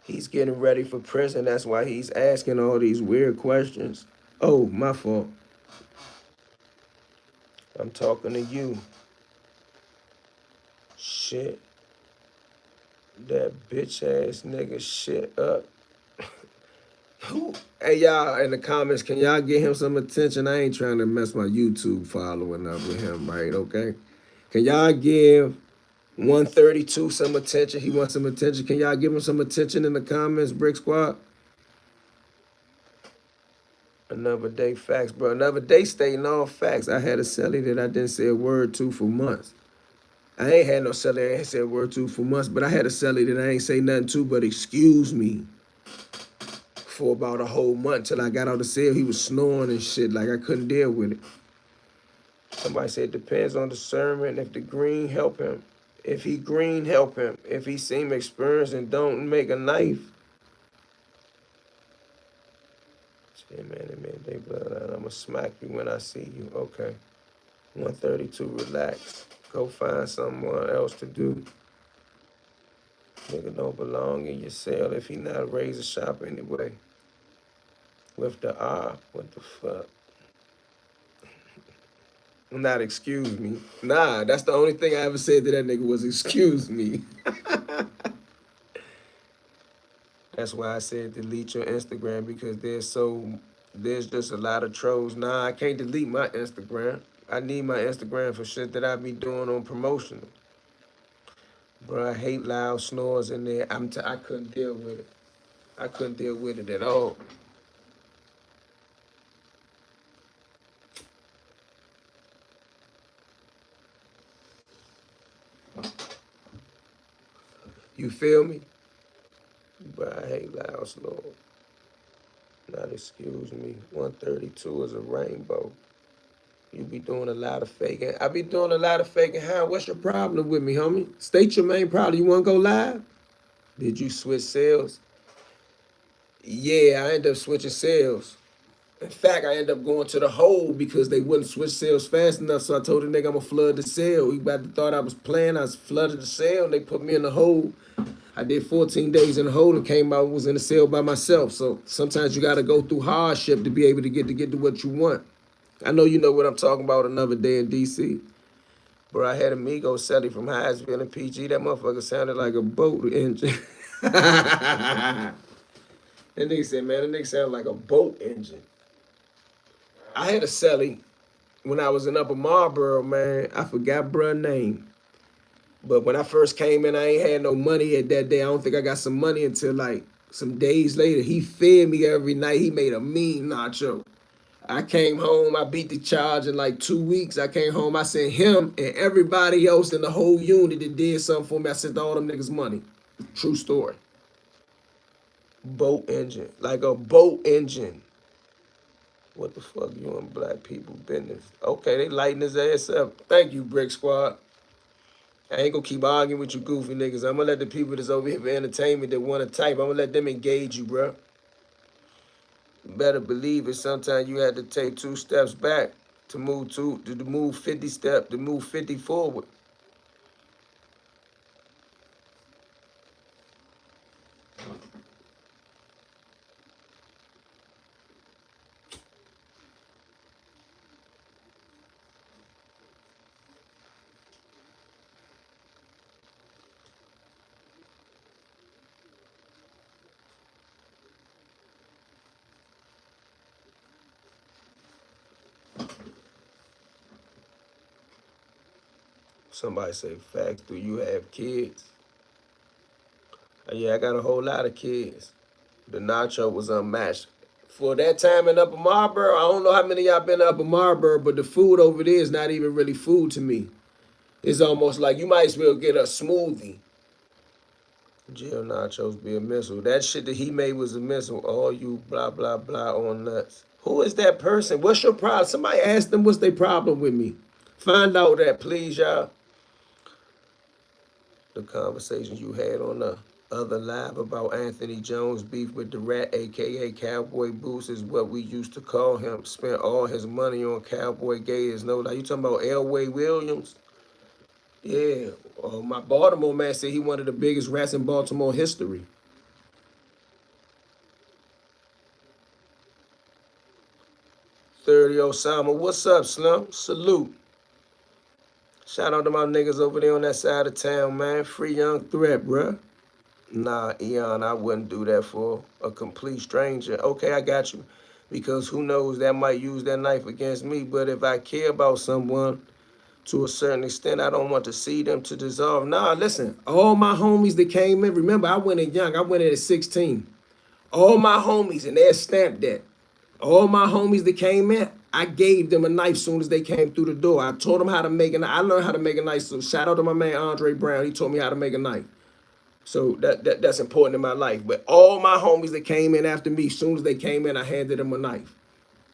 He's getting ready for prison. That's why he's asking all these weird questions. Oh, my fault. I'm talking to you. Shit. That bitch ass nigga shit up. Hey y'all in the comments, can y'all get him some attention? I ain't trying to mess my YouTube following up with him, right? Okay. Can y'all give 132 some attention? He wants some attention. Can y'all give him some attention in the comments, Brick Squad? Another day facts, bro. Another day stating all facts. I had a celly that I didn't say a word to for months. I ain't had no celly I ain't said a word to for months, but I had a celly that I ain't say nothing to but excuse me for about a whole month till I got out of cell. He was snoring and shit like I couldn't deal with it. Somebody said it depends on discernment. If the green help him, if he green help him, if he seem experienced and don't make a knife. Man, they blood. I'ma smack you when I see you. Okay. 132, relax. Go find someone else to do. Nigga don't belong in your cell if he not a razor shop anyway. With the R, what the fuck? Not excuse me. Nah, that's the only thing I ever said to that nigga was excuse me. That's why I said delete your Instagram because there's just a lot of trolls. Nah, I can't delete my Instagram. I need my Instagram for shit that I be doing on promotional. Bro, I hate loud snores in there. I couldn't deal with it. I couldn't deal with it at all. You feel me? But I hate loud snores. Not excuse me. 132 is a rainbow. You be doing a lot of faking. I be doing a lot of faking. How? What's your problem with me, homie? State your main problem. You want to go live? Did you switch sales? Yeah, I ended up switching sales. In fact, I ended up going to the hole because they wouldn't switch sales fast enough. So I told the nigga I'm gonna flood the sale. He about to thought I was playing. I flooded the sale and they put me in the hole. I did 14 days in the hole and came out was in the cell by myself. So sometimes you gotta go through hardship to be able to get to what you want. I know you know what I'm talking about another day in DC. Bro, I had a Migo Selly from Hyattsville and PG. That motherfucker sounded like a boat engine. That nigga said, man, that nigga sounded like a boat engine. I had a Selly when I was in Upper Marlboro, man. I forgot bruh name. But when I first came in, I ain't had no money at that day. I don't think I got some money until like some days later. He fed me every night. He made a mean nacho. I came home, I beat the charge in like 2 weeks. I came home, I sent him and everybody else in the whole unit that did something for me. I sent all them niggas money. True story. Boat engine. Like a boat engine. What the fuck you in black people business? Okay, they lighting his ass up. Thank you, Brick Squad. I ain't gonna keep arguing with you goofy niggas. I'm gonna let the people that's over here for entertainment that wanna type, I'm gonna let them engage you, bro. You better believe it. Sometimes you had to take 2 steps back to move 50 step, to move 50 forward. Somebody say, facts, do you have kids? Yeah, I got a whole lot of kids. The nacho was unmatched. For that time in Upper Marlboro, I don't know how many of y'all been to Upper Marlboro, but the food over there is not even really food to me. It's almost like you might as well get a smoothie. Jail nachos be a missile. That shit that he made was a missile. All you blah, blah, blah on nuts. Who is that person? What's your problem? Somebody ask them what's their problem with me. Find out that, please, y'all. The conversations you had on the other live about Anthony Jones' beef with the Rat, a.k.a. Cowboy Boots, is what we used to call him. Spent all his money on Cowboy Gators. No, like you talking about Elway Williams? Yeah. My Baltimore man said he one of the biggest rats in Baltimore history. 30 Osama. What's up, Slum? Salute. Shout out to my niggas over there on that side of town, man. Free Young Threat, bruh. Nah, Eon, I wouldn't do that for a complete stranger. Okay, I got you. Because who knows, that might use that knife against me. But if I care about someone to a certain extent, I don't want to see them to dissolve. Nah, listen, all my homies that came in, remember, I went in young. I went in at 16. All my homies, and they're stamped that. All my homies that came in, I gave them a knife soon as they came through the door. I taught them how to make a knife. I learned how to make a knife. So shout out to my man Andre Brown. He taught me how to make a knife. So that's important in my life. But all my homies that came in after me, as soon as they came in, I handed them a knife.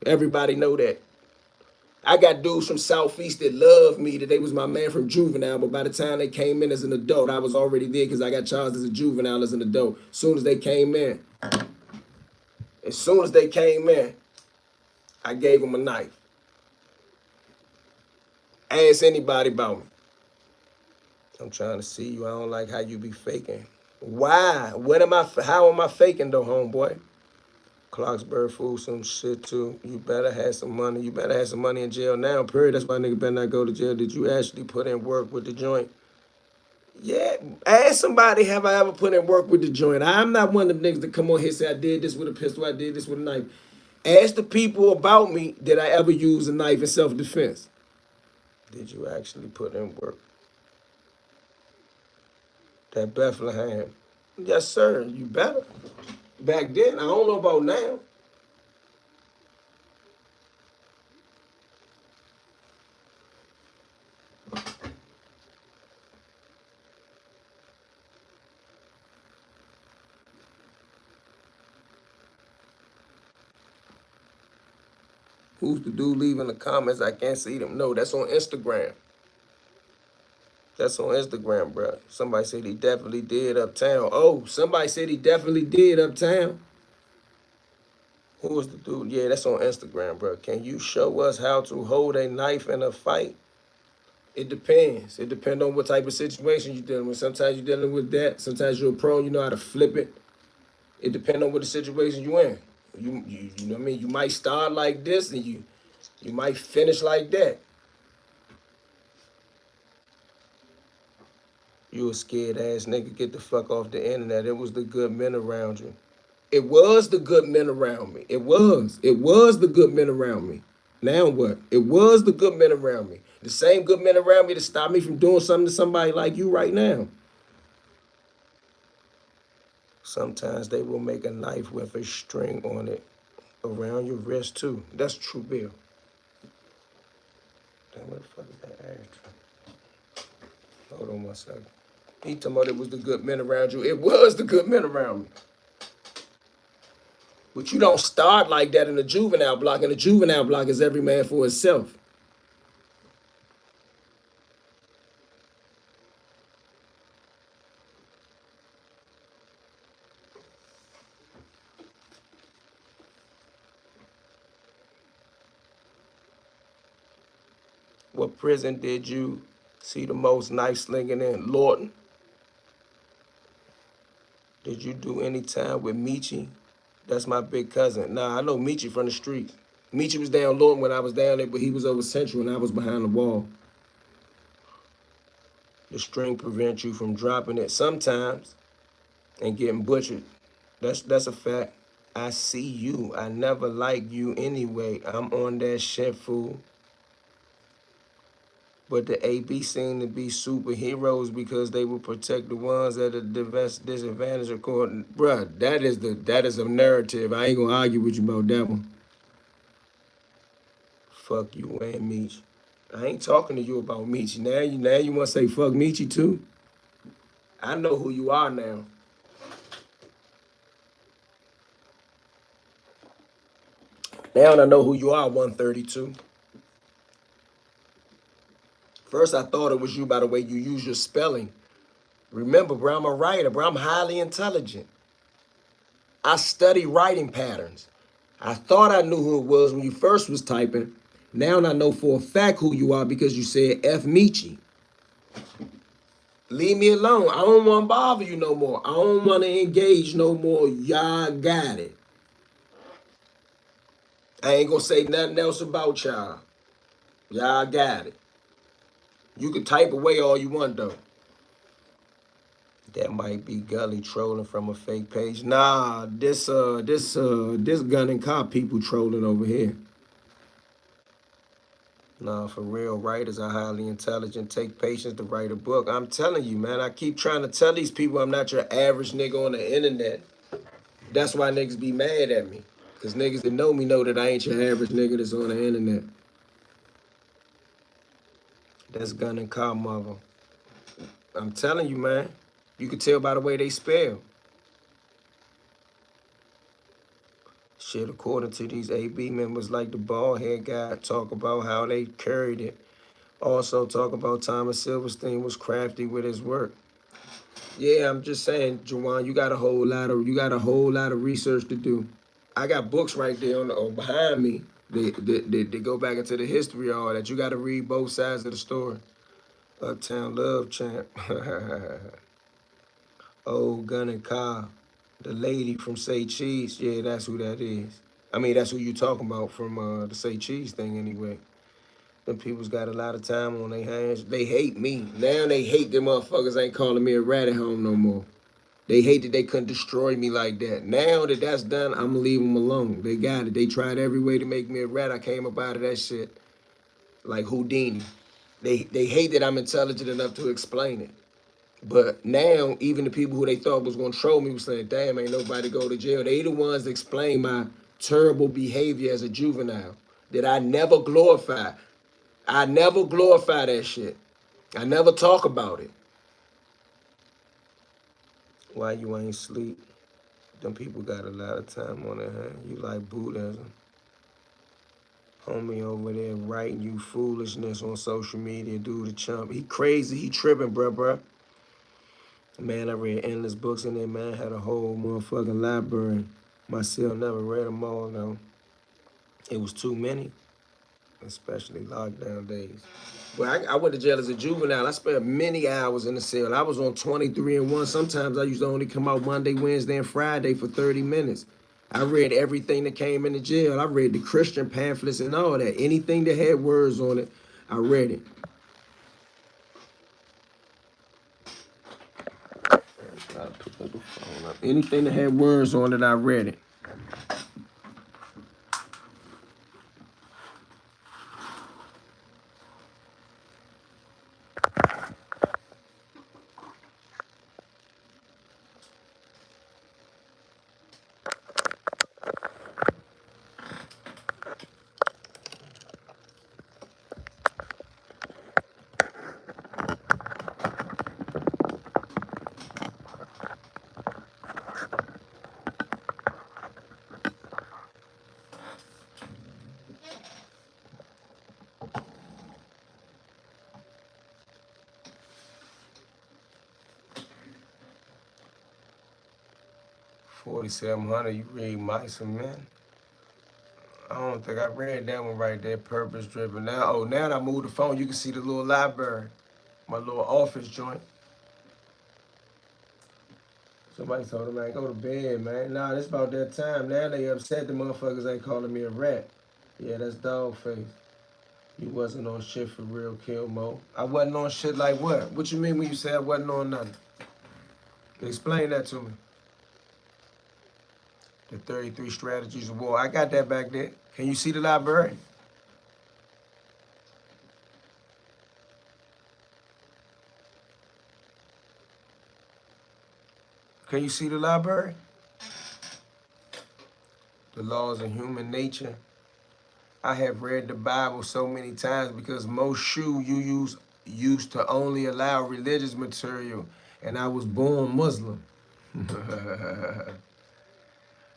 Everybody know that. I got dudes from Southeast that love me, that they was my man from juvenile, but by the time they came in as an adult, I was already there because I got charged as a juvenile as an adult. As soon as they came in, I gave him a knife. Ask anybody about me. I'm trying to see you. I don't like how you be faking. Why? What am I? How am I faking though, homeboy? Clarksburg fool some shit too. You better have some money. You better have some money in jail now. Period. That's why nigga better not go to jail. Did you actually put in work with the joint? Yeah, ask somebody, have I ever put in work with the joint? I'm not one of them niggas that come on here and say I did this with a pistol, I did this with a knife. Ask the people about me, did I ever use a knife in self-defense? Did you actually put in work? That Bethlehem. Yes, sir, you better. Back then, I don't know about now. Who's the dude leaving the comments? I can't see them. No, that's on Instagram. That's on Instagram, bro. Somebody said he definitely did uptown. Oh, somebody said he definitely did uptown. Who was the dude? Yeah, that's on Instagram, bro. Can you show us how to hold a knife in a fight? It depends. It depends on what type of situation you're dealing with. Sometimes you're dealing with that. Sometimes you're a pro and you know how to flip it. It depends on what the situation you're in. You know what I mean? You might start like this and you might finish like that. You a scared ass nigga. Get the fuck off the internet. It was the good men around you. It was the good men around me. It was. It was the good men around me. Now what? It was the good men around me. The same good men around me to stop me from doing something to somebody like you right now. Sometimes they will make a knife with a string on it around your wrist too. That's true, Bill. Damn, what the fuck is that ass? Hold on one second. He talking about it was the good men around you. It was the good men around me. But you don't start like that in the juvenile block. In the juvenile block is every man for himself. What prison did you see the most knife slinging in? Lorton. Did you do any time with Michi? That's my big cousin. Nah, I know Michi from the street. Michi was down Lorton when I was down there, but he was over Central and I was behind the wall. The string prevents you from dropping it sometimes and getting butchered. That's a fact. I see you. I never liked you anyway. I'm on that shit, fool. But the AB seem to be superheroes because they will protect the ones that are disadvantaged. According, bruh, that is a narrative. I ain't gonna argue with you about that one. Fuck you and Meech. I ain't talking to you about Meech. Now you wanna say fuck Meechy too? I know who you are now. Now I know who you are, 132. First I thought it was you by the way you use your spelling. Remember, bro, I'm a writer, bro. I'm highly intelligent. I study writing patterns. I thought I knew who it was when you first was typing. Now I know for a fact who you are because you said F Michi. Leave me alone. I don't want to bother you no more. I don't want to engage no more. Y'all got it. I ain't gonna say nothing else about y'all. Y'all got it. You can type away all you want though. That might be Gully trolling from a fake page. Nah, this gun and cop people trolling over here. Nah, for real, writers are highly intelligent. Take patience to write a book. I'm telling you, man. I keep trying to tell these people I'm not your average nigga on the internet. That's why niggas be mad at me. Cause niggas that know me know that I ain't your average nigga that's on the internet. That's gun and cop mother. I'm telling you, man. You can tell by the way they spell. Shit, according to these AB members like the bald head guy, talk about how they carried it. Also talk about Thomas Silverstein was crafty with his work. Yeah, I'm just saying, Juwan, you got a whole lot of research to do. I got books right there on behind me. They go back into the history of all that. You got to read both sides of the story. Uptown Love Champ. Old Gun and Cobb. The lady from Say Cheese. Yeah, that's who that is. I mean, that's who you talking about from the Say Cheese thing anyway. Them people's got a lot of time on their hands. They hate me. Now they hate them motherfuckers ain't calling me a rat at home no more. They hate that they couldn't destroy me like that. Now that that's done, I'm gonna leave them alone. They got it. They tried every way to make me a rat. I came up out of that shit like Houdini. They hate that I'm intelligent enough to explain it. But now, even the people who they thought was gonna troll me was saying, damn, ain't nobody go to jail. They the ones that explain my terrible behavior as a juvenile that I never glorify. I never glorify that shit. I never talk about it. Why you ain't sleep? Them people got a lot of time on their hands. You like Buddhism. Homie over there writing you foolishness on social media, dude, the chump. He crazy, he tripping, bruh. Man, I read endless books in there, man. Had a whole motherfucking library. Myself never read them all, though. It was too many, especially lockdown days. Well, I went to jail as a juvenile. I spent many hours in the cell. I was on 23 and 1. Sometimes I used to only come out Monday, Wednesday, and Friday for 30 minutes. I read everything that came into jail. I read the Christian pamphlets and all that. Anything that had words on it, I read it. Anything that had words on it, I read it. $4,700, you read Mice and Men? I don't think I read that one right there, Purpose Driven. Now that I moved the phone, you can see the little library, my little office joint. Somebody told him, man, go to bed, man. Nah, it's about that time. Now they upset the motherfuckers ain't calling me a rat. Yeah, that's dog face. You wasn't on shit for real, Kill Mo. I wasn't on shit like what? What you mean when you say I wasn't on nothing? Explain that to me. The 33 Strategies of War. I got that back there. Can you see the library? Can you see the library? The Laws of Human Nature. I have read the Bible so many times because most shoe you used to only allow religious material, and I was born Muslim.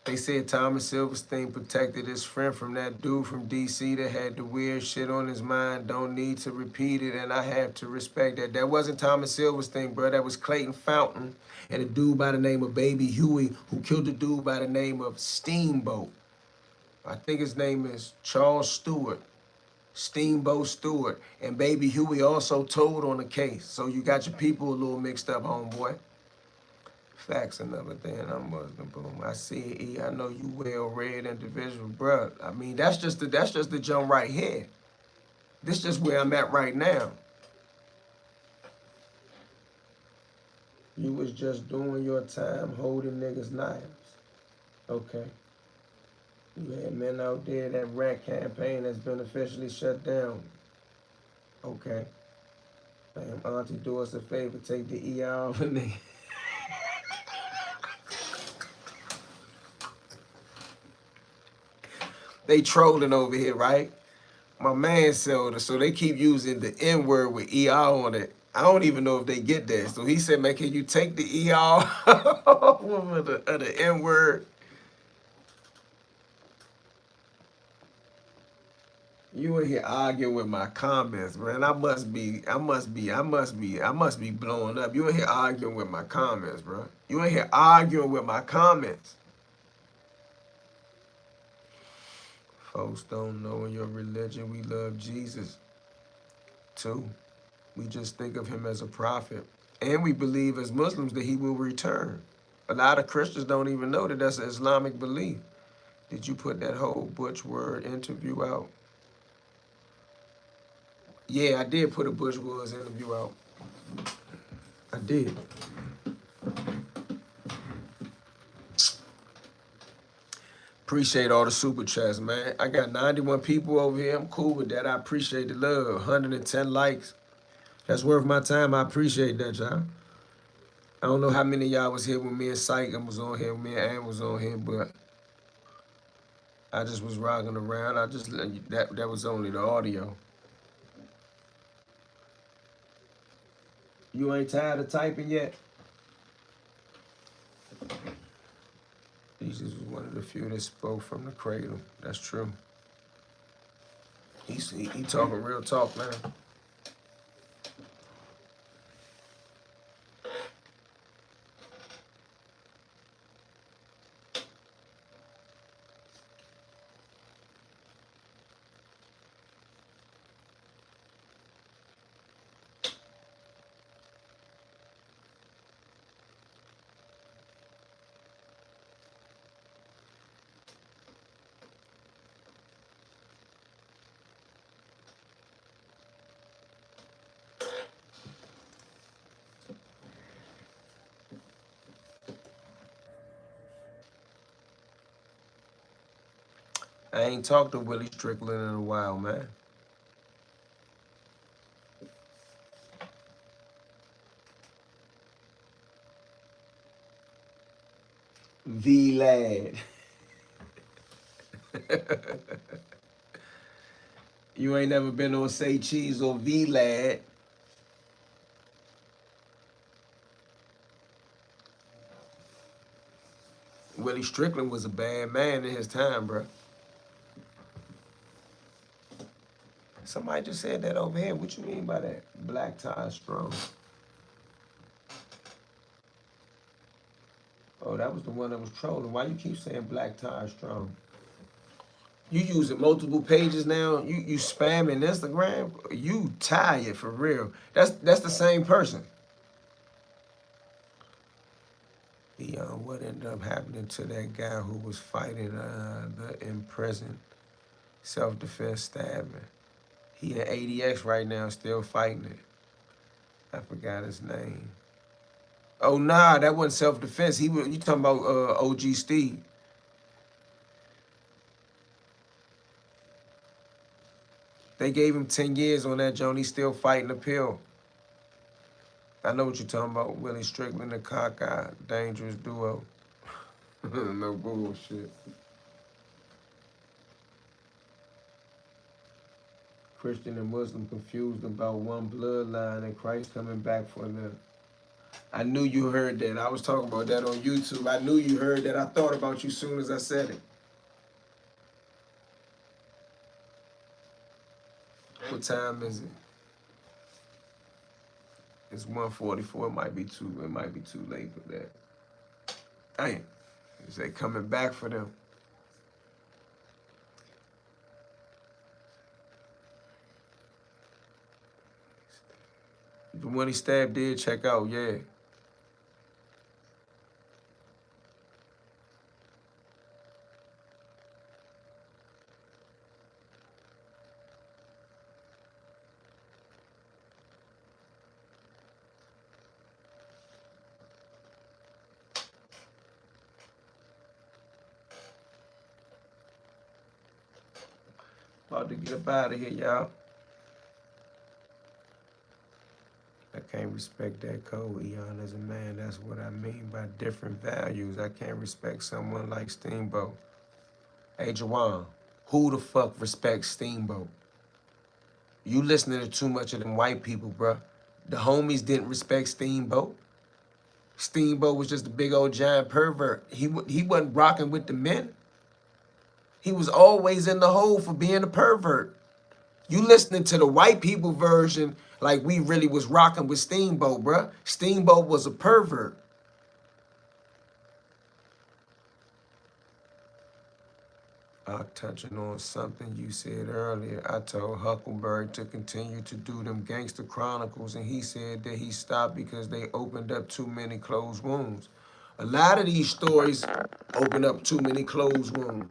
They said Thomas Silverstein protected his friend from that dude from DC that had the weird shit on his mind. Don't need to repeat it, and I have to respect that. That wasn't Thomas Silverstein, bro. That was Clayton Fountain and a dude by the name of Baby Huey who killed a dude by the name of Steamboat. I think his name is Charles Stewart. Steamboat Stewart. And Baby Huey also told on the case. So you got your people a little mixed up, homeboy. Facts another thing. I'm Muslim. Boom. I see it. E. I know you well-read individual, bruh. I mean, that's just the jump right here. This just where I'm at right now. You was just doing your time holding niggas' knives. Okay. You had men out there, that rat campaign that's been officially shut down. Okay. Damn, Auntie, do us a favor, take the ER off of nigga. They trolling over here, right? My man sold it, so they keep using the N word with ER on it. I don't even know if they get that. So he said, man, can you take the ER of the N word? You in here arguing with my comments, man. I must be blowing up. You in here arguing with my comments, bro. You in here arguing with my comments. Folks don't know in your religion we love Jesus too. We just think of him as a prophet. And we believe as Muslims that he will return. A lot of Christians don't even know that that's an Islamic belief. Did you put that whole Butch Word interview out? Yeah, I did put a Butch Woods interview out. I did. Appreciate all the super chats, man. I got 91 people over here. I'm cool with that. I appreciate the love. 110 likes. That's worth my time. I appreciate that, y'all. I don't know how many of y'all was here when me and Syke was on here, me and Ann was on here, but I just was rocking around. That was only the audio. You ain't tired of typing yet? Jesus was one of the few that spoke from the cradle. That's true. He talking real talk, man. I ain't talked to Willie Strickland in a while, man. V-Lad. You ain't never been on Say Cheese or V-Lad. Willie Strickland was a bad man in his time, bro. Somebody just said that over here. What you mean by that? Black tie strong. Oh, that was the one that was trolling. Why you keep saying black tie strong? You using multiple pages now? You spamming Instagram? You tired for real. That's the same person. What ended up happening to that guy who was fighting in prison? Self-defense stabbing. He in ADX right now, still fighting it. I forgot his name. Oh nah, that wasn't self-defense. You talking about OG Steve. They gave him 10 years on that joint. He's still fighting appeal. I know what you're talking about. Willie Strickland and Cockeye, dangerous duo. No bullshit. Christian and Muslim confused about one bloodline and Christ coming back for them. I knew you heard that. I was talking about that on YouTube. I knew you heard that. I thought about you as soon as I said it. What time is it? It's 1:44. It might be too late for that. Damn. Is they coming back for them? The one he stabbed did check out, yeah. About to get up out of here, y'all. I can't respect that code, Eon, as a man. That's what I mean by different values. I can't respect someone like Steamboat. Hey, Jawan, who the fuck respects Steamboat? You listening to too much of them white people, bruh. The homies didn't respect Steamboat. Steamboat was just a big old giant pervert. He wasn't rocking with the men. He was always in the hole for being a pervert. You listening to the white people version like we really was rocking with Steamboat, bruh. Steamboat was a pervert. Touching on something you said earlier, I told Huckleberry to continue to do them gangster chronicles, and he said that he stopped because they opened up too many closed wounds. A lot of these stories open up too many closed wounds.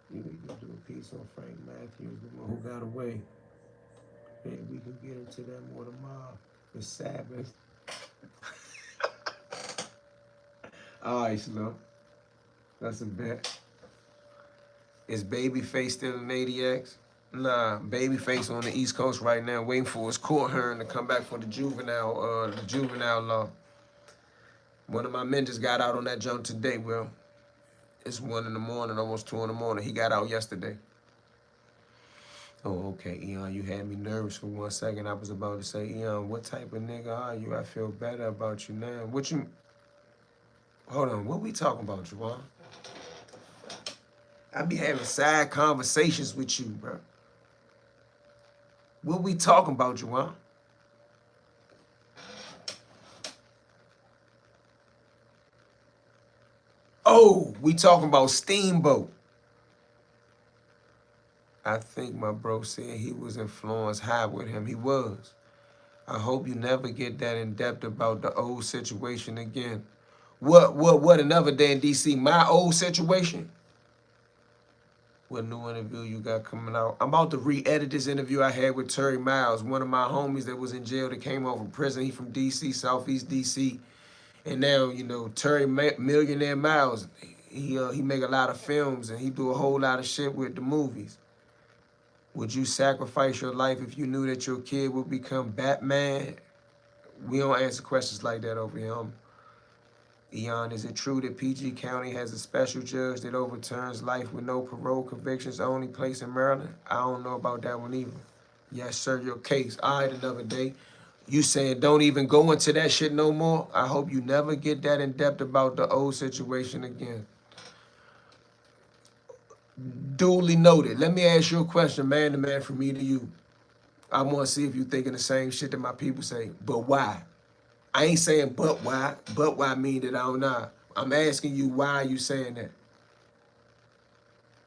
You need to do a piece on Frank Matthews, the one who got away. Maybe we can get into that more tomorrow. The Sabbath. All right, Slow. That's a bet. Is Babyface still in ADX? Nah, Babyface on the East Coast right now, waiting for his court hearing to come back for the juvenile law. One of my men just got out on that jump today. Well, it's 1 in the morning, almost 2 in the morning. He got out yesterday. Oh, okay, Eon, you had me nervous for 1 second. I was about to say, Eon, what type of nigga are you? I feel better about you now. What you? Hold on, what we talking about, Juwan? I be having side conversations with you, bro. What we talking about, Juwan? Oh, we talking about Steamboat. I think my bro said he was in Florence High with him. He was. I hope you never get that in depth about the old situation again. What another day in DC? My old situation? What new interview you got coming out? I'm about to re-edit this interview I had with Terry Miles, one of my homies that was in jail that came over from prison. He from DC, Southeast DC. And now, Terry Millionaire Miles, he make a lot of films and he do a whole lot of shit with the movies. Would you sacrifice your life if you knew that your kid would become Batman? We don't answer questions like that over here. Eon, is it true that PG County has a special judge that overturns life with no parole convictions, only place in Maryland? I don't know about that one either. Yes, sir, your case. All right, another day. You saying don't even go into that shit no more? I hope you never get that in depth about the old situation again. Duly noted. Let me ask you a question, man to man, from me to you. I want to see if you thinking the same shit that my people say. But why? I ain't saying but why. But why mean that I don't know. I'm asking you why are you saying that?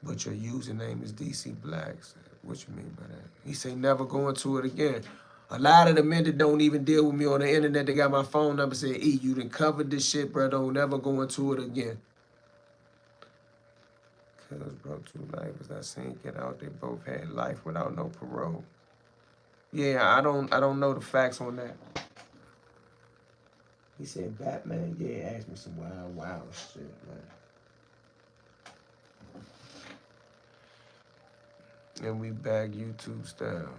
But your username is DC Blacks. What you mean by that? He say never go into it again. A lot of the men that don't even deal with me on the internet, they got my phone number, say, E, you done covered this shit, bro. Don't never go into it again. Cuz bro, two lifers I seen get out, they both had life without no parole. Yeah, I don't know the facts on that. He said Batman, yeah, asked me some wild shit, man. And we back YouTube style.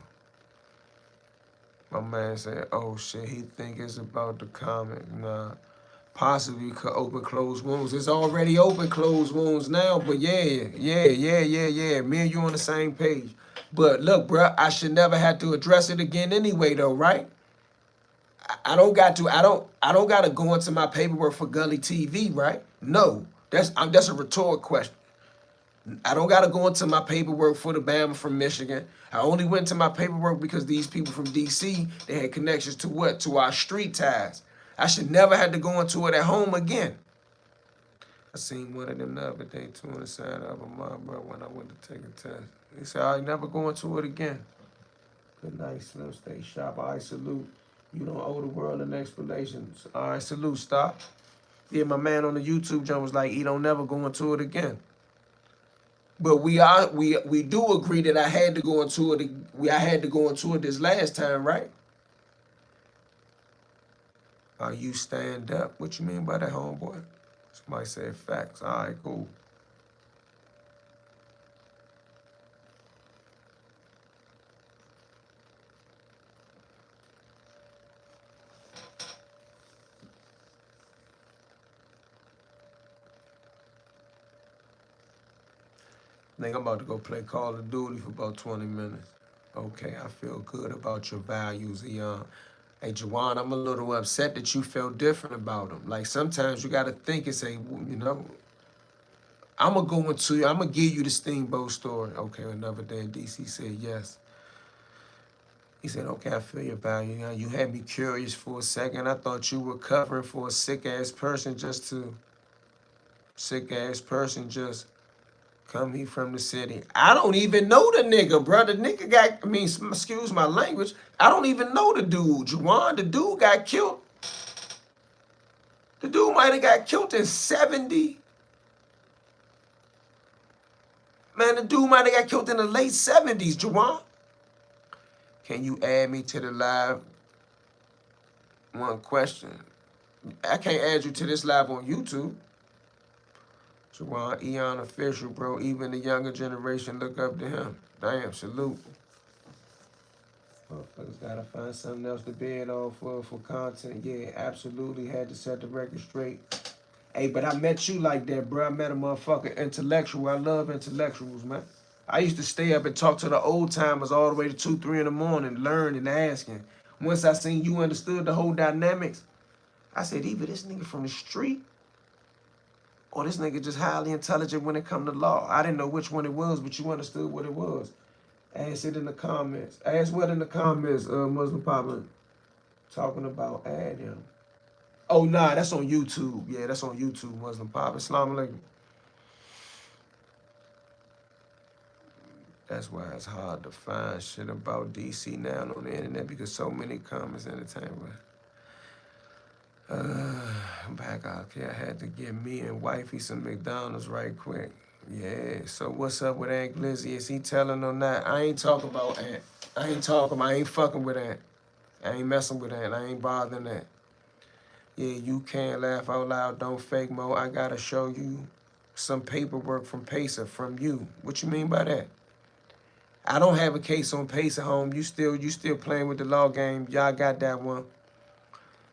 My man said, oh shit, he think it's about the comic. Nah, possibly could open closed wounds. It's already open closed wounds now, but yeah. Me and you on the same page. But look, bruh, I should never have to address it again anyway, though, right? I don't got to. I don't got to go into my paperwork for Gully TV, right? No, that's a rhetorical question. I don't got to go into my paperwork for the Bama from Michigan. I only went to my paperwork because these people from DC, they had connections to what? To our street ties. I should never have to go into it at home again. I seen one of them the other day too on the side of a mom, bro, when I went to take a test. He said, I ain't never go into it again. Good night, Slim. Stay sharp. All right, salute. You don't owe the world an explanation. All right, salute. Stop. Yeah, my man on the YouTube channel was like, he don't never go into it again. But we do agree that I had to go into it. I had to go into it this last time, right? Are you stand up? What you mean by that, homeboy? Somebody said facts. All right, cool. I think I'm about to go play Call of Duty for about 20 minutes. Okay, I feel good about your values, Eon. Hey, Jawan, I'm a little upset that you felt different about them. Like, sometimes you got to think and say, I'm going to give you the Steamboat story. Okay, another day in DC said yes. He said, okay, I feel your value. You had me curious for a second. I thought you were covering for a sick-ass person just to Sick ass person just come here from the city. I don't even know the nigga, bro. The nigga got, I mean, excuse my language. I don't even know the dude. Juwan, the dude got killed. The dude might have got killed in 70. Man, the dude might have got killed in the late 70s, Juwan. Can you add me to the live? One question. I can't add you to this live on YouTube. Juwan Eon official, bro. Even the younger generation look up to him. Damn, salute. Motherfuckers gotta find something else to bed off for content. Yeah, absolutely had to set the record straight. Hey, but I met you like that, bro. I met a motherfucking intellectual. I love intellectuals, man. I used to stay up and talk to the old timers all the way to 2, 3 in the morning, learning, asking. Once I seen you understood the whole dynamics, I said, either this nigga from the street or this nigga just highly intelligent when it come to law. I didn't know which one it was, but you understood what it was. Ask it in the comments. Ask what in the comments, Muslim Papa talking about add him. Oh, nah, that's on YouTube. Yeah, that's on YouTube, Muslim Papa. Assalamu alaikum. That's why it's hard to find shit about DC now on the internet because so many comments entertainment. Back out here, I had to get me and wifey some McDonald's right quick. Yeah, so what's up with Aunt Glizzy? Is he telling or not? I ain't talking about Aunt. I ain't fucking with Aunt. I ain't messing with Aunt. I ain't bothering that. Yeah, you can't laugh out loud, don't fake mo. I gotta show you some paperwork from Pacer from you. What you mean by that? I don't have a case on Pacer, home. You still playing with the law game. Y'all got that one.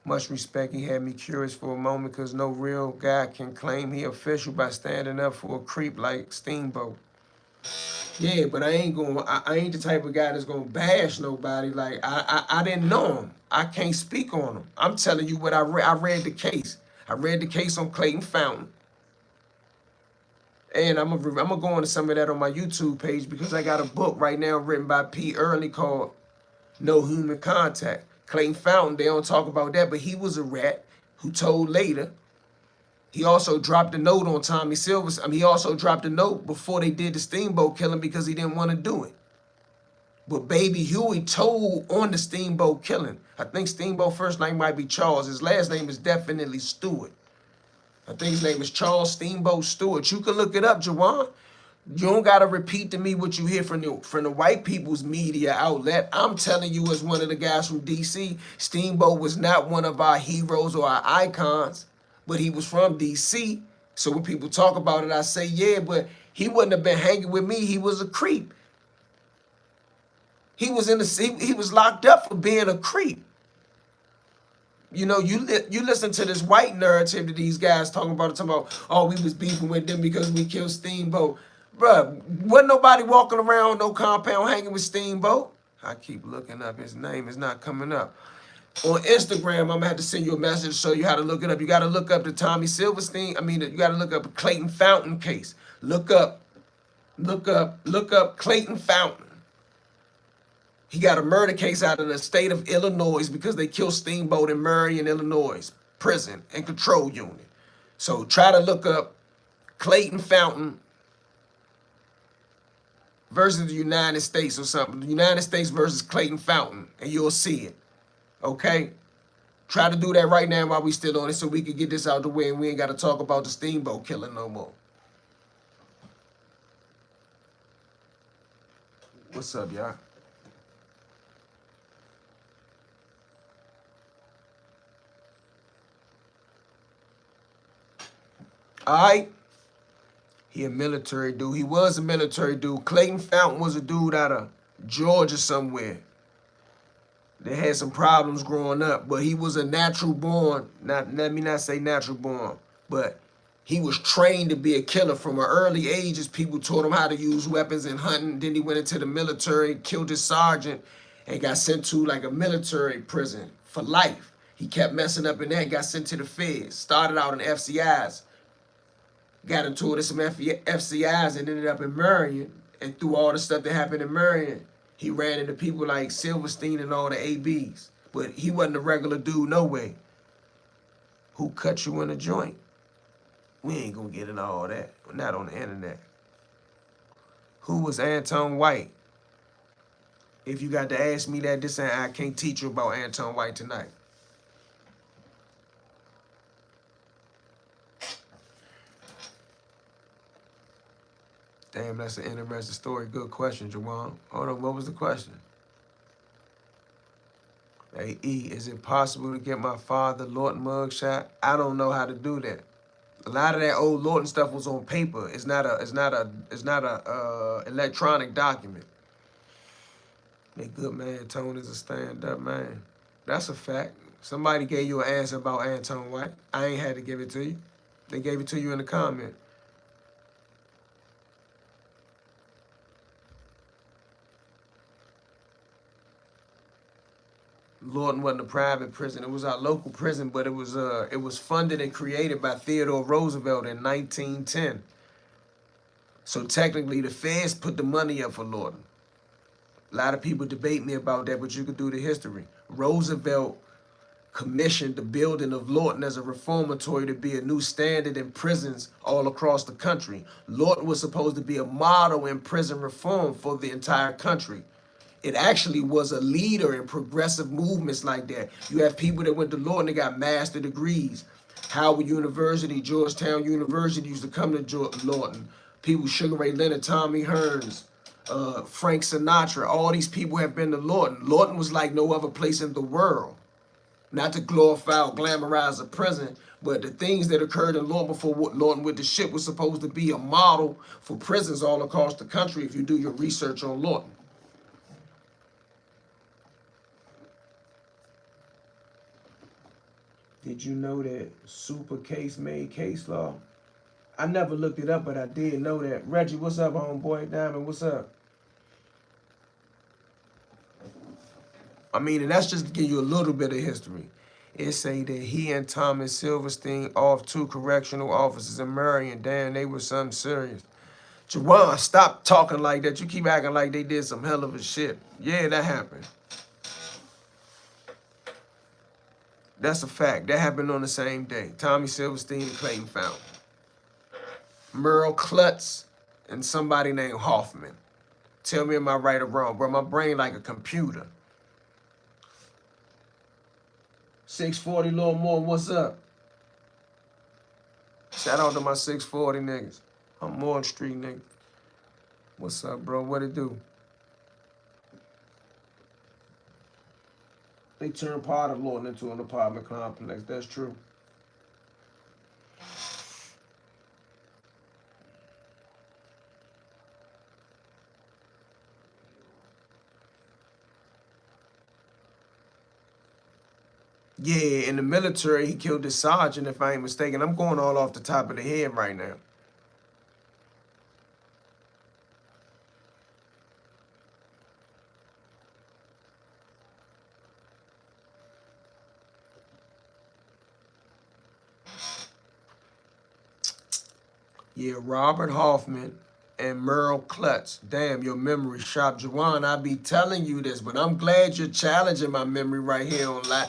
Much respect. He had me curious for a moment because no real guy can claim he official by standing up for a creep like Steamboat. Yeah, but I ain't the type of guy that's gonna bash nobody. Like I didn't know him. I can't speak on him. I'm telling you what I read. I read the case. I read the case on Clayton Fountain. And I'm gonna go into some of that on my YouTube page because I got a book right now written by P. Early called No Human Contact. Clayton Fountain, they don't talk about that, but he was a rat who told later. He also dropped a note on Tommy Silver. He also dropped a note before they did the Steamboat killing because he didn't want to do it. But Baby Huey told on the Steamboat killing. I think Steamboat first name might be Charles. His last name is definitely Stewart. I think his name is Charles Steamboat Stewart. You can look it up, Jawan. You don't gotta repeat to me what you hear from the white people's media outlet. I'm telling you, as one of the guys from DC, Steamboat was not one of our heroes or our icons, but he was from DC. So when people talk about it, I say, yeah, but he wouldn't have been hanging with me. He was a creep. He was locked up for being a creep. You know, you listen to this white narrative that these guys talking about, oh, we was beefing with them because we killed Steamboat. Bruh, wasn't nobody walking around no compound hanging with Steamboat. I keep looking up. His name is not coming up. On Instagram, I'm going to have to send you a message to show you how to look it up. You got to look up the Tommy Silverstein. You got to look up a Clayton Fountain case. Look up Clayton Fountain. He got a murder case out of the state of Illinois because they killed Steamboat in Marion, Illinois, prison and control unit. So try to look up Clayton Fountain versus the United States or something. The United States versus Clayton Fountain, and you'll see it. Okay? Try to do that right now while we still on it so we can get this out the way and we ain't got to talk about the Steamboat killing no more. What's up, y'all? All right? He a military dude. He was a military dude. Clayton Fountain was a dude out of Georgia somewhere. They had some problems growing up, but he was a natural born. Let me not say natural born, but he was trained to be a killer from an early age as people taught him how to use weapons and hunting. Then he went into the military, killed his sergeant, and got sent to like a military prison for life. He kept messing up in that, got sent to the feds. Started out in FCIs. Got into it with some FCIs and ended up in Marion. And through all the stuff that happened in Marion, he ran into people like Silverstein and all the ABs. But he wasn't a regular dude, no way. Who cut you in a joint? We ain't gonna get into all that. We're not on the internet. Who was Anton White? If you got to ask me that, this ain't, I can't teach you about Anton White tonight. Damn, that's an interesting story. Good question, Jawan. Hold on, what was the question? Hey, E, is it possible to get my father Lorton mugshot? I don't know how to do that. A lot of that old Lorton stuff was on paper. It's not a electronic document. That good man Tone is a stand-up man. That's a fact. Somebody gave you an answer about Anton White. I ain't had to give it to you. They gave it to you in the comment. Lorton wasn't a private prison. It was our local prison, but it was funded and created by Theodore Roosevelt in 1910. So technically, the feds put the money up for Lorton. A lot of people debate me about that, but you could do the history. Roosevelt commissioned the building of Lorton as a reformatory to be a new standard in prisons all across the country. Lorton was supposed to be a model in prison reform for the entire country. It actually was a leader in progressive movements like that. You have people that went to Lorton, they got master degrees. Howard University, Georgetown University used to come to Lorton. People, Sugar Ray Leonard, Tommy Hearns, Frank Sinatra, all these people have been to Lorton. Lorton was like no other place in the world. Not to glorify or glamorize a prison, but the things that occurred in Lorton before Lorton with the ship was supposed to be a model for prisons all across the country if you do your research on Lorton. Did you know that super case made case law? I never looked it up, but I did know that. Reggie, what's up, homeboy? Diamond, what's up? I mean, and that's just to give you a little bit of history. It say that he and Thomas Silverstein off 2 correctional officers in Marion. Damn, they were something serious. Jawan, stop talking like that. You keep acting like they did some hell of a shit. Yeah, that happened. That's a fact. That happened on the same day. Tommy Silverstein and Clayton Fountain. Merle Klutz and somebody named Hoffman. Tell me, am I right or wrong, bro? My brain like a computer. 640 Lil Moore, what's up? Shout out to my 640 niggas. I'm Moore Street nigga. What's up, bro? What it do? They turned part of Lorton into an apartment complex. That's true. Yeah, in the military, he killed his sergeant, if I ain't mistaken. I'm going all off the top of the head right now. Yeah, Robert Hoffman and Merle Klutz. Damn, your memory sharp. Jawan, I be telling you this, but I'm glad you're challenging my memory right here on live,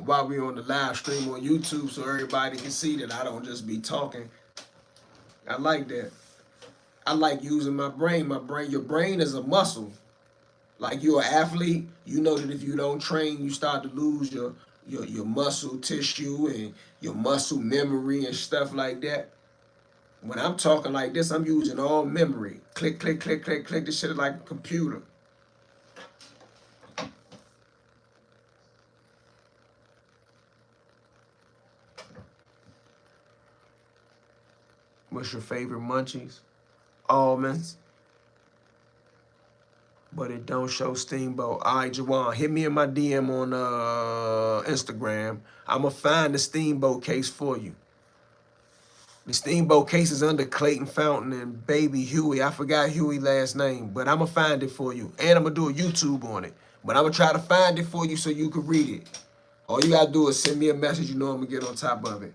while we on the live stream on YouTube so everybody can see that I don't just be talking. I like that. I like using my brain. Your brain is a muscle. Like you're an athlete, you know that if you don't train, you start to lose your muscle tissue and your muscle memory and stuff like that. When I'm talking like this, I'm using all memory. Click, click, click, click, click. This shit is like a computer. What's your favorite munchies? Almonds. But it don't show Steamboat. All right, Jawan, hit me in my DM on Instagram. I'ma find the Steamboat case for you. The Steamboat case is under Clayton Fountain and Baby Huey. I forgot Huey's last name, but I'ma find it for you. And I'ma do a YouTube on it. But I'ma try to find it for you so you can read it. All you gotta do is send me a message. You know I'm gonna get on top of it.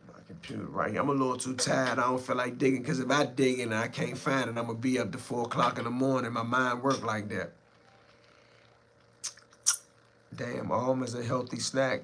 My computer right here. I'm a little too tired. I don't feel like digging, because if I dig and I can't find it, I'm gonna be up to 4 o'clock in the morning. My mind work like that. Damn, almonds a healthy snack.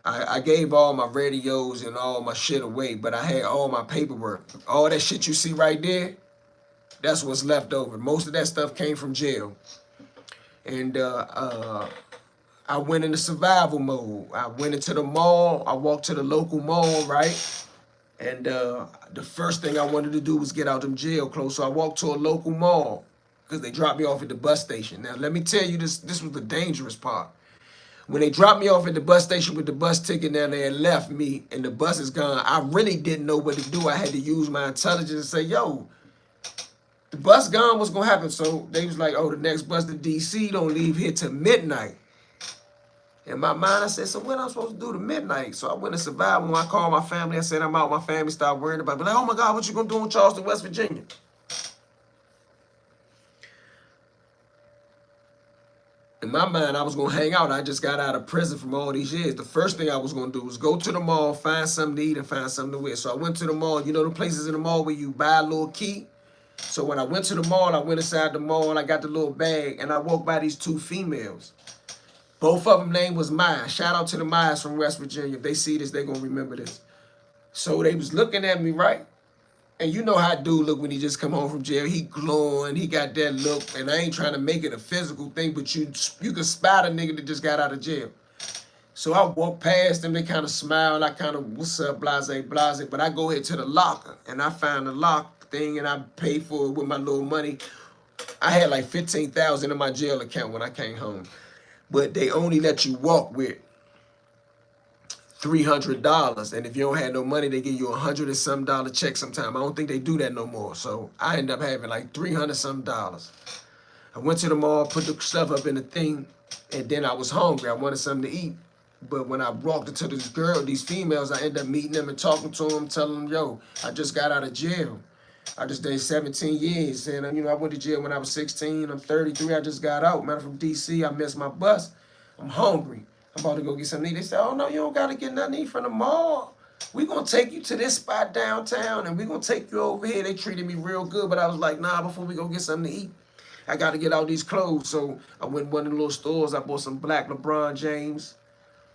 I gave all my radios and all my shit away, but I had all my paperwork. All that shit you see right there, that's what's left over. Most of that stuff came from jail. And I went into survival mode. I went into the mall. I walked to the local mall, right? And the first thing I wanted to do was get out them jail clothes. So I walked to a local mall because they dropped me off at the bus station. Now, let me tell you this, this was the dangerous part. When they dropped me off at the bus station with the bus ticket, now they had left me and the bus is gone. I really didn't know what to do. I had to use my intelligence and say, yo, the bus gone, what's gonna happen? So they was like, oh, the next bus to DC don't leave here till midnight. In my mind, I said, so what am I supposed to do to midnight? So I went to survival. When I called my family, I said, I'm out. My family started worrying about me. Like, oh my God, what you gonna do in Charleston, West Virginia? In my mind, I was gonna hang out. I just got out of prison from all these years. The first thing I was gonna do was go to the mall, find something to eat, and find something to wear. So I went to the mall. You know the places in the mall where you buy a little key? So when I went to the mall, I went inside the mall, I got the little bag, and I walked by these two females. Both of them name was Maya. Shout out to the Mayas from West Virginia. If they see this, they gonna remember this. So they was looking at me, right? And you know how dude look when he just come home from jail. He glowing, he got that look. And I ain't trying to make it a physical thing, but you can spot a nigga that just got out of jail. So I walk past them, they kind of smile, I kind of, what's up, blase, blase. But I go ahead to the locker, and I find the lock thing, and I paid for it with my little money. I had like 15,000 in my jail account when I came home. But they only let you walk with $300, and if you don't have no money, they give you $100 and some dollar check sometime. I don't think they do that no more. So I end up having like $300 some dollars. I went to the mall, put the stuff up in the thing, and then I was hungry. I wanted something to eat. But when I walked into this girl, these females, I ended up meeting them and talking to them, telling them, yo, I just got out of jail. I just did 17 years. And, you know, I went to jail when I was 16. I'm 33. I just got out. Man, I'm from D.C. I missed my bus. I'm hungry. I'm about to go get something to eat. They said, oh, no, you don't got to get nothing to eat from the mall. We're going to take you to this spot downtown, and we're going to take you over here. They treated me real good, but I was like, nah, before we go get something to eat, I got to get out these clothes. So I went to one of the little stores. I bought some black LeBron James.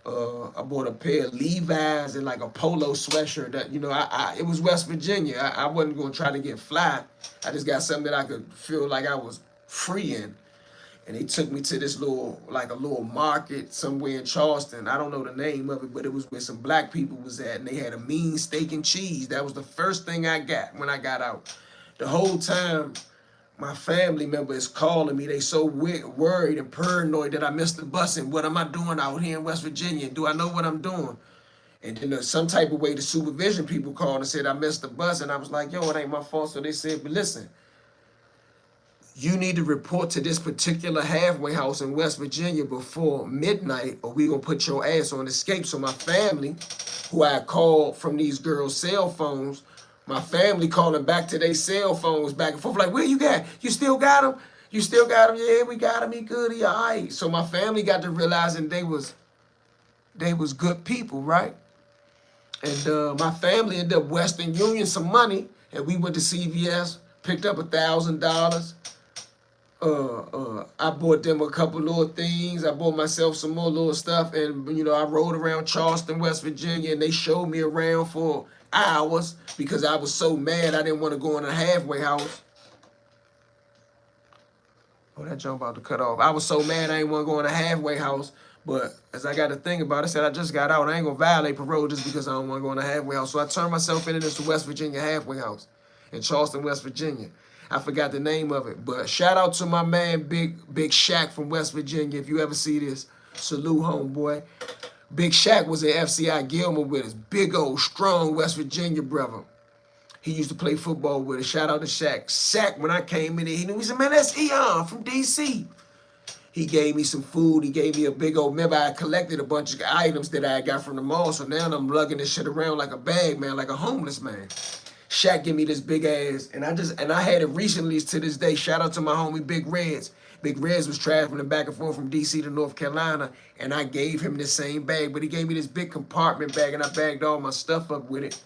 I bought a pair of Levi's and like a polo sweatshirt that, you know, it was West Virginia. I wasn't going to try to get fly. I just got something that I could feel like I was free in. And they took me to this little, like a little market somewhere in Charleston. I don't know the name of it, but it was where some black people was at. And they had a mean steak and cheese. That was the first thing I got when I got out. The whole time, my family member is calling me. They so worried and paranoid that I missed the bus. And what am I doing out here in West Virginia? Do I know what I'm doing? And then some type of way, the supervision people called and said I missed the bus. And I was like, yo, it ain't my fault. So they said, but listen, you need to report to this particular halfway house in West Virginia before midnight, or we gonna put your ass on escape. So my family, who I called from these girls' cell phones, my family calling back to their cell phones back and forth, like, where you got? You still got him? You still got him? Yeah, we got him. He good. He all right. So my family got to realizing they was good people, right? And my family ended up Western Union some money, and we went to CVS, picked up $1,000. I bought them a couple little things. I bought myself some more little stuff, and you know, I rode around Charleston, West Virginia, and they showed me around for hours because I was so mad I didn't want to go in a halfway house. Oh, that jump about to cut off. I was so mad I didn't want to go in a halfway house, but as I got to think about it, I said I just got out. I ain't gonna violate parole just because I don't want to go in a halfway house. So I turned myself into this West Virginia halfway house in Charleston, West Virginia. I forgot the name of it, but shout out to my man Big Shaq from West Virginia. If you ever see this, salute homeboy. Big Shaq was at FCI Gilmer with us. Big old strong West Virginia brother. He used to play football with us. Shout out to Shaq. Shaq, when I came in there, he knew. He said, man, that's Eon from DC. He gave me some food. He gave me a big old, remember I collected a bunch of items that I got from the mall. So now I'm lugging this shit around like a bag, man, like a homeless man. Shaq give me this big ass, and I had it recently to this day. Shout out to my homie Big Reds. Big Reds was traveling back and forth from DC to North Carolina, and I gave him this same bag, but he gave me this big compartment bag, and I bagged all my stuff up with it.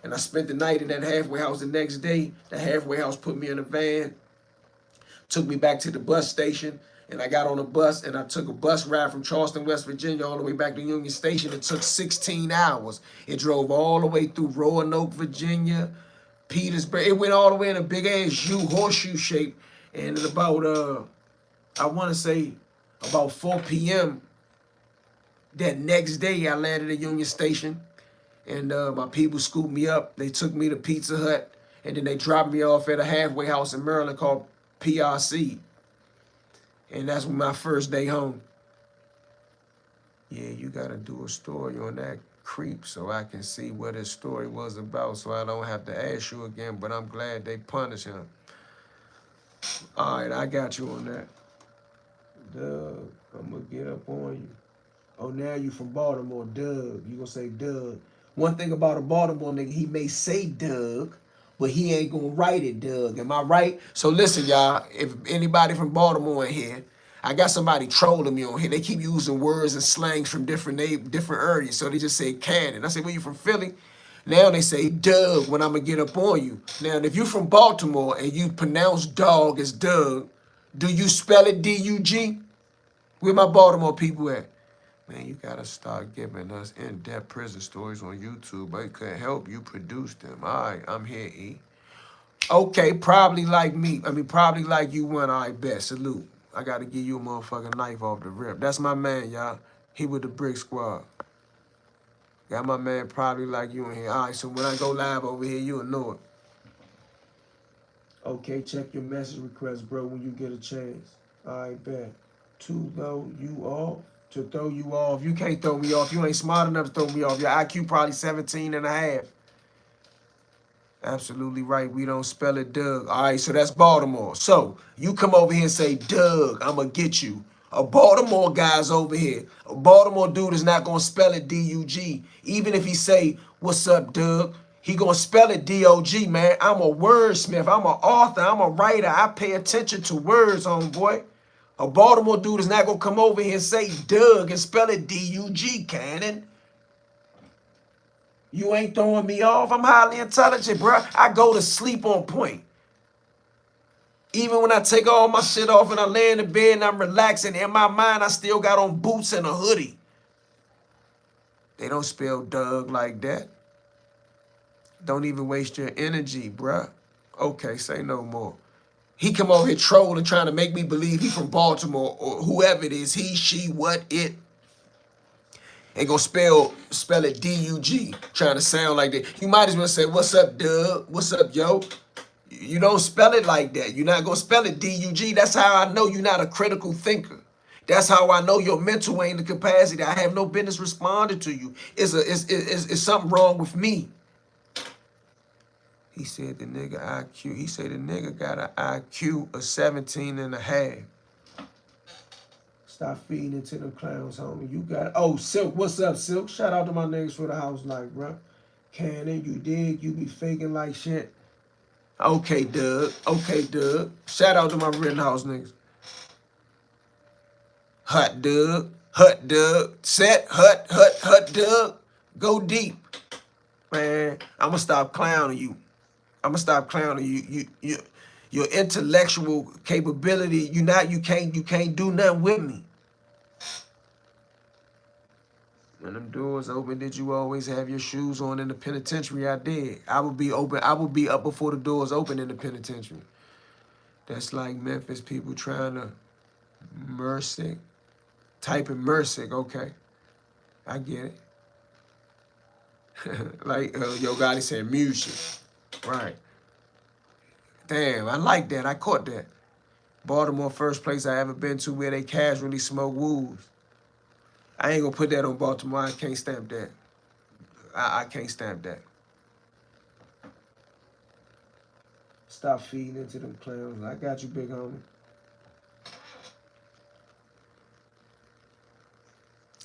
And I spent the night in that halfway house. The next day, the halfway house put me in a van, took me back to the bus station, And I got on a bus and I took a bus ride from Charleston, West Virginia, all the way back to Union Station. It took 16 hours. It drove all the way through Roanoke, Virginia, Petersburg. It went all the way in a big ass U, horseshoe shape. And at about, I want to say, about 4 p.m. that next day, I landed at Union Station. And my people scooped me up. They took me to Pizza Hut. And then they dropped me off at a halfway house in Maryland called PRC. And that's my first day home. Yeah, you gotta do a story on that creep so I can see what his story was about so I don't have to ask you again, but I'm glad they punished him. All right, I got you on that. Doug, I'm gonna get up on you. Oh, now you from Baltimore, Doug. You gonna say Doug. One thing about a Baltimore nigga, he may say Doug, but he ain't gonna write it, Doug. Am I right? So listen, y'all, if anybody from Baltimore in here, I got somebody trolling me on here. They keep using words and slangs from different areas. So they just say Cannon. I say, where you from, Philly? Now they say Doug when I'm gonna get up on you. Now, if you from Baltimore and you pronounce dog as Doug, do you spell it D-U-G? Where my Baltimore people at? Man, you gotta start giving us in-depth prison stories on YouTube. But it couldn't help you produce them. All right, I'm here, E. Okay, probably like me. I mean, probably like you went. All right, bet. Salute. I gotta give you a motherfucking knife off the rip. That's my man, y'all. He with the Brick Squad. Got my man probably like you in here. All right, so when I go live over here, you'll know it. Okay, check your message request, bro, when you get a chance. All right, bet. To throw you off. To throw you off. You can't throw me off. You ain't smart enough to throw me off. Your IQ probably 17 and a half. Absolutely right. We don't spell it Doug. All right, so that's Baltimore. So you come over here and say, Doug, I'm going to get you. A Baltimore guy's over here. A Baltimore dude is not going to spell it D-U-G. Even if he say, what's up, Doug? He going to spell it D-O-G, man. I'm a wordsmith. I'm an author. I'm a writer. I pay attention to words, homeboy. A Baltimore dude is not going to come over here and say Doug and spell it D-U-G, Cannon. You ain't throwing me off. I'm highly intelligent, bro. I go to sleep on point. Even when I take all my shit off and I lay in the bed and I'm relaxing, in my mind, I still got on boots and a hoodie. They don't spell Doug like that. Don't even waste your energy, bruh. Okay, say no more. He come over here trolling, trying to make me believe he from Baltimore or whoever it is, he, she, what, it. Ain't gonna spell it D-U-G, trying to sound like that. You might as well say, what's up, Doug? What's up, yo? You don't spell it like that. You're not gonna spell it D-U-G. That's how I know you're not a critical thinker. That's how I know your mental ain't the capacity. I have no business responding to you. It's something wrong with me. He said the nigga IQ. He said the nigga got an IQ of 17 and a half. Stop feeding into them clowns, homie. You got, oh, Silk, what's up, Silk? Shout out to my niggas for the house life, bro. Cannon, you dig? You be faking like shit. Okay, Doug. Okay, Doug. Shout out to my Rittenhouse niggas. Hut, Doug. Hut, Doug. Set, hut, Doug. Go deep. Man, I'm gonna stop clowning you. I'm gonna stop clowning you. Your intellectual capability, you can't do nothing with me. When them doors open, did you always have your shoes on in the penitentiary? I did. I would be up before the doors open in the penitentiary. That's like Memphis people trying to mercy. Typing mercy, okay. I get it. Like Yo Gotti said, music. Right. Damn, I like that. I caught that. Baltimore, first place I ever been to where they casually smoke woods. I ain't gonna put that on Baltimore. I can't stamp that. I can't stamp that. Stop feeding into them clowns. I got you, big homie.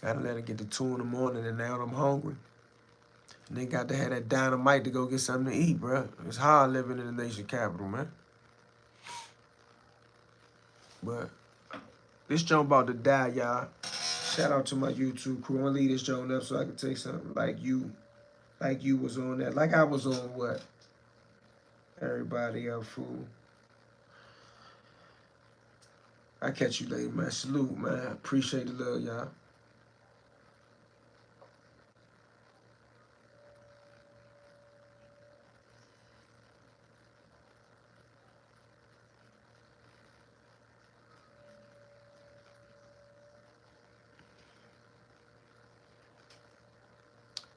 I done let it get to 2 in the morning and now I'm hungry. And they got to have that dynamite to go get something to eat, bro. It's hard living in the nation capital, man. But this joint about to die, y'all. Shout out to my YouTube crew. I'm gonna leave this joint up so I can take something like you was on that. Like I was on what? Everybody else, fool. I catch you later, man. Salute, man. Appreciate the love, y'all.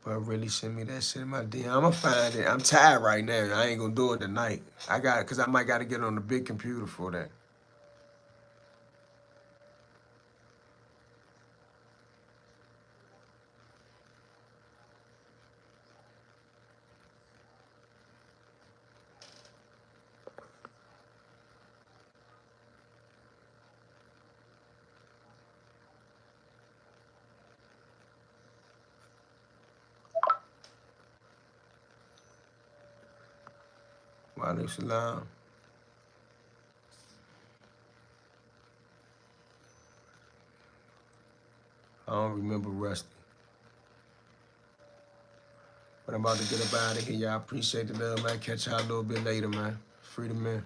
But really send me that shit in my DM. I'ma find it. I'm tired right now. I ain't gonna do it tonight. Cause I might gotta get on the big computer for that. Walaikum salam. I don't remember Rusty. But I'm about to get up out of here, y'all. Appreciate the love, man. Catch y'all a little bit later, man. Free the man.